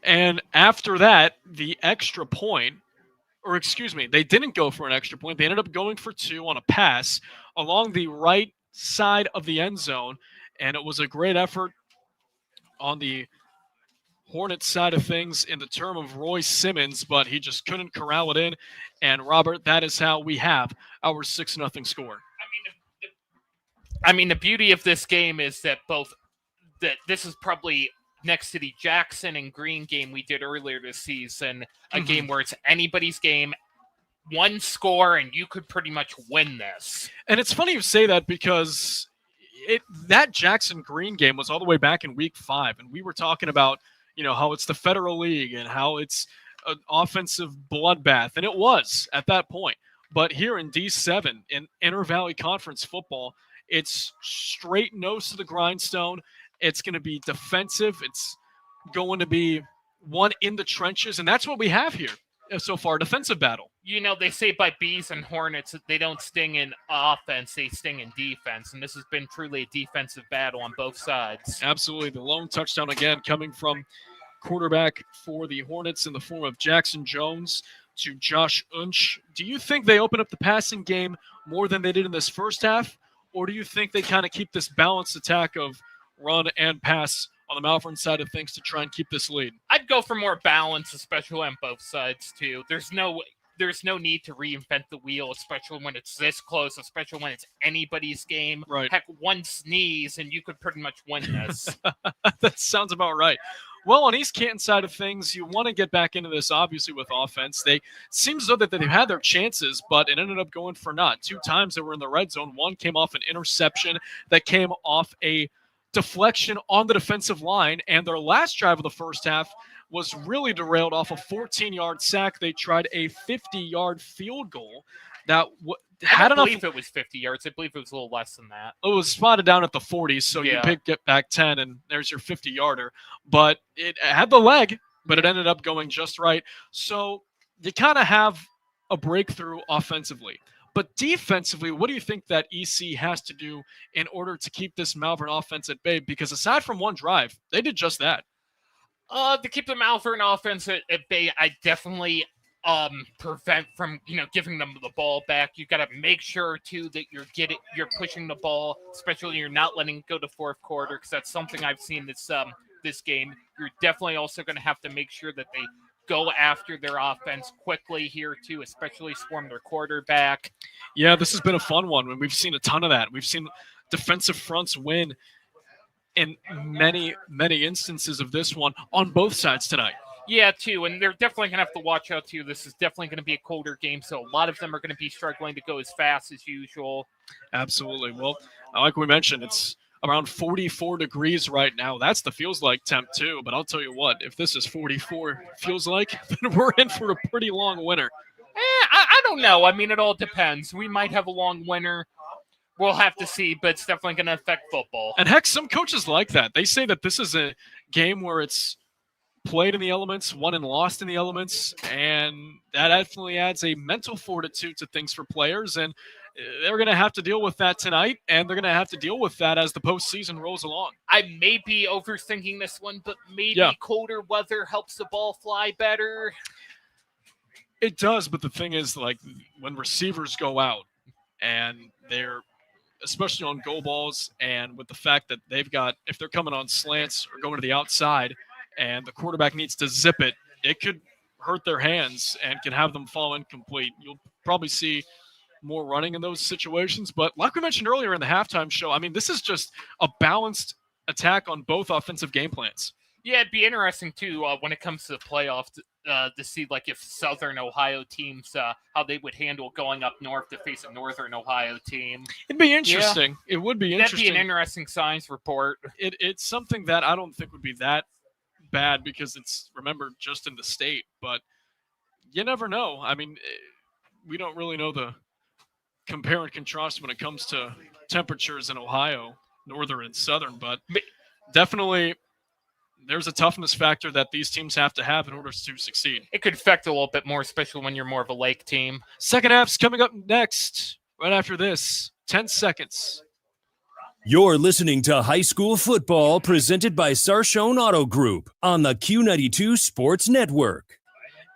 Speaker 2: And after that, the extra point, or excuse me, they didn't go for an extra point. They ended up going for 2 on a pass along the right side of the end zone. And it was a great effort on the Hornets side of things in the term of Roy Simmons, but he just couldn't corral it in. And Robert, that is how we have our 6-0 score.
Speaker 3: I mean, the beauty of this game is that both that this is probably next to the Jackson and Green game we did earlier this season, a game where it's anybody's game, one score, and you could pretty much win this.
Speaker 2: And it's funny you say that because that Jackson Green game was all the way back in week 5, and we were talking about, how it's the Federal League and how it's an offensive bloodbath, and it was at that point. But here in D7, in Inter Valley Conference football, it's straight nose to the grindstone. It's going to be defensive. It's going to be one in the trenches, and that's what we have here so far, defensive battle.
Speaker 3: They say by bees and hornets, they don't sting in offense, they sting in defense, and this has been truly a defensive battle on both sides.
Speaker 2: Absolutely. The lone touchdown again coming from quarterback for the Hornets in the form of Jackson Jones to Josh Unch. Do you think they open up the passing game more than they did in this first half, or do you think they kind of keep this balanced attack of run and pass on the Malvern side of things to try and keep this lead?
Speaker 3: I'd go for more balance, especially on both sides, too. There's no need to reinvent the wheel, especially when it's this close, especially when it's anybody's game.
Speaker 2: Right.
Speaker 3: Heck, one sneeze and you could pretty much win this.
Speaker 2: That sounds about right. Well, on East Canton side of things, you want to get back into this, obviously, with offense. They seems as though that they've had their chances, but it ended up going for naught. 2 times they were in the red zone. One came off an interception that came off a deflection on the defensive line, and their last drive of the first half was really derailed off a 14-yard sack. They tried a 50-yard field goal that
Speaker 3: I don't believe it was 50 yards. I believe it was a little less than that.
Speaker 2: It was spotted down at the 40s, so you get back 10, and there's your 50-yarder. But it had the leg, but it ended up going just right. So you kind of have a breakthrough offensively. But defensively, what do you think that EC has to do in order to keep this Malvern offense at bay? Because aside from one drive, they did just that.
Speaker 3: To keep the Malvern offense at bay, I definitely prevent from giving them the ball back. You got to make sure too that you're pushing the ball, especially when you're not letting it go to fourth quarter, because that's something I've seen this game. You're definitely also going to have to make sure that they go after their offense quickly here too, especially swarm their quarterback.
Speaker 2: Yeah, this has been a fun one, and we've seen a ton of that. We've seen defensive fronts win in many, many instances of this one on both sides tonight.
Speaker 3: Yeah, too, and they're definitely going to have to watch out, too. This is definitely going to be a colder game, so a lot of them are going to be struggling to go as fast as usual.
Speaker 2: Absolutely. Well, like we mentioned, it's around 44 degrees right now. That's the feels like temp, too, but I'll tell you what, if this is 44 feels like, then we're in for a pretty long winter.
Speaker 3: I don't know. I mean, it all depends. We might have a long winter. We'll have to see, but it's definitely going to affect football.
Speaker 2: And heck, some coaches like that. They say that this is a game where it's played in the elements, won and lost in the elements, and that definitely adds a mental fortitude to things for players, and they're going to have to deal with that tonight, and they're going to have to deal with that as the postseason rolls along.
Speaker 3: I may be overthinking this one, but maybe colder weather helps the ball fly better.
Speaker 2: It does, but the thing is, like, when receivers go out, and they're especially on goal balls, and with the fact that they've got, if they're coming on slants or going to the outside, and the quarterback needs to zip it, it could hurt their hands and can have them fall incomplete. You'll probably see more running in those situations. But like we mentioned earlier in the halftime show, I mean, this is just a balanced attack on both offensive game plans.
Speaker 3: Yeah, it'd be interesting, too, when it comes to the playoffs, to see, like, if Southern Ohio teams, how they would handle going up north to face a Northern Ohio team.
Speaker 2: It'd be interesting. Yeah. It would be interesting.
Speaker 3: That'd be an interesting science report.
Speaker 2: It's something that I don't think would be that bad because it's, remember, just in the state, but you never know. I mean, we don't really know the compare and contrast when it comes to temperatures in Ohio, northern and southern, but definitely there's a toughness factor that these teams have to have in order to succeed.
Speaker 3: It could affect a little bit more, especially when you're more of a lake team.
Speaker 2: Second half's coming up next, right after this. 10 seconds.
Speaker 1: You're listening to High School Football presented by Sarshone Auto Group on the Q92 Sports Network.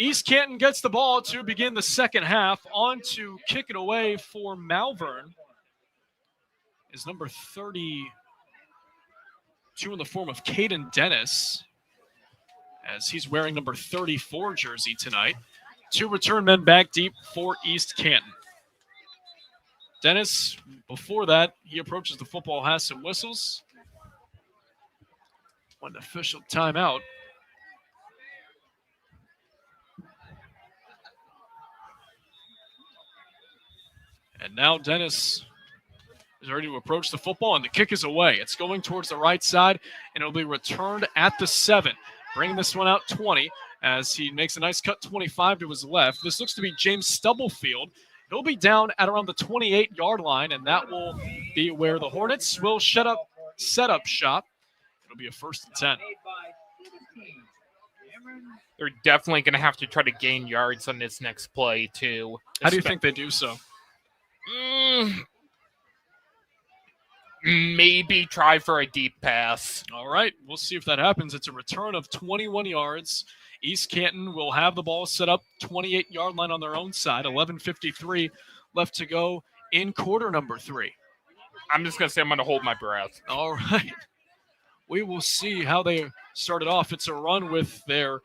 Speaker 2: East Canton gets the ball to begin the second half. On to kick it away for Malvern is number 32 in the form of Caden Dennis, as he's wearing number 34 jersey tonight. 2 return men back deep for East Canton. Dennis, before that, he approaches the football, has some whistles. An official timeout. And now Dennis is ready to approach the football, and the kick is away. It's going towards the right side, and it'll be returned at the 7. Bringing this one out 20 as he makes a nice cut 25 to his left. This looks to be James Stubblefield. He'll be down at around the 28-yard line, and that will be where the Hornets will set up shop. It'll be a 1st and 10.
Speaker 3: They're definitely going to have to try to gain yards on this next play, too.
Speaker 2: How do you think they do so?
Speaker 3: Maybe try for a deep pass.
Speaker 2: All right, we'll see if that happens. It's a return of 21 yards. East Canton will have the ball set up 28-yard line on their own side. 11:53 left to go in quarter number 3.
Speaker 3: I'm just going to say I'm going to hold my breath.
Speaker 2: All right. We will see how they started off. It's a run with their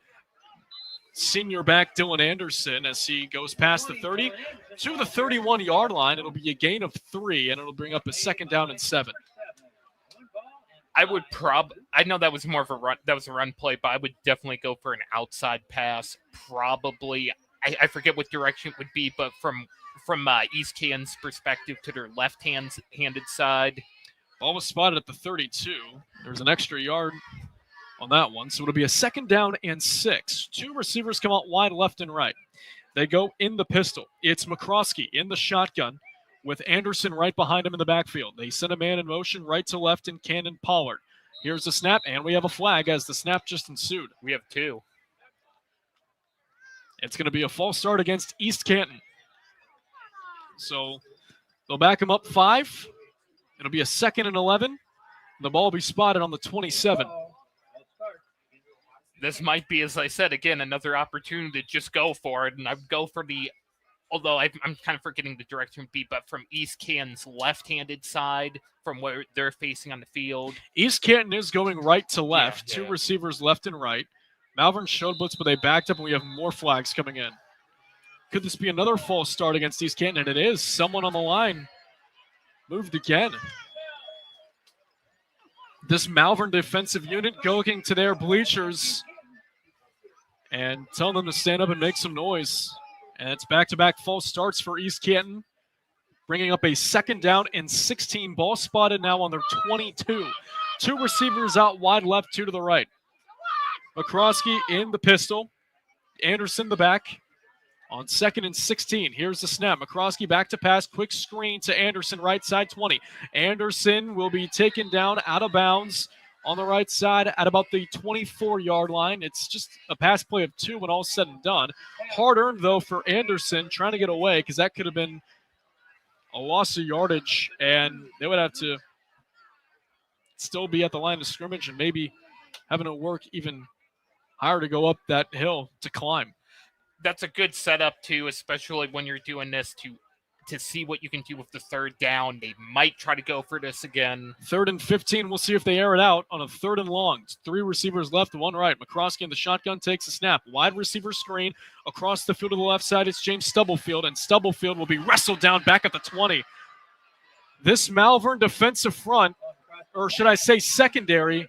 Speaker 2: senior back, Dylan Anderson, as he goes past the 30 to the 31-yard line. It'll be a gain of 3, and it'll bring up a 2nd down and 7.
Speaker 3: I know that was more of a run. That was a run play, but I would definitely go for an outside pass. Probably, I forget what direction it would be, but from East Canton's perspective to their left-handed side.
Speaker 2: Ball was spotted at the 32. There's an extra yard on that one, so it'll be a 2nd down and 6. 2 receivers come out wide left and right. They go in the pistol. It's McCroskey in the shotgun with Anderson right behind him in the backfield. They send a man in motion right to left in Cannon Pollard. Here's the snap, and we have a flag as the snap just ensued.
Speaker 3: We have 2.
Speaker 2: It's going to be a false start against East Canton. So they'll back him up 5. It'll be a 2nd and 11. The ball will be spotted on the 27.
Speaker 3: This might be, as I said, again, another opportunity to just go for it. And I would go for although I'm kind of forgetting the direction would be, but from East Canton's left-handed side, from where they're facing on the field.
Speaker 2: East Canton is going right to left. 2 receivers left and right. Malvern showed blitz, but they backed up, and we have more flags coming in. Could this be another false start against East Canton? And it is. Someone on the line moved again. This Malvern defensive unit going to their bleachers and telling them to stand up and make some noise. And it's back-to-back false starts for East Canton, bringing up a 2nd down and 16. Ball spotted now on their 22. 2 receivers out wide left, 2 to the right. McCroskey in the pistol. Anderson the back. On 2nd and 16, here's the snap. McCroskey back to pass, quick screen to Anderson, right side 20. Anderson will be taken down out of bounds on the right side at about the 24-yard line. It's just a pass play of 2 when all's said and done. Hard-earned, though, for Anderson, trying to get away because that could have been a loss of yardage, and they would have to still be at the line of scrimmage and maybe having to work even higher to go up that hill to climb.
Speaker 3: That's a good setup, too, especially when you're doing this to see what you can do with the 3rd down. They might try to go for this again.
Speaker 2: 3rd and 15. We'll see if they air it out on a 3rd and long. 3 receivers left, 1 right. McCroskey in the shotgun takes a snap. Wide receiver screen across the field to the left side. It's James Stubblefield, and Stubblefield will be wrestled down back at the 20. This Malvern defensive front, or should I say secondary,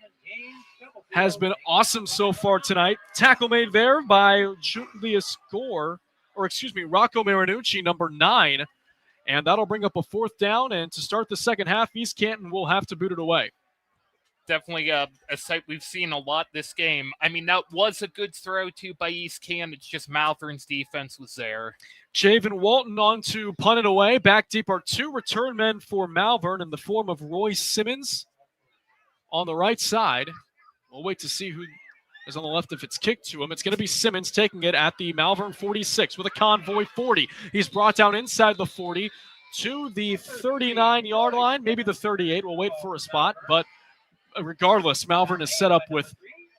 Speaker 2: has been awesome so far tonight. Tackle made there by Julius Gore, Rocco Marinucci, number 9. And that'll bring up a 4th down. And to start the second half, East Canton will have to boot it away.
Speaker 3: Definitely a sight we've seen a lot this game. I mean, that was a good throw, too, by East Canton. It's just Malvern's defense was there.
Speaker 2: Javen Walton on to punt it away. Back deep are 2 return men for Malvern in the form of Roy Simmons on the right side. We'll wait to see who is on the left if it's kicked to him. It's going to be Simmons taking it at the Malvern 46 with a convoy 40. He's brought down inside the 40 to the 39-yard line, maybe the 38. We'll wait for a spot, but regardless, Malvern is set up with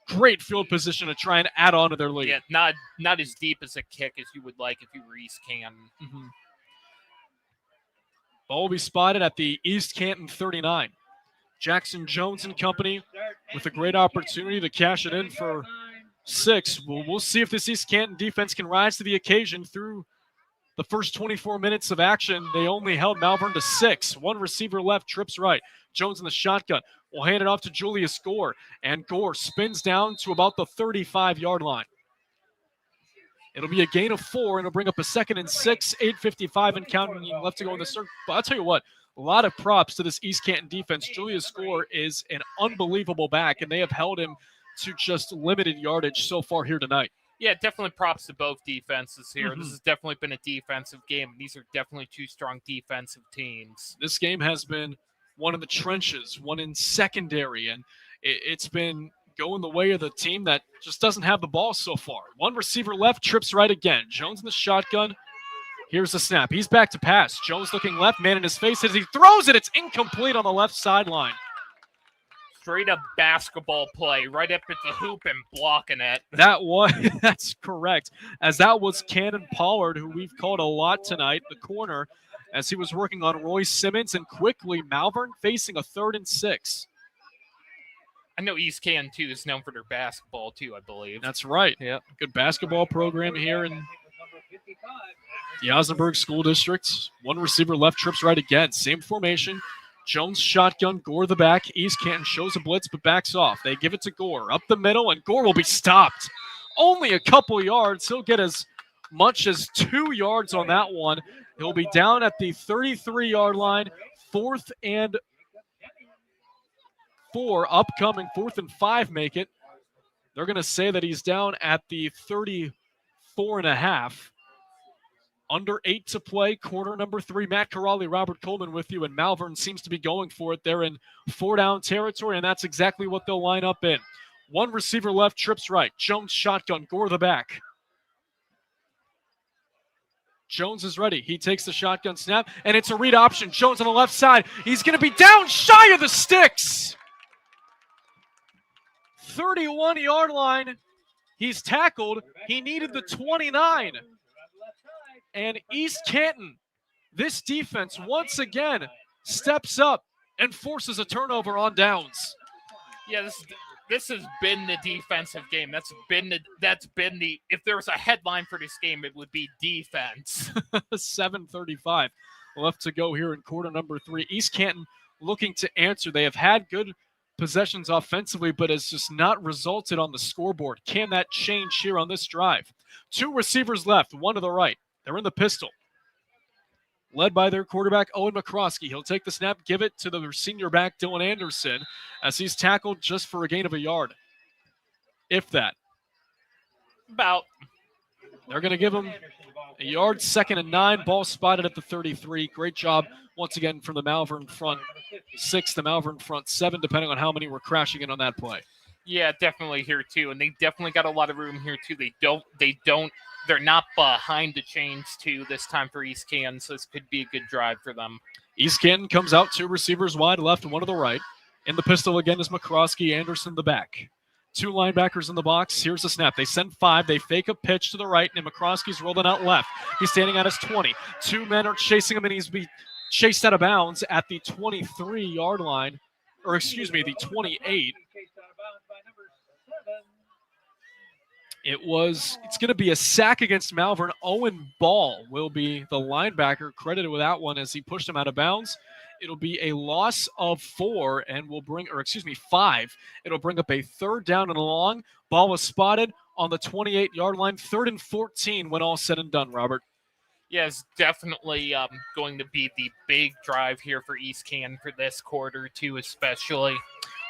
Speaker 2: great field position to try and add on to their lead.
Speaker 3: Yeah, not as deep as a kick as you would like if you were East Canton.
Speaker 2: Mm-hmm. Ball will be spotted at the East Canton 39. Jackson Jones and company with a great opportunity to cash it in for 6. We'll see if this East Canton defense can rise to the occasion. Through the first 24 minutes of action, they only held Malvern to 6. 1 receiver left, trips right. Jones in the shotgun. will hand it off to Julius Gore, and Gore spins down to about the 35-yard line. It'll be a gain of 4, and it'll bring up a 2nd and 6, 8:55 and counting left to go in the circle. But I'll tell you what, a lot of props to this East Canton defense. Julius Gore is an unbelievable back, and they have held him to just limited yardage so far here tonight.
Speaker 3: Yeah, definitely props to both defenses here. This has definitely been a defensive game. These are definitely two strong defensive teams.
Speaker 2: This game has been one in the trenches, one in secondary, and it's been going the way of the team that just doesn't have the ball so far. One receiver left, trips right again. Jones in the shotgun. Here's the snap. He's back to pass. Jones looking left, man in his face. As he throws it, it's incomplete on the left sideline.
Speaker 3: Straight up basketball play, right up at the hoop and blocking it.
Speaker 2: That's correct. As that was Cannon Pollard, who we've called a lot tonight, the corner, as he was working on Roy Simmons, and quickly Malvern facing a 3rd and 6.
Speaker 3: I know East Canton, too, is known for their basketball, too, I believe.
Speaker 2: That's right. Yeah, good basketball program here in the Osnaburg School District. One receiver left, trips right again. Same formation. Jones shotgun, Gore the back. East Canton shows a blitz but backs off. They give it to Gore up the middle, and Gore will be stopped. Only a couple yards. He'll get as much as 2 yards on that one. He'll be down at the 33-yard line. 4th and 4 upcoming. 4th and 5 make it. They're going to say that he's down at the 34.5. Under 8 to play, quarter number 3. Matt Corrali, Robert Coleman with you, and Malvern seems to be going for it. They're in 4-down territory, and that's exactly what they'll line up in. One receiver left, trips right. Jones shotgun, Gore the back. Jones is ready. He takes the shotgun snap, and it's a read option. Jones on the left side. He's going to be down shy of the sticks. 31-yard line. He's tackled. He needed the 29. And East Canton, this defense once again steps up and forces a turnover on downs.
Speaker 3: Yeah, this has been the defensive game. That's been the if there was a headline for this game, it would be defense.
Speaker 2: 7:35 left to go here in quarter number 3. East Canton looking to answer. They have had good possessions offensively, but has just not resulted on the scoreboard. Can that change here on this drive? 2 receivers left, one to the right. They're in the pistol. Led by their quarterback, Owen McCroskey. He'll take the snap, give it to the senior back, Dylan Anderson, as he's tackled just for a gain of a yard. If that.
Speaker 3: About.
Speaker 2: They're going to give him a yard, 2nd and 9. Ball spotted at the 33. Great job once again from the Malvern front 6, the Malvern front 7, depending on how many were crashing in on that play.
Speaker 3: Yeah, definitely here too. And they definitely got a lot of room here too. They're not behind the chains too this time for East Canton, so this could be a good drive for them.
Speaker 2: East Canton comes out 2 receivers wide, left and one to the right. In the pistol again is McCroskey, Anderson the back. 2 linebackers in the box. Here's the snap. They send 5. They fake a pitch to the right, and McCroskey's rolling out left. He's standing at his 20. 2 men are chasing him, and he's being chased out of bounds at the 23-yard line, or excuse me, the 28. It's going to be a sack against Malvern. Owen Ball will be the linebacker credited with that one as he pushed him out of bounds. It'll be a loss of 4 and will bring, 5. It'll bring up a 3rd down and long. Ball was spotted on the 28-yard line. 3rd and 14 when all said and done, Robert.
Speaker 3: Yeah, it's definitely going to be the big drive here for East Canton for this quarter too, especially.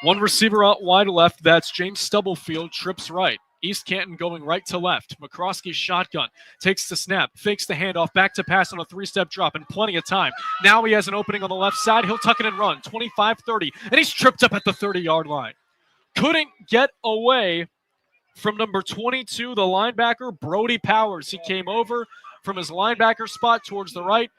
Speaker 2: 1 receiver out wide left. That's James Stubblefield, trips right. East Canton going right to left. McCroskey's shotgun. Takes the snap. Fakes the handoff. Back to pass on a 3-step drop and plenty of time. Now he has an opening on the left side. He'll tuck it and run. 25-30. And he's tripped up at the 30-yard line. Couldn't get away from number 22, the linebacker, Brody Powers. He came over from his linebacker spot towards the right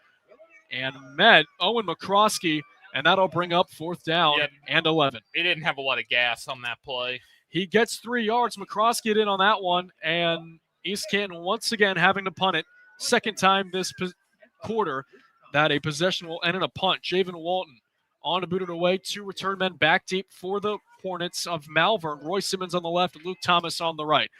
Speaker 2: and met Owen McCroskey. And that'll bring up 4th down and 11.
Speaker 3: They didn't have a lot of gas on that play.
Speaker 2: He gets 3 yards. McCroskey in on that one, and East Canton once again having to punt it. 2nd time this quarter that a possession will end in a punt. Javen Walton on to boot it away. 2 return men back deep for the Hornets of Malvern. Roy Simmons on the left, Luke Thomas on the right.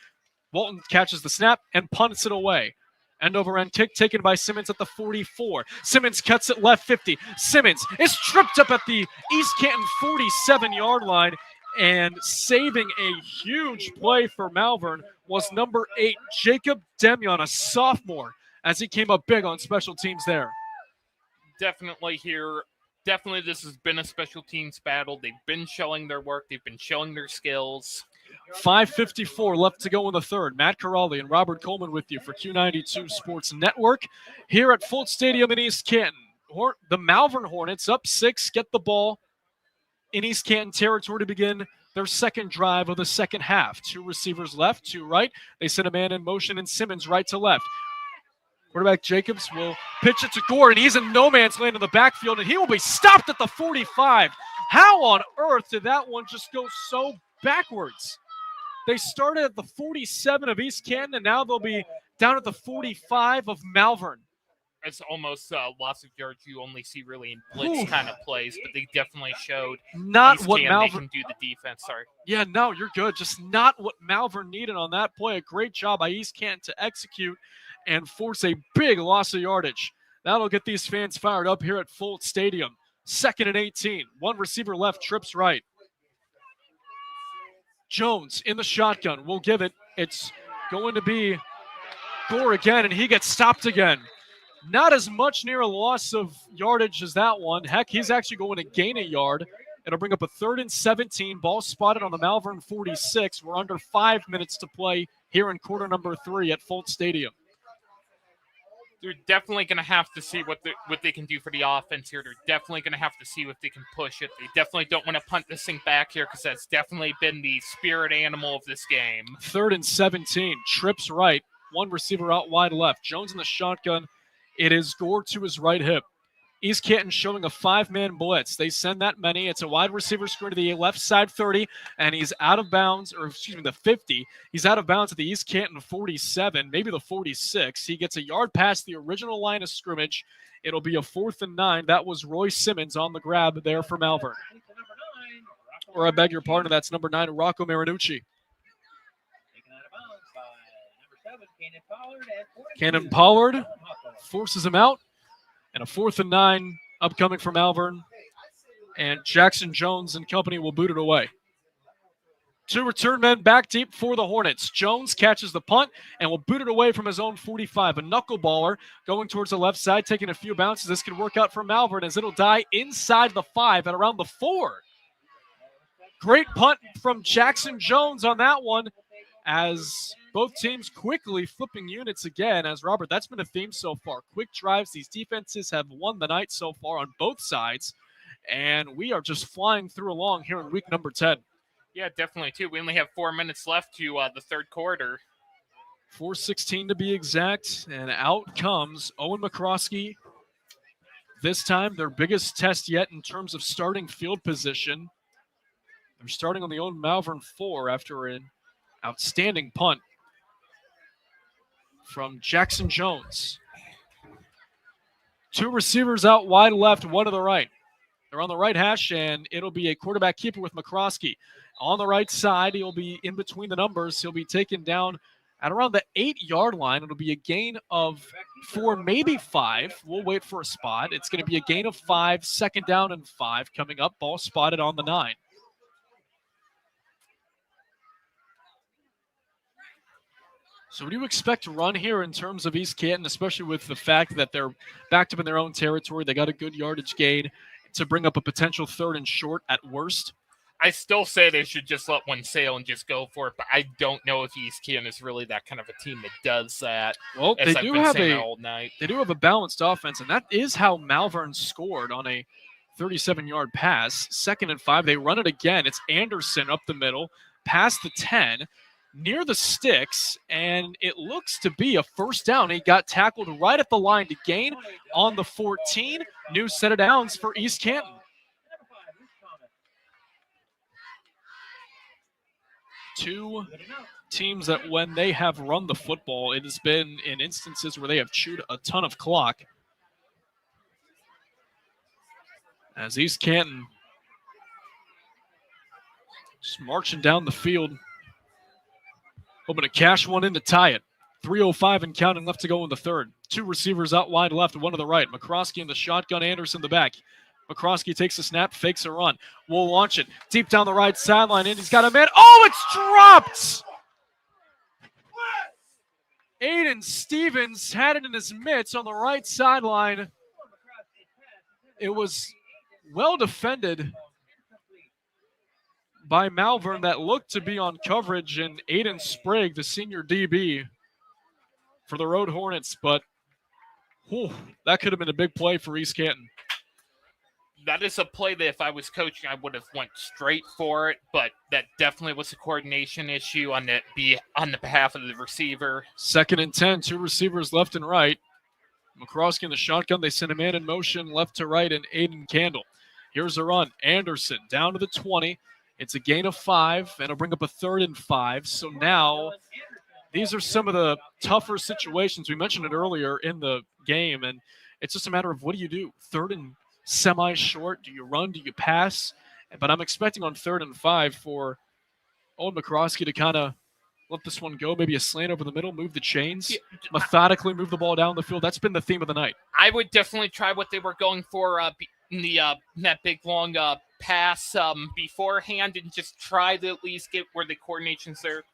Speaker 2: Walton catches the snap and punts it away. End-over-end kick taken by Simmons at the 44. Simmons cuts it left 50. Simmons is tripped up at the East Canton 47-yard line, and saving a huge play for Malvern was number 8, Jacob Demion, a sophomore, as he came up big on special teams there.
Speaker 3: Definitely here. Definitely this has been a special teams battle. They've been showing their work. They've been showing their skills.
Speaker 2: 5:54 left to go in the third. Matt Corrali and Robert Coleman with you for Q92 Sports Network here at Fultz Stadium in East Canton. The Malvern Hornets up 6, get the ball in East Canton territory to begin their second drive of the second half. 2 receivers left, 2 right. They send a man in motion, and Simmons right to left. Quarterback Jacobs will pitch it to Gore, and he's in no man's land in the backfield, and he will be stopped at the 45. How on earth did that one just go so backwards? They started at the 47 of East Canton, and now they'll be down at the 45 of Malvern.
Speaker 3: It's almost lots of yards you only see really in blitz kind of plays, but they definitely showed
Speaker 2: not
Speaker 3: East
Speaker 2: what
Speaker 3: Canton,
Speaker 2: Malvern
Speaker 3: they can do the defense. Sorry.
Speaker 2: Yeah, no, you're good. Just not what Malvern needed on that play. A great job by East Canton to execute and force a big loss of yardage. That'll get these fans fired up here at Fultz Stadium. 2nd and 18. 1 receiver left, trips right. Jones in the shotgun will give it. It's going to be Gore again, and he gets stopped again. Not as much near a loss of yardage as that one. Heck, he's actually going to gain a yard. It'll bring up a 3rd and 17. Ball spotted on the Malvern 46. We're under 5 minutes to play here in quarter number 3 at Fultz Stadium.
Speaker 3: They're definitely going to have to see what they can do for the offense here. They're definitely going to have to see if they can push it. They definitely don't want to punt this thing back here because that's definitely been the spirit animal of this game.
Speaker 2: 3rd and 17. Trips right. 1 receiver out wide left. Jones in the shotgun. It is Gore to his right hip. East Canton showing a 5-man blitz. They send that many. It's a wide receiver screen to the left side 30, and he's out of bounds, or excuse me, the 50. He's out of bounds at the East Canton 47, maybe the 46. He gets a yard past the original line of scrimmage. It'll be a 4th and 9. That was Roy Simmons on the grab there for Malvern. Or I beg your pardon, that's number 9, Rocco Marinucci. Cannon Pollard forces him out. And a 4th and 9 upcoming for Malvern. And Jackson Jones and company will boot it away. 2 return men back deep for the Hornets. Jones catches the punt and will boot it away from his own 45. A knuckleballer going towards the left side, taking a few bounces. This could work out for Malvern as it'll die inside the 5 at around the 4. Great punt from Jackson Jones on that one, as both teams quickly flipping units again. As Robert, that's been a theme so far. Quick drives. These defenses have won the night so far on both sides, and we are just flying through along here in week number 10.
Speaker 3: Yeah, definitely, too. We only have 4 minutes left to the third quarter.
Speaker 2: 4:16 to be exact, and out comes Owen McCroskey. This time, their biggest test yet in terms of starting field position. They're starting on the own Malvern 4 after an outstanding punt from Jackson Jones. 2 receivers out wide left, 1 to the right. They're on the right hash, and it'll be a quarterback keeper with McCroskey. On the right side, he'll be in between the numbers. He'll be taken down at around the 8-yard line. It'll be a gain of 4, maybe 5. We'll wait for a spot. It's going to be a gain of 5, 2nd down and 5 coming up. Ball spotted on the 9. So what do you expect to run here in terms of East Canton, especially with the fact that they're backed up in their own territory? They got a good yardage gain to bring up a potential 3rd and short at worst.
Speaker 3: I still say they should just let one sail and just go for it, but I don't know if East Canton is really that kind of a team that does that.
Speaker 2: Well, they do have a balanced offense, and that is how Malvern scored on a 37-yard pass. 2nd and 5, they run it again. It's Anderson up the middle, past the 10. Near the sticks, and it looks to be a 1st down. He got tackled right at the line to gain on the 14. New set of downs for East Canton. Two teams that when they have run the football, it has been in instances where they have chewed a ton of clock. As East Canton just marching down the field, hoping to cash one in to tie it. 3:05 and counting left to go in the third. Two receivers out wide left, one to the right. McCroskey in the shotgun, Anderson in the back. McCroskey takes a snap, fakes a run. Will launch it deep down the right sideline, and he's got a man. Oh, it's dropped! Aiden Stevens had it in his mitts on the right sideline. It was well defended by Malvern that looked to be on coverage, and Aiden Sprague, the senior DB for the Road Hornets, but that could have been a big play for East Canton.
Speaker 3: That is a play that if I was coaching, I would have went straight for it, but that definitely was a coordination issue on the behalf of the receiver.
Speaker 2: 2nd and 10, two receivers left and right. McCroskey in the shotgun. They send a man in motion left to right, and Aiden Candle. Here's a run. Anderson down to the 20. It's a gain of 5, and it'll bring up a 3rd and 5. So now these are some of the tougher situations. We mentioned it earlier in the game, and it's just a matter of what do you do? 3rd and semi-short. Do you run? Do you pass? But I'm expecting on 3rd and 5 for Owen McCroskey to kind of let this one go, maybe a slant over the middle, move the chains, methodically move the ball down the field. That's been the theme of the night.
Speaker 3: I would definitely try what they were going for in that big long pass beforehand and just try to at least get where the coordination's there.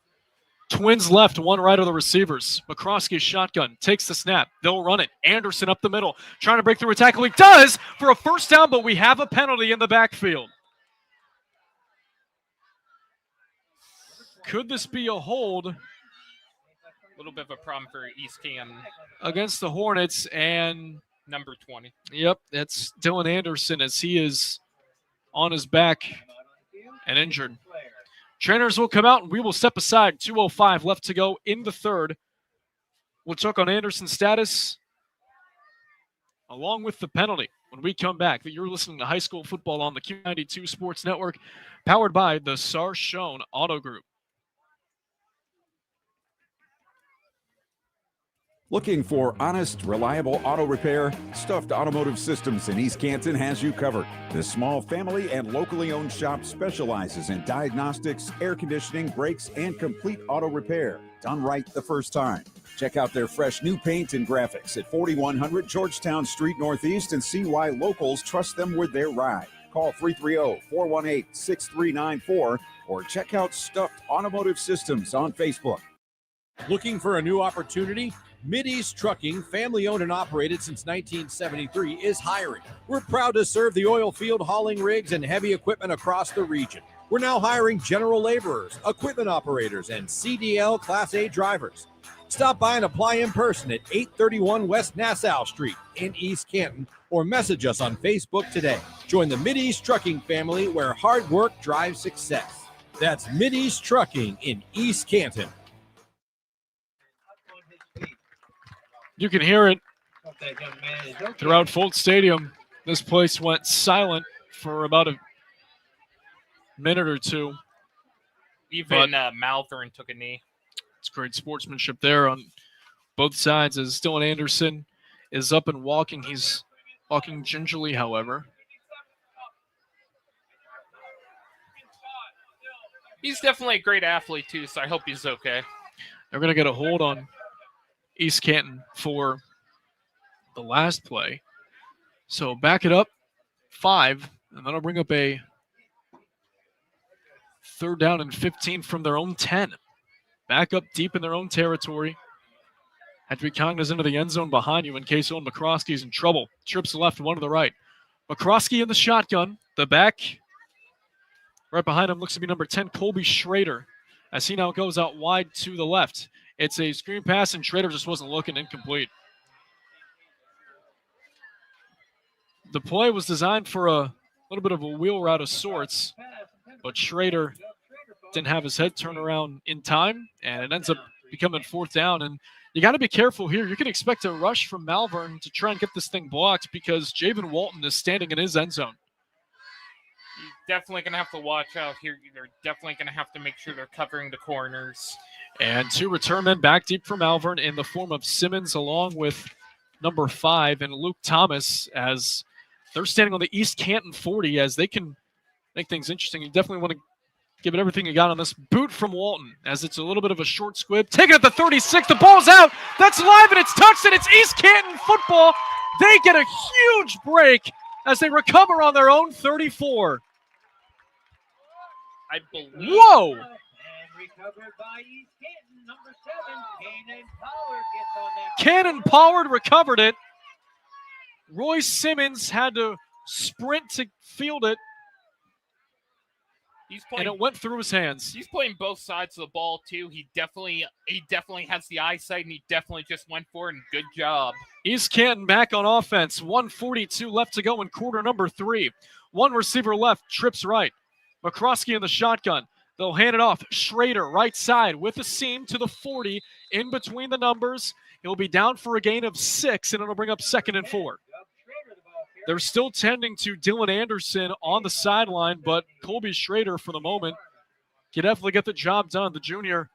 Speaker 2: Twins left, one right of the receivers. McCroskey's shotgun takes the snap. They'll run it. Anderson up the middle, trying to break through a tackle. He does for a first down, but we have a penalty in the backfield. Could this be a hold?
Speaker 3: A little bit of a problem for East Canton.
Speaker 2: Against the Hornets, and
Speaker 3: number 20.
Speaker 2: Yep, that's Dylan Anderson as he is on his back and injured. Trainers will come out and we will step aside. 2:05 left to go in the third. We'll check on Anderson's status along with the penalty when we come back. You're listening to High School Football on the Q92 Sports Network, powered by the Sarshone Auto Group.
Speaker 10: Looking for honest, reliable auto repair? Stuffed Automotive Systems in East Canton has you covered. This small family and locally owned shop specializes in diagnostics, air conditioning, brakes, and complete auto repair. Done right the first time. Check out their fresh new paint and graphics at 4100 Georgetown Street Northeast and see why locals trust them with their ride. Call 330-418-6394 or check out Stuffed Automotive Systems on Facebook.
Speaker 6: Looking for a new opportunity? Mideast Trucking, family owned and operated since 1973, is hiring. We're proud to serve the oil field, hauling rigs, and heavy equipment across the region. We're now hiring general laborers, equipment operators, and CDL Class A drivers. Stop by and apply in person at 831 West Nassau Street in East Canton, or message us on Facebook today. Join the Mideast Trucking family where hard work drives success. That's Mideast Trucking in East Canton.
Speaker 2: You can hear it throughout Folt Stadium. This place went silent for about a minute or two.
Speaker 3: Even Malvern took a knee.
Speaker 2: It's great sportsmanship there on both sides as Dylan Anderson is up and walking. He's walking gingerly, however.
Speaker 3: He's definitely a great athlete, too, so I hope he's okay.
Speaker 2: They're going to get a hold on East Canton for the last play. So back it up 5, and then I'll bring up a 3rd down and 15 from their own 10. Back up deep in their own territory. Had to be cognizant of the end zone behind you in case Owen McCroskey's in trouble. Trips left, one to the right. McCroskey in the shotgun. The back right behind him looks to be number 10, Colby Schrader, as he now goes out wide to the left. It's a screen pass, and Schrader just wasn't looking, incomplete. The play was designed for a little bit of a wheel route of sorts, but Schrader didn't have his head turned around in time, and it ends up becoming 4th down. And you got to be careful here. You can expect a rush from Malvern to try and get this thing blocked because Javen Walton is standing in his end zone.
Speaker 3: Definitely going to have to watch out here. They're definitely going to have to make sure they're covering the corners.
Speaker 2: And 2 return men back deep for Malvern in the form of Simmons along with number 5 and Luke Thomas, as they're standing on the East Canton 40 as they can make things interesting. You definitely want to Give it everything you got on this boot from Walton, as it's a little bit of a short squib. Taking it at the 36. The ball's out. That's live, and it's touched, and it's East Canton football. They get a huge break as they recover on their own 34.
Speaker 3: I believe.
Speaker 2: Whoa! Cannon Pollard recovered it. Roy Simmons had to sprint to field it, and it went through his hands.
Speaker 3: He's playing both sides of the ball too. He definitely has the eyesight, and he definitely just went for it. And good job.
Speaker 2: East Canton back on offense. 1:42 left to go in quarter number 3. One receiver left, trips right. McCroskey in the shotgun. They'll hand it off. Schrader, right side with a seam to the 40 in between the numbers. He'll be down for a gain of 6, and it'll bring up 2nd and 4. They're still tending to Dylan Anderson on the sideline, but Colby Schrader, for the moment, can definitely get the job done. The junior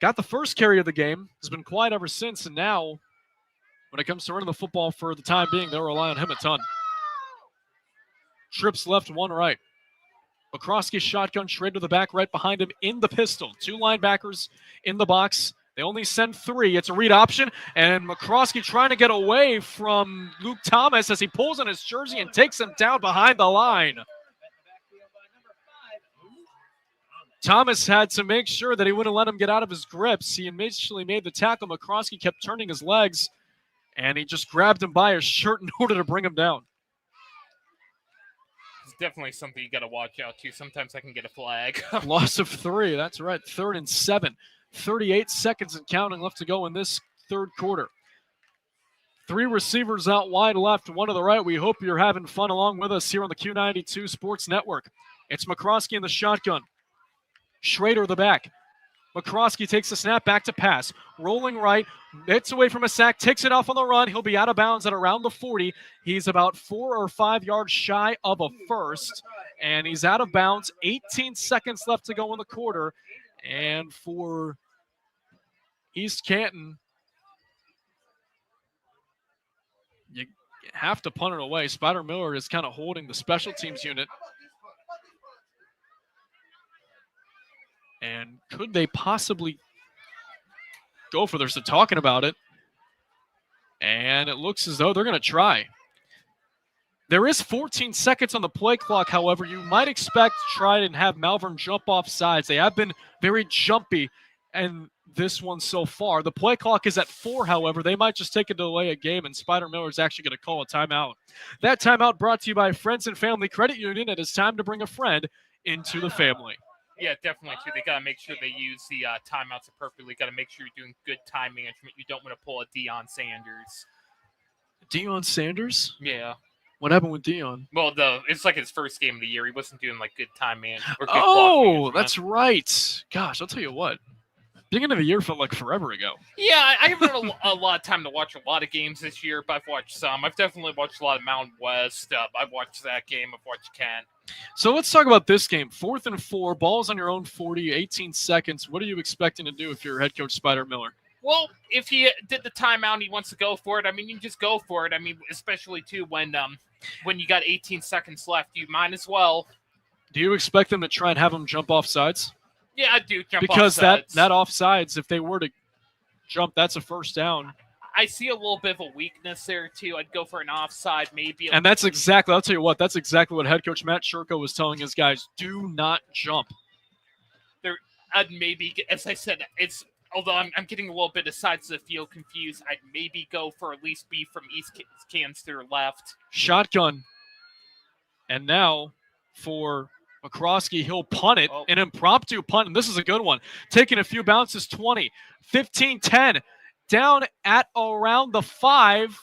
Speaker 2: got the first carry of the game, has been quiet ever since, and now, when it comes to running the football for the time being, they'll rely on him a ton. Trips left, one right. McCroskey shotgun, Schrader to the back, right behind him in the pistol. 2 linebackers in the box. They only send 3. It's a read option, and McCroskey trying to get away from Luke Thomas as he pulls on his jersey and takes him down behind the line. Thomas had to make sure that he wouldn't let him get out of his grips. He initially made the tackle. McCroskey kept turning his legs, and he just grabbed him by his shirt in order to bring him down.
Speaker 3: It's definitely something you got to watch out to. Sometimes I can get a flag.
Speaker 2: Loss of 3. That's right. 3rd and 7. 38 seconds and counting left to go in this third quarter. 3 receivers out wide left, 1 to the right. We hope you're having fun along with us here on the Q92 Sports Network. It's McCroskey in the shotgun. Schrader the back. McCroskey takes the snap, back to pass. Rolling right, hits away from a sack, takes it off on the run. He'll be out of bounds at around the 40. He's about 4 or 5 yards shy of a first, and he's out of bounds. 18 seconds left to go in the quarter. And for East Canton, you have to punt it away. Spider Miller is kind of holding the special teams unit. And could they possibly go for this? They're talking about it. And it looks as though they're going to try. There is 14 seconds on the play clock. However, you might expect to try and have Malvern jump off sides. They have been very jumpy in this one so far. The play clock is at 4, however. They might just take a delay a game, and Spider Miller is actually going to call a timeout. That timeout brought to you by Friends and Family Credit Union. It is time to bring a friend into the family.
Speaker 3: Yeah, definitely, too. They got to make sure they use the timeouts appropriately. Got to make sure you're doing good time management. You don't want to pull a Deion Sanders.
Speaker 2: Deion Sanders?
Speaker 3: Yeah.
Speaker 2: What happened with Deion?
Speaker 3: Well, it's like his first game of the year. He wasn't doing like good time management. Or good clock management.
Speaker 2: That's right. Gosh, I'll tell you what. Beginning of the year felt like forever ago.
Speaker 3: Yeah, I haven't had a lot of time to watch a lot of games this year, but I've watched some. I've definitely watched a lot of Mountain West. I've watched that game. I've watched Kent.
Speaker 2: So let's talk about this game. 4th and 4, balls on your own 40, 18 seconds. What are you expecting to do if you're head coach Spider Miller?
Speaker 3: Well, if he did the timeout and he wants to go for it, I mean, you just go for it. I mean, especially, too, when you got 18 seconds left, you might as well.
Speaker 2: Do you expect them to try and have him jump off sides?
Speaker 3: Yeah, I do jump
Speaker 2: because
Speaker 3: off sides.
Speaker 2: that offsides, if they were to jump, that's a first down.
Speaker 3: I see a little bit of a weakness there, too. I'd go for an offside, maybe.
Speaker 2: And that's exactly, I'll tell you what, that's exactly what head coach Matt Shurko was telling his guys. Do not jump.
Speaker 3: I'd maybe, as I said, although I'm getting a little bit of sides of the field confused, I'd maybe go for at least be from East Canton to their left.
Speaker 2: Shotgun. And now for McCroskey, he'll punt it, an impromptu punt, and this is a good one. Taking a few bounces, 20, 15, 10, down at around the 5,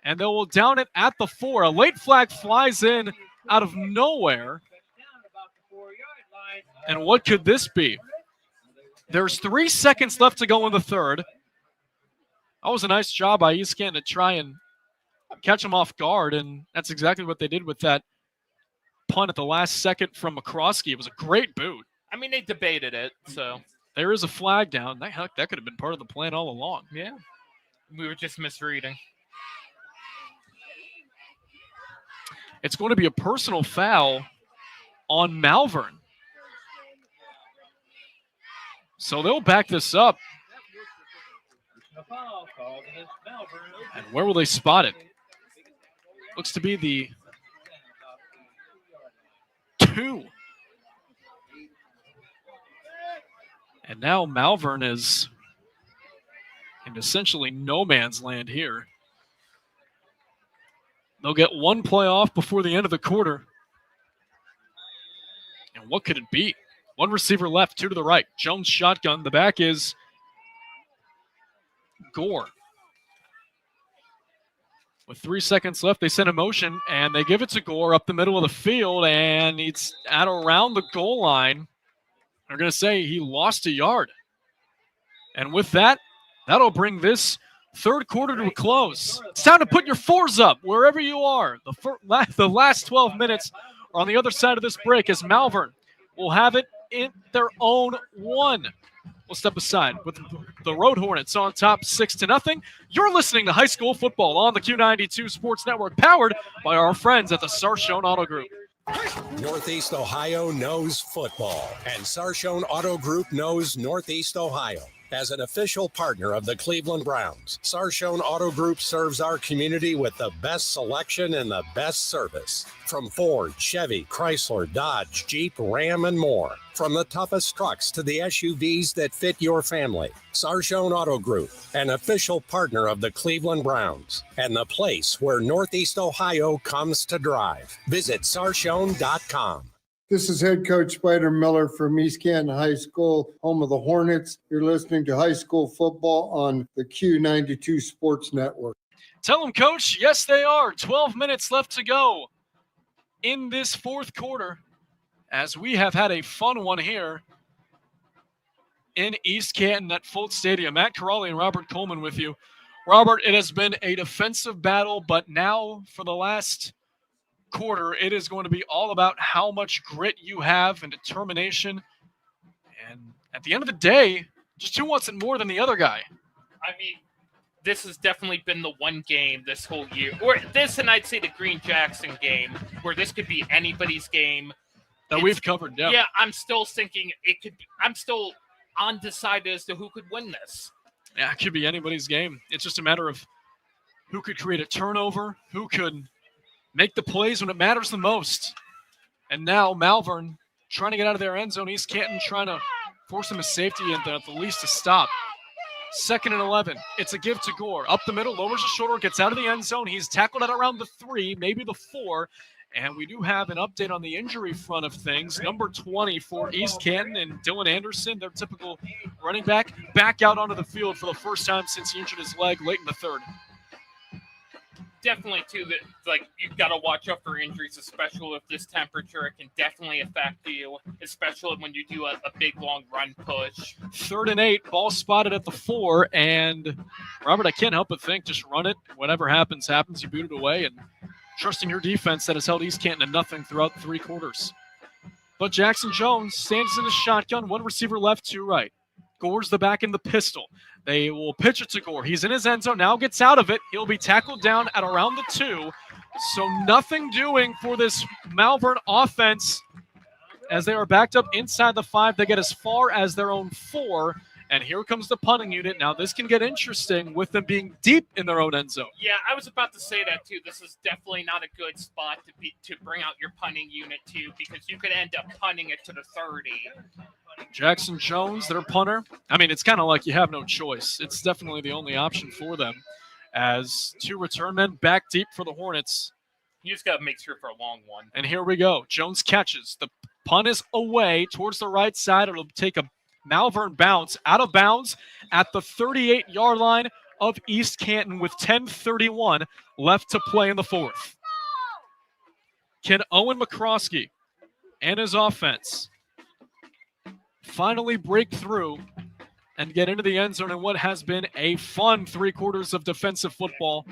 Speaker 2: and they will down it at the 4. A late flag flies in out of nowhere. And what could this be? There's 3 seconds left to go in the third. That was a nice job by East Canton to try and catch him off guard, and that's exactly what they did with that punt at the last second from McCroskey. It was a great boot.
Speaker 3: I mean, they debated it, so.
Speaker 2: There is a flag down. That could have been part of the plan all along.
Speaker 3: Yeah. We were just misreading.
Speaker 2: It's going to be a personal foul on Malvern. So they'll back this up. And where will they spot it? Looks to be the 2. And now Malvern is in essentially no man's land here. They'll get one play off before the end of the quarter. And what could it be? One receiver left, 2 to the right. Jones shotgun. The back is Gore. With 3 seconds left, they send a motion, and they give it to Gore up the middle of the field, and it's at around the goal line. They're going to say he lost a yard. And with that, that'll bring this third quarter to a close. It's time to put your 4s up wherever you are. The last 12 minutes are on the other side of this break as Malvern will have it in their own 1. We'll step aside with the Road Hornets on top 6-0. You're listening to high school football on the Q92 Sports Network, powered by our friends at the Sarshone Auto Group.
Speaker 4: Northeast Ohio knows football, and Sarshone Auto Group knows Northeast Ohio. As an official partner of the Cleveland Browns, Sarshone Auto Group serves our community with the best selection and the best service. From Ford, Chevy, Chrysler, Dodge, Jeep, Ram, and more. From the toughest trucks to the SUVs that fit your family. Sarshone Auto Group, an official partner of the Cleveland Browns, and the place where Northeast Ohio comes to drive. Visit sarshone.com.
Speaker 15: This is head coach Spider Miller from East Canton High School, home of the Hornets. You're listening to high school football on the Q92 Sports Network.
Speaker 2: Tell them, Coach. Yes, they are. 12 minutes left to go in this fourth quarter as we have had a fun one here in East Canton at Fultz Stadium. Matt Corrali and Robert Coleman with you. Robert, it has been a defensive battle, but now for the last quarter, it is going to be all about how much grit you have and determination. And at the end of the day, just who wants it more than the other guy?
Speaker 3: I mean, this has definitely been the one game this whole year, or this and I'd say the Green Jackson game, where this could be anybody's game.
Speaker 2: That we've covered, yeah.
Speaker 3: Yeah, I'm still thinking it could be, I'm still undecided as to who could win this.
Speaker 2: Yeah, it could be anybody's game. It's just a matter of who could create a turnover, who could make the plays when it matters the most. And now Malvern trying to get out of their end zone. East Canton trying to force them a safety and at the least a stop. 2nd and 11. It's a give to Gore. Up the middle, lowers the shoulder, gets out of the end zone. He's tackled at around the 3, maybe the 4. And we do have an update on the injury front of things. Number 20 for East Canton and Dylan Anderson, their typical running back out onto the field for the first time since he injured his leg late in the 3rd.
Speaker 3: Definitely, too, that like you've got to watch out for injuries, especially with this temperature. It can definitely affect you, especially when you do a big, long run push.
Speaker 2: 3rd and 8, ball spotted at the 4. And, Robert, I can't help but think, just run it. Whatever happens, happens. You boot it away. And trusting your defense that has held East Canton to nothing throughout the 3 quarters. But Jackson Jones stands in his shotgun. 1 receiver left, 2 right. Gore's the back in the pistol. They will pitch it to Gore. He's in his end zone, now gets out of it. He'll be tackled down at around the 2. So nothing doing for this Malvern offense as they are backed up inside the 5. They get as far as their own 4. And here comes the punting unit. Now this can get interesting with them being deep in their own end zone.
Speaker 3: Yeah, I was about to say that too. This is definitely not a good spot to bring out your punting unit too, because you could end up punting it to the 30.
Speaker 2: Jackson Jones, their punter. I mean, it's kind of like you have no choice. It's definitely the only option for them as 2 return men back deep for the Hornets.
Speaker 3: You just got to make sure for a long one.
Speaker 2: And here we go. Jones catches. The punt is away towards the right side. It'll take a Malvern bounce out of bounds at the 38-yard line of East Canton with 10:31 left to play in the 4th. Can Owen McCroskey and his offense finally break through and get into the end zone in what has been a fun 3 quarters of defensive football?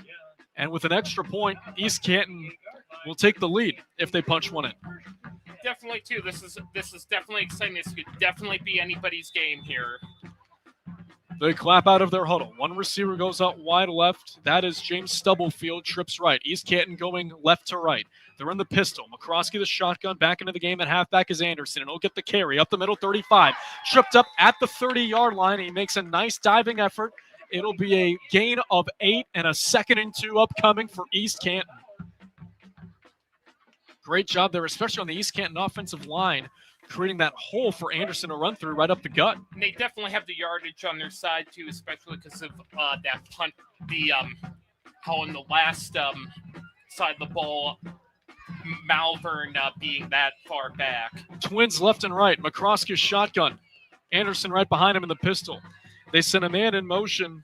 Speaker 2: And with an extra point, East Canton will take the lead if they punch one in.
Speaker 3: Definitely, too. This is definitely exciting. This could definitely be anybody's game here.
Speaker 2: They clap out of their huddle. One receiver goes out wide left. That is James Stubblefield, trips right. East Canton going left to right. They're in the pistol. McCroskey, the shotgun, back into the game at halfback is Anderson, and he'll get the carry up the middle, 35. Tripped up at the 30-yard line. He makes a nice diving effort. It'll be a gain of 8 and a 2nd and 2 upcoming for East Canton. Great job there, especially on the East Canton offensive line, creating that hole for Anderson to run through right up the gut.
Speaker 3: And they definitely have the yardage on their side too, especially because of that punt. How on the last side of the ball, Malvern being that far back.
Speaker 2: Twins left and right. McCroskey's shotgun. Anderson right behind him in the pistol. They send a man in motion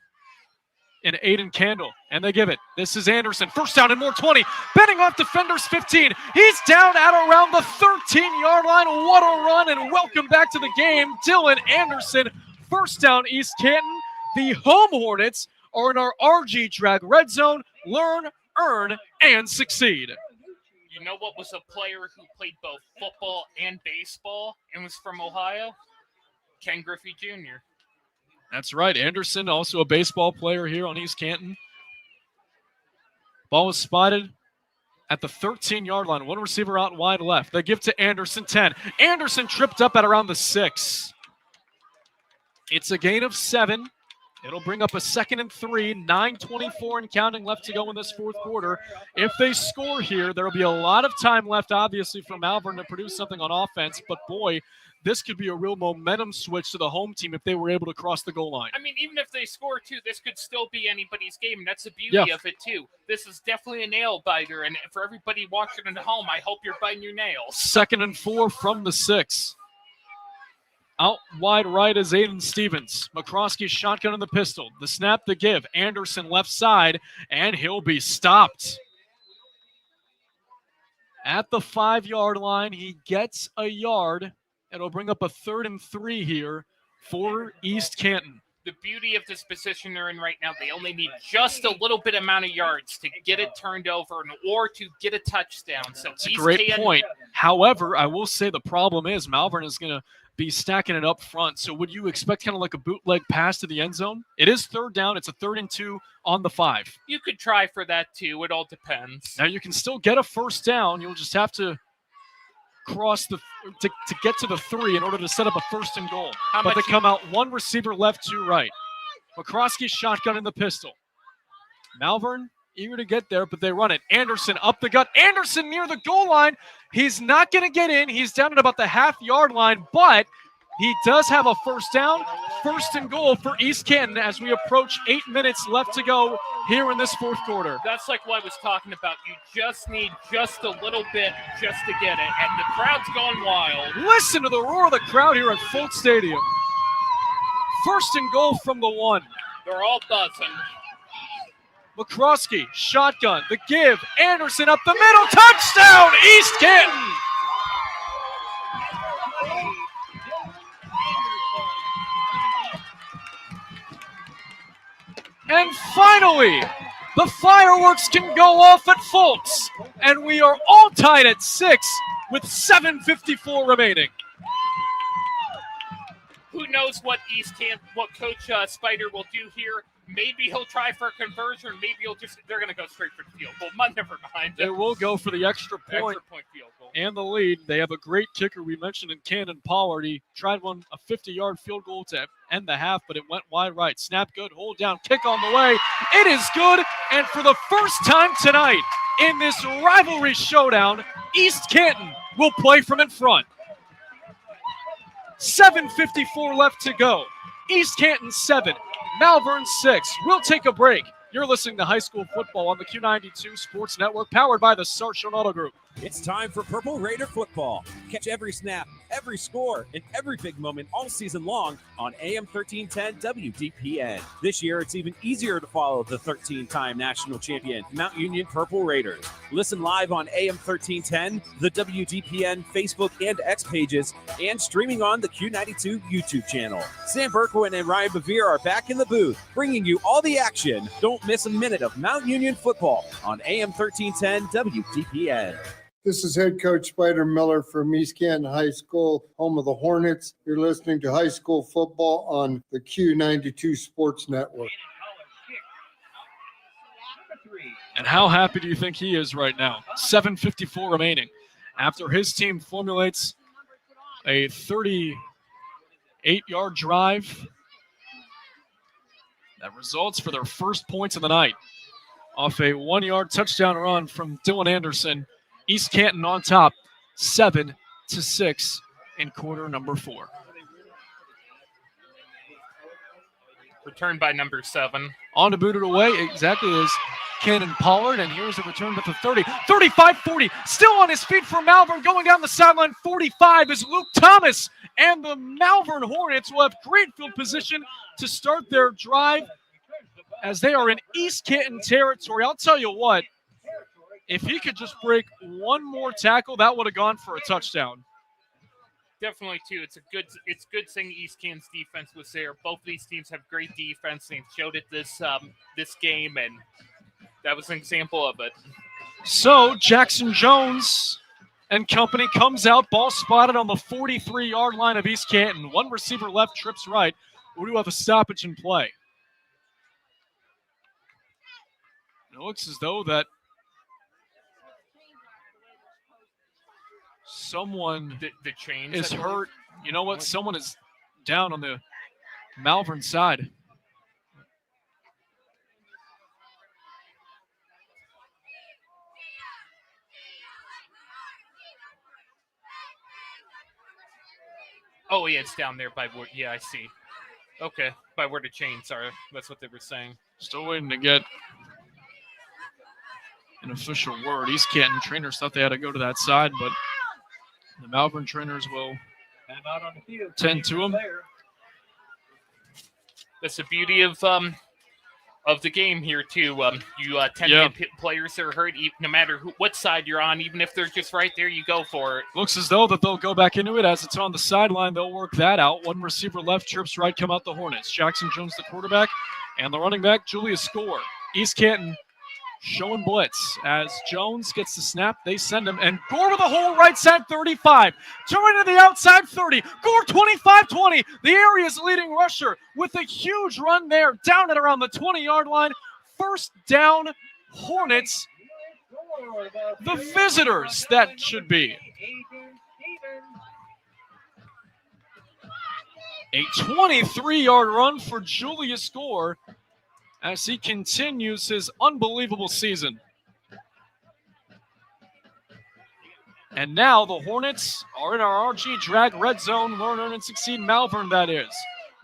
Speaker 2: in Aiden Candle, and they give it. This is Anderson. First down and more, 20. Bending off defenders, 15. He's down at around the 13-yard line. What a run, and welcome back to the game, Dylan Anderson. First down, East Canton. The home Hornets are in our RG Drag Red Zone. Learn, earn, and succeed.
Speaker 3: You know what was a player who played both football and baseball and was from Ohio? Ken Griffey Jr.
Speaker 2: That's right. Anderson, also a baseball player here on East Canton. Ball was spotted at the 13-yard line. One receiver out wide left. They give to Anderson, 10. Anderson tripped up at around the 6. It's a gain of 7. It'll bring up a 2nd and 3, 9:24 and counting left to go in this fourth quarter. If they score here, there will be a lot of time left, obviously, for Malvern to produce something on offense. But, boy, this could be a real momentum switch to the home team if they were able to cross the goal line.
Speaker 3: I mean, even if they score, too, this could still be anybody's game, and that's the beauty of it, too. This is definitely a nail-biter, and for everybody watching at home, I hope you're biting your nails.
Speaker 2: 2nd and 4 from the 6. Out wide right is Aiden Stevens. McCroskey's shotgun in the pistol. The snap, the give. Anderson left side, and he'll be stopped. At the 5-yard line, he gets a yard. It'll bring up a 3rd and 3 here for East Canton.
Speaker 3: The beauty of this position they're in right now, they only need just a little bit amount of yards to get it turned over or to get a touchdown. So
Speaker 2: it's a great point. However, I will say the problem is Malvern is going to be stacking it up front. So would you expect kind of like a bootleg pass to the end zone? It is 3rd down. It's a 3rd and 2 on the 5.
Speaker 3: You could try for that too. It all depends.
Speaker 2: Now you can still get a 1st down. You'll just have to cross to get to the 3 in order to set up a 1st and goal. But they come out one receiver left, 2 right. McCroskey's shotgun in the pistol. Malvern eager to get there, but they run it. Anderson up the gut. Anderson near the goal line. He's not going to get in. He's down at about the half-yard line, but he does have a 1st down. 1st and goal for East Canton as we approach 8 minutes left to go here in this fourth quarter.
Speaker 3: That's like what I was talking about. You just need just a little bit just to get it, and the crowd's gone wild.
Speaker 2: Listen to the roar of the crowd here at Fultz Stadium. 1st and goal from the 1.
Speaker 3: They're all buzzing.
Speaker 2: McCroskey, shotgun, the give, Anderson up the middle, touchdown, East Canton! And finally, the fireworks can go off at Fultz, and we are all tied at 6 with 7:54 remaining.
Speaker 3: Who knows what Coach Spider will do here? Maybe he'll try for a conversion. Maybe they're going to go straight for the field goal. Never mind.
Speaker 2: They will go for the extra point
Speaker 3: field goal.
Speaker 2: And the lead. They have a great kicker we mentioned in Cannon Pollard. He tried a 50-yard field goal to end the half, but it went wide right. Snap good, hold down, kick on the way. It is good, and for the first time tonight in this rivalry showdown, East Canton will play from in front. 7:54 left to go. East Canton 7, Malvern 6. We'll take a break. You're listening to high school football on the Q92 Sports Network, powered by the Sarchon Auto Group.
Speaker 7: It's time for Purple Raider football. Catch every snap, every score, and every big moment all season long on AM 1310 WDPN. This year, it's even easier to follow the 13-time national champion, Mount Union Purple Raiders. Listen live on AM 1310, the WDPN Facebook and X pages, and streaming on the Q92 YouTube channel. Sam Berkwin and Ryan Bevere are back in the booth, bringing you all the action. Don't miss a minute of Mount Union football on AM 1310 WDPN.
Speaker 15: This is head coach Spider Miller from East Canton High School, home of the Hornets. You're listening to high school football on the Q92 Sports Network.
Speaker 2: And how happy do you think he is right now? 7:54 remaining. After his team formulates a 38-yard drive that results for their first points of the night off a 1-yard touchdown run from Dylan Anderson. East Canton on top, 7-6 in quarter number 4.
Speaker 3: Returned by number 7.
Speaker 2: On to boot it away, exactly as Cannon Pollard, and here's a return at the 30. 35-40, still on his feet for Malvern, going down the sideline. 45 is Luke Thomas, and the Malvern Hornets will have great field position to start their drive as they are in East Canton territory. I'll tell you what, if he could just break one more tackle, that would have gone for a touchdown.
Speaker 3: Definitely, too. It's good saying East Canton's defense was there. Both of these teams have great defense. They've showed it this game, and that was an example of it.
Speaker 2: So Jackson Jones and company comes out, ball spotted on the 43-yard line of East Canton. One receiver left, trips right. We do have a stoppage in play. It looks as though that someone
Speaker 3: the chains
Speaker 2: is hurt. You know what? Someone is down on the Malvern side.
Speaker 3: Oh, yeah, it's down there by where. Yeah, I see. Okay, by where the chains are. That's what they were saying.
Speaker 2: Still waiting to get an official word. East Canton trainers thought they had to go to that side, but the Malvern trainers will tend to them.
Speaker 3: That's the beauty of the game here too. You tend to get players that are hurt, no matter what side you're on. Even if they're just right there, you go for it.
Speaker 2: Looks as though that they'll go back into it as it's on the sideline. They'll work that out. One receiver left, trips right, come out the Hornets. Jackson Jones, the quarterback, and the running back, Julius Score. East Canton showing blitz as Jones gets the snap. They send him, and Gore with a hole right side 35. Turning to the outside 30. Gore 25-20. The area's leading rusher with a huge run there down at around the 20-yard line. First down, Hornets. The visitors, that should be. A 23-yard run for Julius Gore as he continues his unbelievable season. And now the Hornets are in our RG Drag Red Zone. Learn, earn, and succeed. Malvern, that is.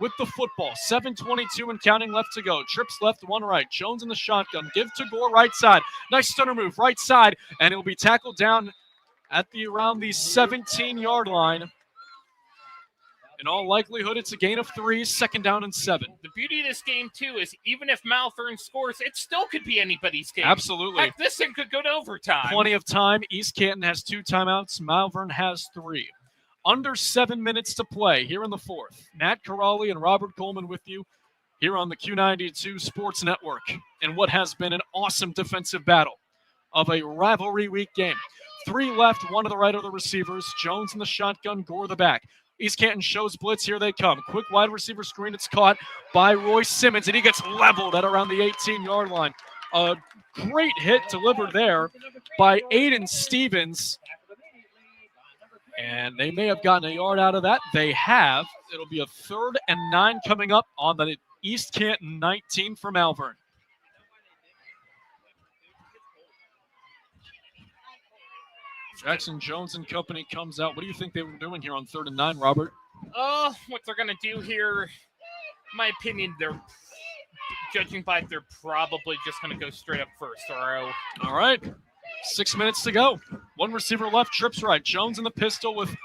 Speaker 2: With the football, 7:22 and counting left to go. Trips left, one right. Jones in the shotgun. Give to Gore, right side. Nice stunner move, right side. And it'll be tackled down at around the 17-yard line. In all likelihood, it's a gain of 3, second down and 7.
Speaker 3: The beauty of this game, too, is even if Malvern scores, it still could be anybody's game.
Speaker 2: Absolutely.
Speaker 3: Heck, this thing could go to overtime.
Speaker 2: Plenty of time. East Canton has 2 timeouts. Malvern has 3. Under 7 minutes to play here in the fourth. Matt Corrali and Robert Coleman with you here on the Q92 Sports Network in what has been an awesome defensive battle of a rivalry week game. 3 left, 1 to the right of the receivers. Jones in the shotgun, Gore the back. East Canton shows blitz. Here they come. Quick wide receiver screen. It's caught by Roy Simmons, and he gets leveled at around the 18-yard line. A great hit delivered there by Aiden Stevens. And they may have gotten a yard out of that. They have. It'll be a 3rd and 9 coming up on the East Canton 19 for Malvern. Jackson Jones and company comes out. What do you think they were doing here on 3rd and 9, Robert?
Speaker 3: What they're going to do here, in my opinion, they're judging by they're probably just going to go straight up first. All
Speaker 2: right. 6 minutes to go. 1 receiver left, trips right. Jones in the pistol with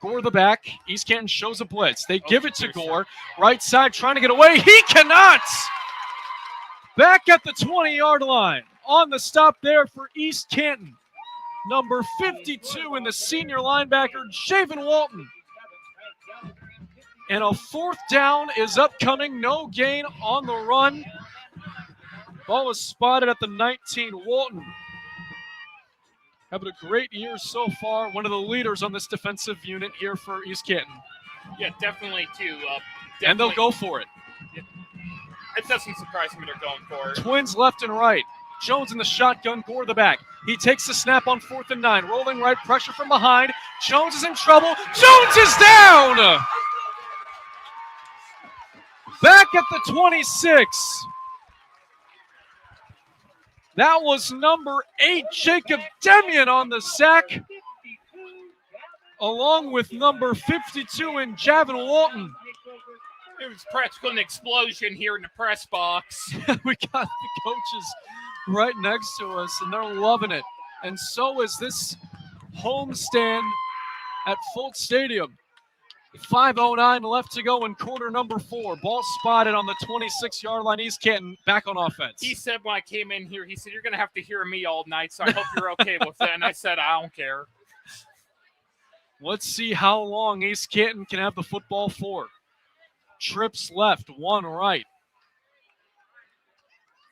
Speaker 2: Gore the back. East Canton shows a blitz. They give it to Gore. Right side trying to get away. He cannot! Back at the 20-yard line. On the stop there for East Canton. Number 52 in the senior linebacker, Javen Walton. And a 4th down is upcoming. No gain on the run. Ball is spotted at the 19. Walton having a great year so far. One of the leaders on this defensive unit here for East Canton.
Speaker 3: Yeah, definitely too.
Speaker 2: And they'll go for it.
Speaker 3: It doesn't surprise me they're going for it.
Speaker 2: Twins left and right. Jones in the shotgun, Gore the back. He takes the snap on 4th and 9. Rolling right, pressure from behind. Jones is in trouble. Jones is down! Back at the 26. That was number 8, Jacob Demian on the sack, along with number 52 in Javin Walton.
Speaker 3: There was practically an explosion here in the press box.
Speaker 2: We got the coaches right next to us, and they're loving it. And so is this homestand at Fultz Stadium. 5:09 left to go in quarter number 4. Ball spotted on the 26-yard line. East Canton back on offense.
Speaker 3: He said when I came in here, he said, "You're going to have to hear me all night, so I hope you're okay with that." And I said, "I don't care."
Speaker 2: Let's see how long East Canton can have the football for. Trips left, 1 right.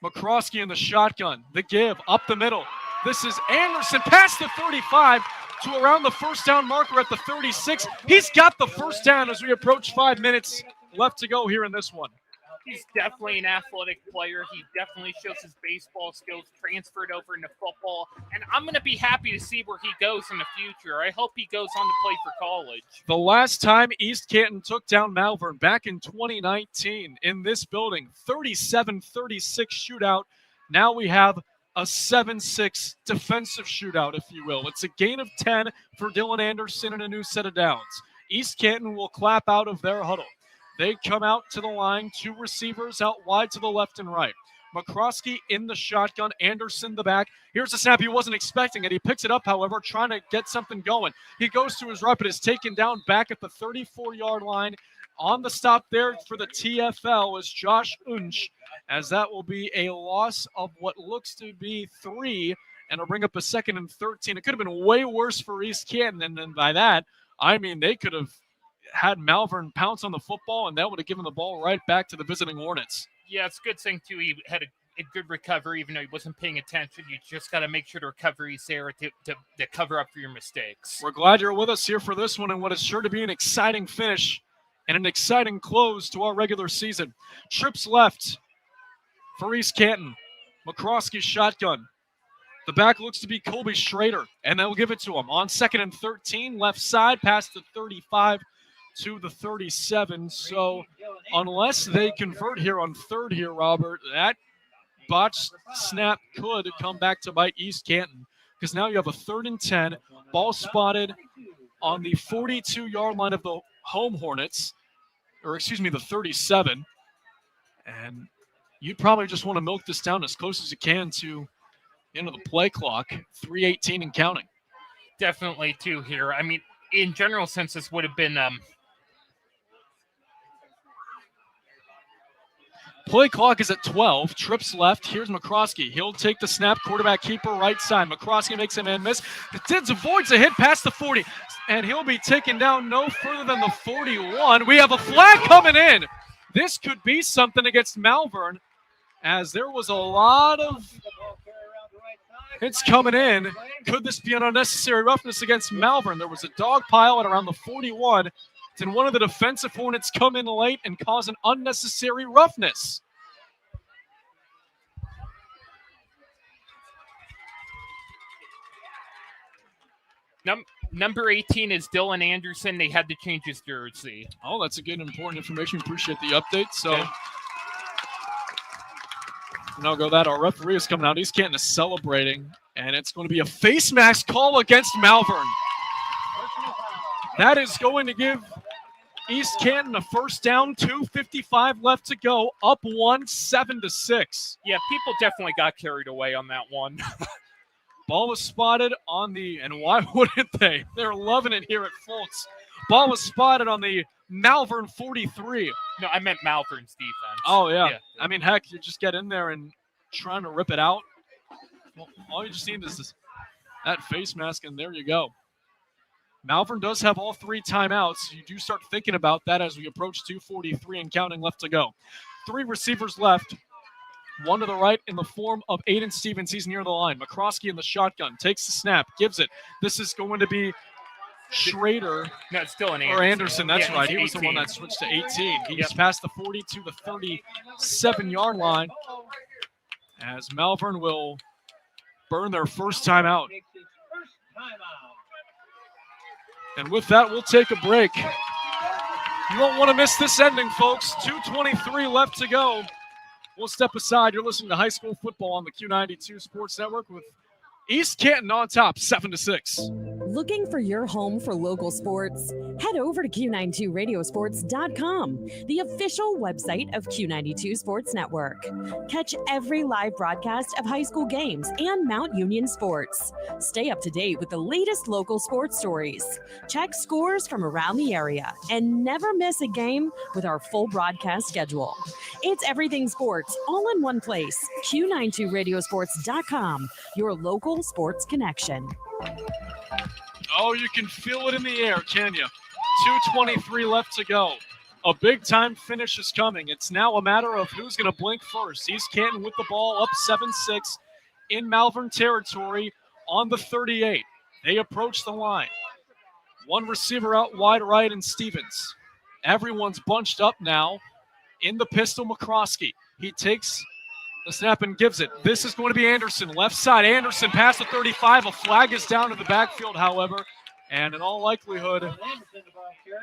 Speaker 2: McCroskey in the shotgun. The give, up the middle. This is Anderson past the 35 to around the first down marker at the 36. He's got the first down as we approach 5 minutes left to go here in this one.
Speaker 3: He's definitely an athletic player. He definitely shows his baseball skills, transferred over into football. And I'm going to be happy to see where he goes in the future. I hope he goes on to play for college.
Speaker 2: The last time East Canton took down Malvern back in 2019 in this building, 37-36 shootout. Now we have a 7-6 defensive shootout, if you will. It's a gain of 10 for Dylan Anderson and a new set of downs. East Canton will clap out of their huddle. They come out to the line, 2 receivers out wide to the left and right. McCroskey in the shotgun, Anderson the back. Here's the snap. He wasn't expecting it. He picks it up, however, trying to get something going. He goes to his right, but is taken down back at the 34-yard line. On the stop there for the TFL is Josh Unch, as that will be a loss of what looks to be 3, and it'll bring up a 2nd and 13. It could have been way worse for East Canton, and then by that, I mean they could have had Malvern pounce on the football, and that would have given the ball right back to the visiting Hornets.
Speaker 3: Yeah, it's a good thing, too. He had a good recovery, even though he wasn't paying attention. You just got to make sure the recovery's there to cover up for your mistakes.
Speaker 2: We're glad you're with us here for this one, and what is sure to be an exciting finish and an exciting close to our regular season. Trips left for East Canton. McCroskey's shotgun. The back looks to be Colby Schrader, and they'll give it to him on 2nd and 13, left side, past the 35 to the 37. So unless they convert here on 3rd here, Robert, that botched snap could come back to bite East Canton, because now you have a 3rd and 10, ball spotted on the 42-yard line of the home Hornets, or excuse me, the 37. And you probably just want to milk this down as close as you can to the end of the play clock, 3:18 and counting.
Speaker 3: Definitely, too, here. I mean, in general sense, this would have been
Speaker 2: play clock is at 12. Trips left. Here's McCroskey. He'll take the snap. Quarterback keeper right side. McCroskey makes a man miss. Avoids a hit past the 40. And he'll be taken down no further than the 41. We have a flag coming in. This could be something against Malvern, as there was a lot of hits coming in. Could this be an unnecessary roughness against Malvern? There was a dog pile at around the 41. And one of the defensive Hornets come in late and cause an unnecessary roughness.
Speaker 3: Number 18 is Dylan Anderson. They had to change his jersey.
Speaker 2: Oh, that's a good, important information. Appreciate the update. So,
Speaker 3: okay.
Speaker 2: Now go that. Our referee is coming out. East Canton is celebrating, and it's going to be a face mask call against Malvern. That is going to give East Canton a first down, 2:55 left to go, up 1, 7-6.
Speaker 3: Yeah, people definitely got carried away on that one.
Speaker 2: Ball was spotted on the, and why wouldn't they? They're loving it here at Fultz. Ball was spotted on the Malvern 43.
Speaker 3: No, I meant Malvern's defense.
Speaker 2: Oh, yeah. I mean, heck, you just get in there and trying to rip it out. Well, all you just need is that face mask, and there you go. Malvern does have all 3 timeouts. You do start thinking about that as we approach 2:43 and counting left to go. 3 receivers left. One to the right in the form of Aiden Stevens. He's near the line. McCroskey in the shotgun. Takes the snap. Gives it. This is going to be Schrader.
Speaker 3: No, it's still an
Speaker 2: Or
Speaker 3: Anderson.
Speaker 2: Anderson, that's
Speaker 3: Yeah,
Speaker 2: right.
Speaker 3: he's
Speaker 2: He was the one
Speaker 3: 18.
Speaker 2: that switched to 18. He's past the 40 to the 37-yard line as Malvern will burn their first time out. And with that, we'll take a break. You won't want to miss this ending, folks. 2:23 left to go. We'll step aside. You're listening to high school football on the Q92 Sports Network with East Canton on top, 7-6.
Speaker 5: Looking for your home for local sports? Head over to Q92radiosports.com, the official website of Q92 Sports Network. Catch every live broadcast of high school games and Mount Union sports. Stay up to date with the latest local sports stories. Check scores from around the area and never miss a game with our full broadcast schedule. It's everything sports all in one place. Q92radiosports.com, your local sports connection.
Speaker 2: Oh, you can feel it in the air, can you? 2:23 left to go. A big-time finish is coming. It's now a matter of who's going to blink first. East Canton with the ball up 7-6 in Malvern territory on the 38. They approach the line. One receiver out wide right in Stevens. Everyone's bunched up now in the pistol. McCroskey. He takes the snap and gives it. This is going to be Anderson. Left side. Anderson past the 35. A flag is down to the backfield, however. And in all likelihood,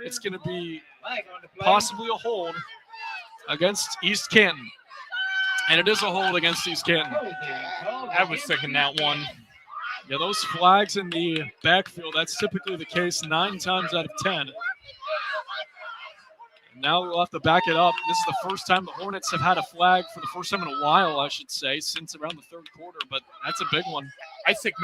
Speaker 2: it's going to be possibly a hold against East Canton. And it is a hold against East Canton.
Speaker 3: I was thinking that one.
Speaker 2: Yeah, those flags in the backfield, that's typically the case 9 times out of 10. Now we'll have to back it up. This is the first time the Hornets have had a flag for the first time in a while, I should say, since around the third quarter. But that's a big one.
Speaker 3: I think,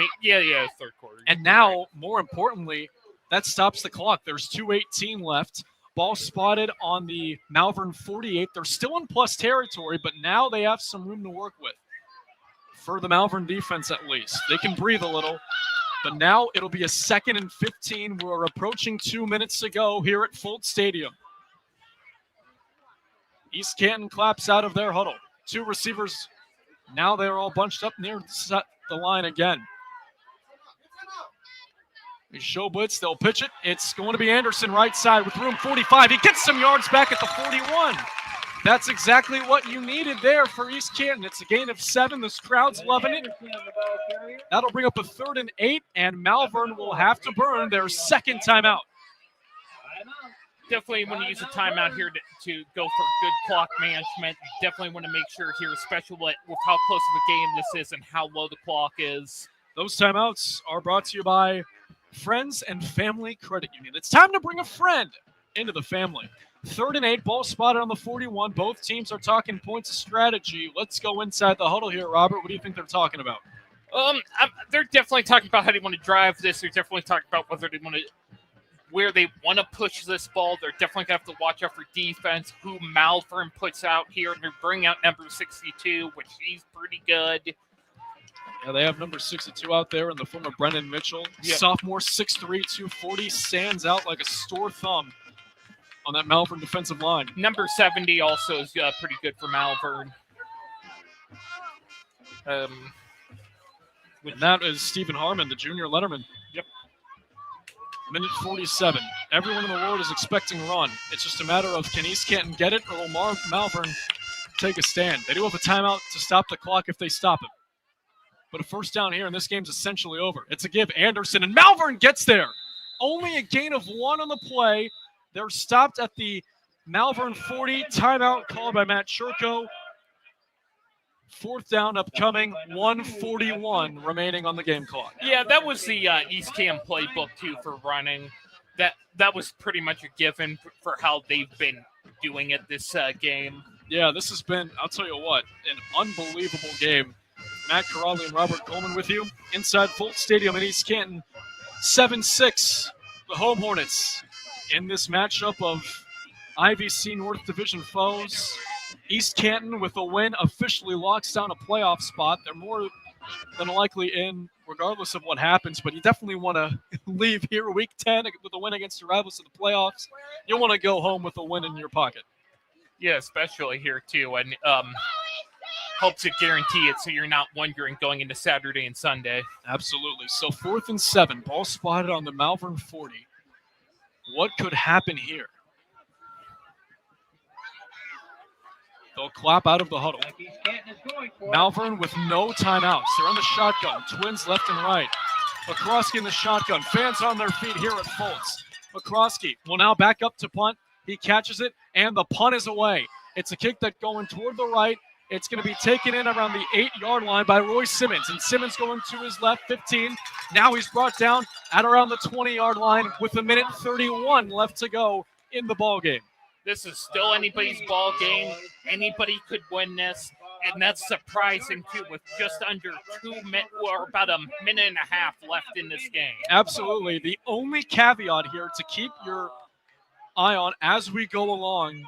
Speaker 3: third quarter.
Speaker 2: And now, more importantly, that stops the clock. There's 2:18 left. Ball spotted on the Malvern 48. They're still in plus territory, but now they have some room to work with. For the Malvern defense, at least. They can breathe a little. But now it'll be a 2nd and 15. We're approaching 2 minutes to go here at Fulton Stadium. East Canton claps out of their huddle. 2 receivers. Now they're all bunched up near the line again. They show blitz. They'll pitch it. It's going to be Anderson right side with room 45. He gets some yards back at the 41. That's exactly what you needed there for East Canton. It's a gain of 7. This crowd's loving it. That'll bring up a 3rd and 8, and Malvern will have to burn their 2nd timeout.
Speaker 3: Definitely want to use a timeout here to go for good clock management. Definitely want to make sure here, especially with how close of a game this is and how low the clock is.
Speaker 2: Those timeouts are brought to you by Friends and Family Credit Union. It's time to bring a friend into the family. 3rd and 8, ball spotted on the 41. Both teams are talking points of strategy. Let's go inside the huddle here, Robert. What do you think they're talking about?
Speaker 3: They're definitely talking about how they want to drive this. They're definitely talking about where they want to push this ball. They're definitely going to have to watch out for defense, who Malvern puts out here. They're bringing out number 62, which he's pretty good.
Speaker 2: Yeah, they have number 62 out there in the form of Brennan Mitchell.
Speaker 3: Yeah.
Speaker 2: Sophomore, 6'3", 240, stands out like a sore thumb on that Malvern defensive line.
Speaker 3: Number 70 also is pretty good for Malvern.
Speaker 2: And that is Stephen Harmon, the junior letterman.
Speaker 3: Yep.
Speaker 2: Minute 47. Everyone in the world is expecting a run. It's just a matter of can East Canton get it or will Malvern take a stand? They do have a timeout to stop the clock if they stop it. But a first down here, and this game's essentially over. It's a give. Anderson, and Malvern gets there. Only a gain of 1 on the play. They're stopped at the Malvern 40. Timeout called by Matt Shurko. 4th down upcoming, 1:41 remaining on the game clock.
Speaker 3: Yeah, that was the East Cam playbook, too, for running. That was pretty much a given for how they've been doing it this game.
Speaker 2: Yeah, this has been, I'll tell you what, an unbelievable game. Matt Corrali and Robert Coleman with you inside Fulton Stadium in East Canton. 7-6, the home Hornets in this matchup of IVC North Division foes. East Canton, with a win, officially locks down a playoff spot. They're more than likely in, regardless of what happens, but you definitely want to leave here week 10 with a win against your rivals in the playoffs. You'll want to go home with a win in your pocket.
Speaker 3: Yeah, especially here, too. And helps it guarantee it so you're not wondering going into Saturday and Sunday.
Speaker 2: Absolutely. So 4th and 7, ball spotted on the Malvern 40. What could happen here? They'll clap out of the huddle. Malvern with no timeouts. They're on the shotgun. Twins left and right. McCroskey in the shotgun. Fans on their feet here at Fultz. McCroskey will now back up to punt. He catches it, and the punt is away. It's a kick that going toward the right. It's going to be taken in around the 8-yard line by Roy Simmons. And Simmons going to his left, 15. Now he's brought down at around the 20-yard line with 1:31 left to go in the ball game.
Speaker 3: This is still anybody's ball game. Anybody could win this. And that's surprising, too, with just under 2 minutes or about a minute and a half left in this game.
Speaker 2: Absolutely. The only caveat here to keep your eye on as we go along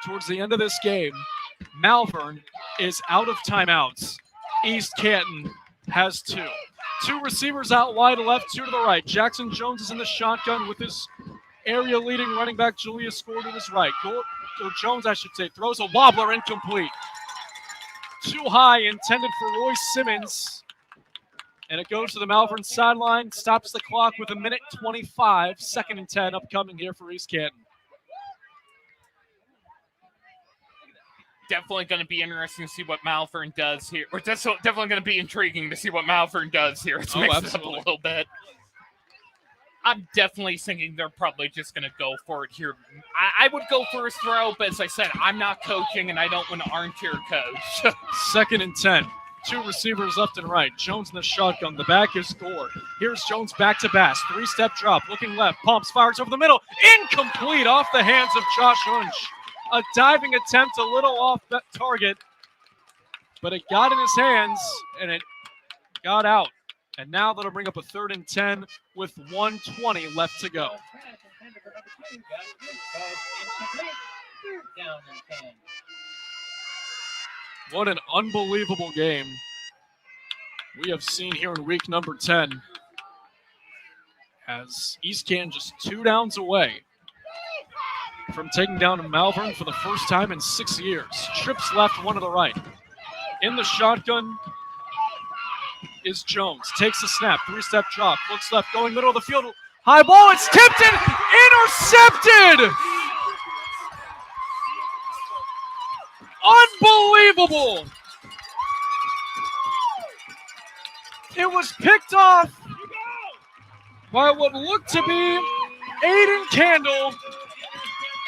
Speaker 2: towards the end of this game, Malvern is out of timeouts. East Canton has 2. 2 receivers out wide left, 2 to the right. Jackson Jones is in the shotgun with his area-leading running back Julius Score to his right. Jones, I should say, throws a wobbler, incomplete. Too high, intended for Roy Simmons. And it goes to the Malvern sideline, stops the clock with 1:25. 2nd and 10 upcoming here for East Canton.
Speaker 3: Definitely going to be interesting to see what Malvern does here. Or definitely going to be intriguing to see what Malvern does here. It's mixed it up a little bit. I'm definitely thinking they're probably just going to go for it here. I would go first throw, but as I said, I'm not coaching and I don't want to armchair coach.
Speaker 2: 2nd and 10. 2 receivers left and right. Jones in the shotgun. The back is Gore. Here's Jones back to Bass. 3-step drop. Looking left. Pumps. Fires over the middle. Incomplete off the hands of Josh Hunch. A diving attempt a little off that target. But it got in his hands and it got out. And now that'll bring up a 3rd and 10 with 1:20 left to go. What an unbelievable game we have seen here in week number 10. As East Canton just 2 downs away from taking down Malvern for the first time in 6 years. Trips left, 1 to the right. In the shotgun is Jones. Takes the snap, 3-step drop, looks left, going middle of the field. High ball, it's tipped in, intercepted! Unbelievable! It was picked off by what looked to be Aiden Candle,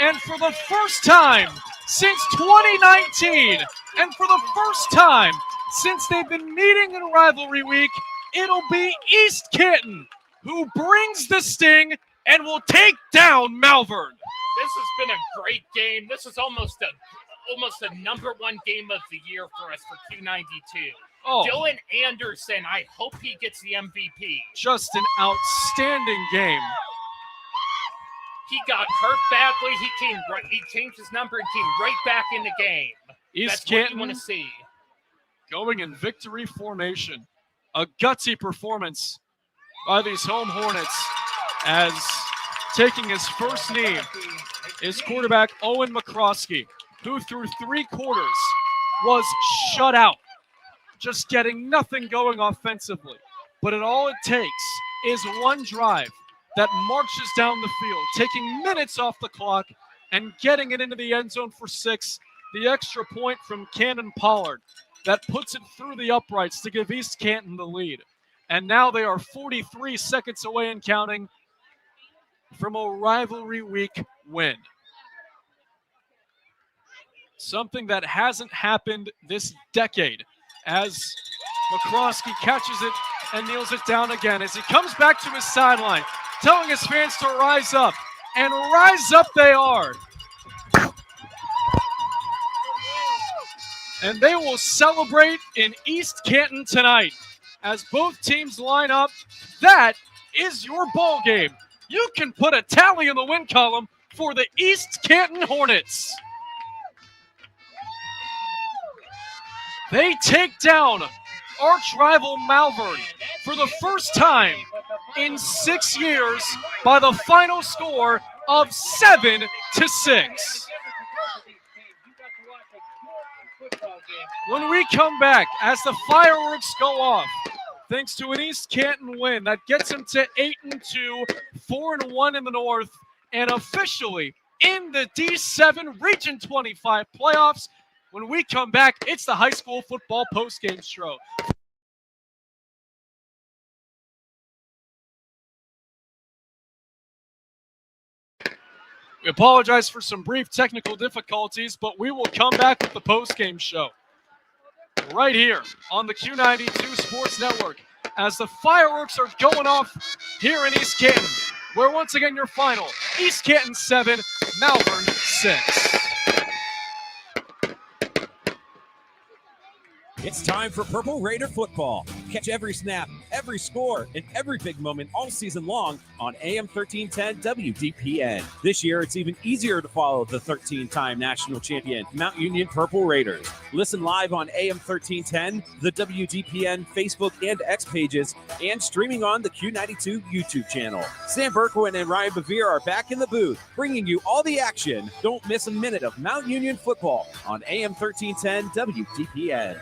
Speaker 2: and for the first time since 2019, and for the first time since they've been meeting in rivalry week, it'll be East Canton who brings the sting and will take down Malvern.
Speaker 3: This has been a great game. This is almost a number 1 game of the year for us for Q92.
Speaker 2: Oh.
Speaker 3: Dylan Anderson, I hope he gets the MVP.
Speaker 2: Just an outstanding game.
Speaker 3: He got hurt badly. He changed his number and came right back in the game.
Speaker 2: East
Speaker 3: That's what
Speaker 2: Canton
Speaker 3: you want to see.
Speaker 2: Going in victory formation. A gutsy performance by these home Hornets as taking his first knee is quarterback Owen McCroskey, who through 3 quarters was shut out, just getting nothing going offensively. But all it takes is 1 drive that marches down the field, taking minutes off the clock and getting it into the end zone for 6. The extra point from Cannon Pollard that puts it through the uprights to give East Canton the lead. And now they are 43 seconds away and counting from a rivalry week win. Something that hasn't happened this decade, as McCroskey catches it and kneels it down again as he comes back to his sideline, telling his fans to rise up. And rise up they are. And they will celebrate in East Canton tonight as both teams line up. That is your ball game. You can put a tally in the win column for the East Canton Hornets. They take down arch rival Malvern for the first time in 6 years by the final score of 7-6. When we come back, as the fireworks go off, thanks to an East Canton win that gets them to 8-2, 4-1 in the North, and officially in the D7 Region 25 playoffs. When we come back, it's the high school football postgame show. We apologize for some brief technical difficulties, but we will come back with the postgame show right here on the Q92 Sports Network as the fireworks are going off here in East Canton, where once again your final, East Canton 7, Malvern 6.
Speaker 7: It's time for Purple Raider football. Catch every snap, every score, and every big moment all season long on AM 1310 WDPN. This year, it's even easier to follow the 13-time national champion, Mount Union Purple Raiders. Listen live on AM 1310, the WDPN Facebook and X pages, and streaming on the Q92 YouTube channel. Sam Berkwin and Ryan Bevere are back in the booth, bringing you all the action. Don't miss a minute of Mount Union football on AM 1310 WDPN.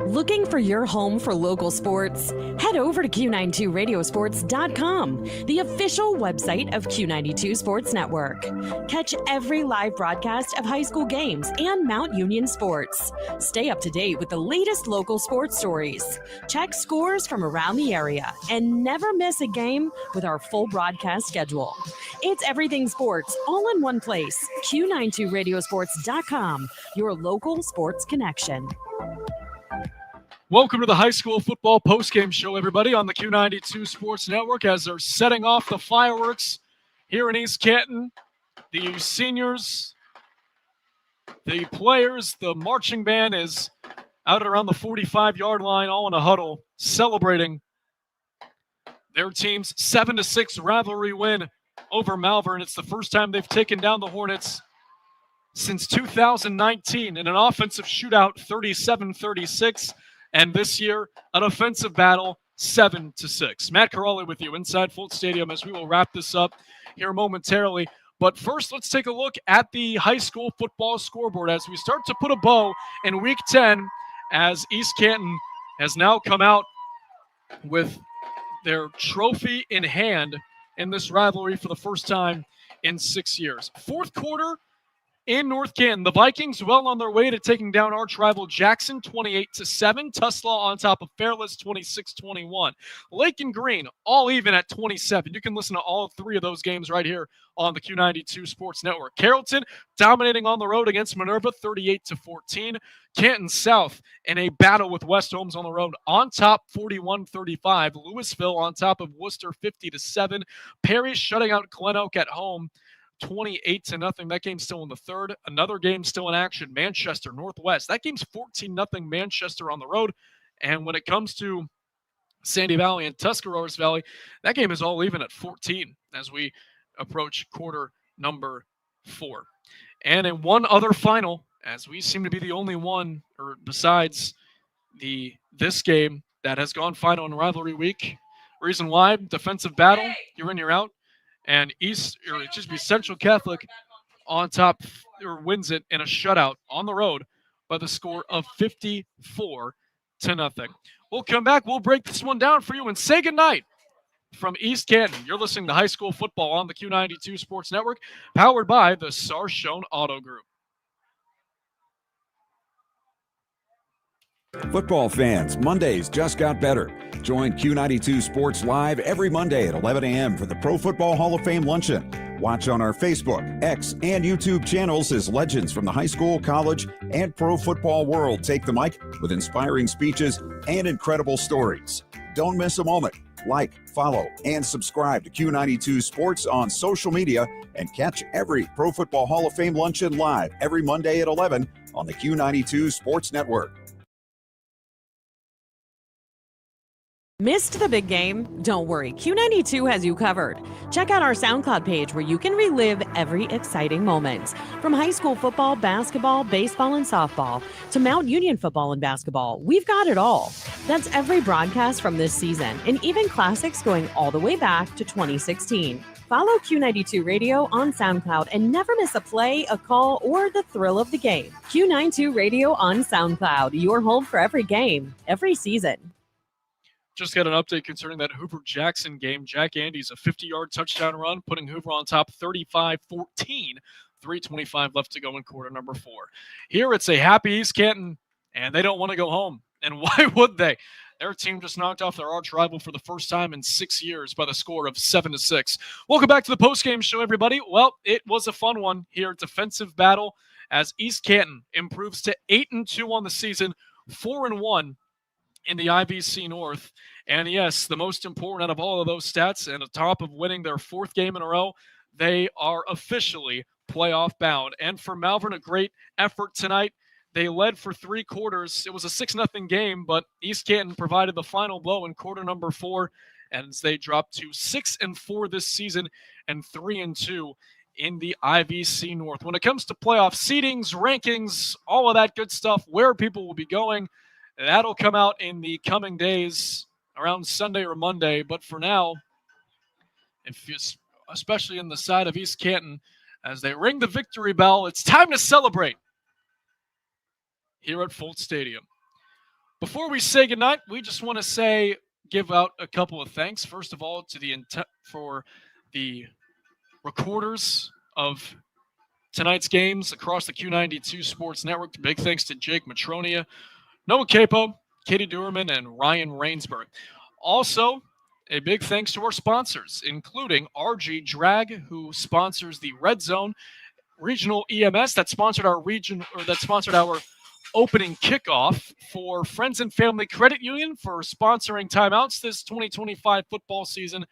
Speaker 5: Looking for your home for local sports? Head over to Q92radiosports.com, the official website of Q92 Sports Network. Catch every live broadcast of high school games and Mount Union sports. Stay up to date with the latest local sports stories. Check scores from around the area and never miss a game with our full broadcast schedule. It's everything sports all in one place. Q92radiosports.com, your local sports connection.
Speaker 2: Welcome to the high school football postgame show, everybody, on the Q92 Sports Network as they're setting off the fireworks here in East Canton. The seniors, the players, the marching band is out at around the 45-yard line, all in a huddle, celebrating their team's 7-6 rivalry win over Malvern. It's the first time they've taken down the Hornets since 2019 in an offensive shootout, 37-36. And this year, an offensive battle, 7-6. Matt Caroli with you inside Fulton Stadium as we will wrap this up here momentarily. But first, let's take a look at the high school football scoreboard as we start to put a bow in Week 10 as East Canton has now come out with their trophy in hand in this rivalry for the first time in 6 years. Fourth quarter, in North Canton, the Vikings well on their way to taking down arch rival Jackson 28-7. Tuslaw on top of Fairless 26-21. Lake and Green all even at 27. You can listen to all three of those games right here on the Q92 Sports Network. Carrollton dominating on the road against Minerva 38-14. Canton South in a battle with West Holmes on the road on top 41-35. Louisville on top of Worcester 50-7. Perry shutting out Glen Oak at home 28-0. That game's still in the third. Another game still in action. Manchester Northwest. That game's 14-0 Manchester on the road. And when it comes to Sandy Valley and Tuscaroras Valley, that game is all even at 14 as we approach quarter number 4. And in one other final, as we seem to be the only one, or besides this game that has gone final in rivalry week. Reason why? Defensive battle. You're in, you're out. And Central Catholic on top or wins it in a shutout on the road by the score of 54-0. We'll come back. We'll break this one down for you and say goodnight from East Canton. You're listening to high school football on the Q92 Sports Network, powered by the Sarshone Auto Group.
Speaker 10: Football fans, Mondays just got better. Join Q92 Sports Live every Monday at 11 a.m. for the Pro Football Hall of Fame Luncheon. Watch on our Facebook, X, and YouTube channels as legends from the high school, college, and pro football world take the mic with inspiring speeches and incredible stories. Don't miss a moment. Like, follow, and subscribe to Q92 Sports on social media and catch every Pro Football Hall of Fame Luncheon live every Monday at 11 on the Q92 Sports Network.
Speaker 5: Missed the big game? Don't worry, Q92 has you covered. Check out our SoundCloud page where you can relive every exciting moment. From high school football, basketball, baseball, and softball to Mount Union football and basketball, we've got it all. That's every broadcast from this season and even classics going all the way back to 2016. Follow Q92 Radio on SoundCloud and never miss a play, a call, or the thrill of the game. Q92 Radio on SoundCloud, your home for every game, every season.
Speaker 2: Just got an update concerning that Hoover-Jackson game. Jack Andy's a 50-yard touchdown run, putting Hoover on top 35-14. 3:25 left to go in quarter number 4. Here it's a happy East Canton, and they don't want to go home. And why would they? Their team just knocked off their arch rival for the first time in 6 years by the score of 7-6. Welcome back to the postgame show, everybody. Well, it was a fun one here. Defensive battle as East Canton improves to 8-2 on the season, 4-1 in the IVC North. And yes, the most important out of all of those stats, and on top of winning their 4th game in a row, they are officially playoff bound. And for Malvern, a great effort tonight. They led for 3 quarters. It was a 6-0 game, but East Canton provided the final blow in quarter number 4, as they dropped to 6-4 this season and 3-2 in the IVC North. When it comes to playoff seedings, rankings, all of that good stuff, where people will be going, that'll come out in the coming days around Sunday or Monday. But for now, if you, especially in the side of East Canton, as they ring the victory bell, it's time to celebrate here at Fultz Stadium. Before we say goodnight, we just want to give out a couple of thanks. First of all, to for the recorders of tonight's games across the Q92 Sports Network. Big thanks to Jake Matronia, Noah Capo, Katie Duerman, and Ryan Rainsberg. Also, a big thanks to our sponsors, including RG Drag, who sponsors the Red Zone Regional EMS that sponsored our opening kickoff, for Friends and Family Credit Union for sponsoring timeouts this 2025 football season,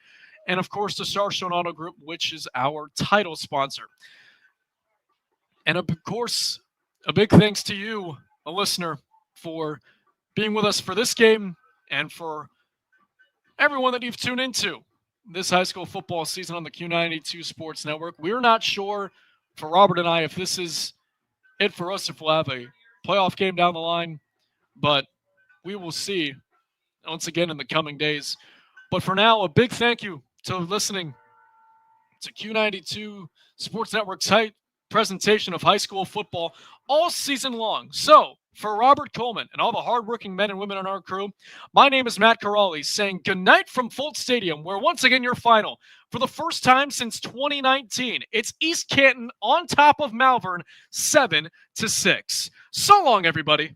Speaker 2: and of course the Sarshone Auto Group, which is our title sponsor. And of course, a big thanks to you, a listener, for being with us for this game and for everyone that you've tuned into this high school football season on the Q92 Sports Network. We're not sure, for Robert and I, if this is it for us, if we'll have a playoff game down the line, but we will see once again in the coming days. But for now, a big thank you to listening to Q92 Sports Network's presentation of high school football all season long. So, for Robert Coleman and all the hardworking men and women on our crew, my name is Matt Corrali, saying goodnight from Fultz Stadium, where once again your final, for the first time since 2019, it's East Canton on top of Malvern, 7-6. So long, everybody.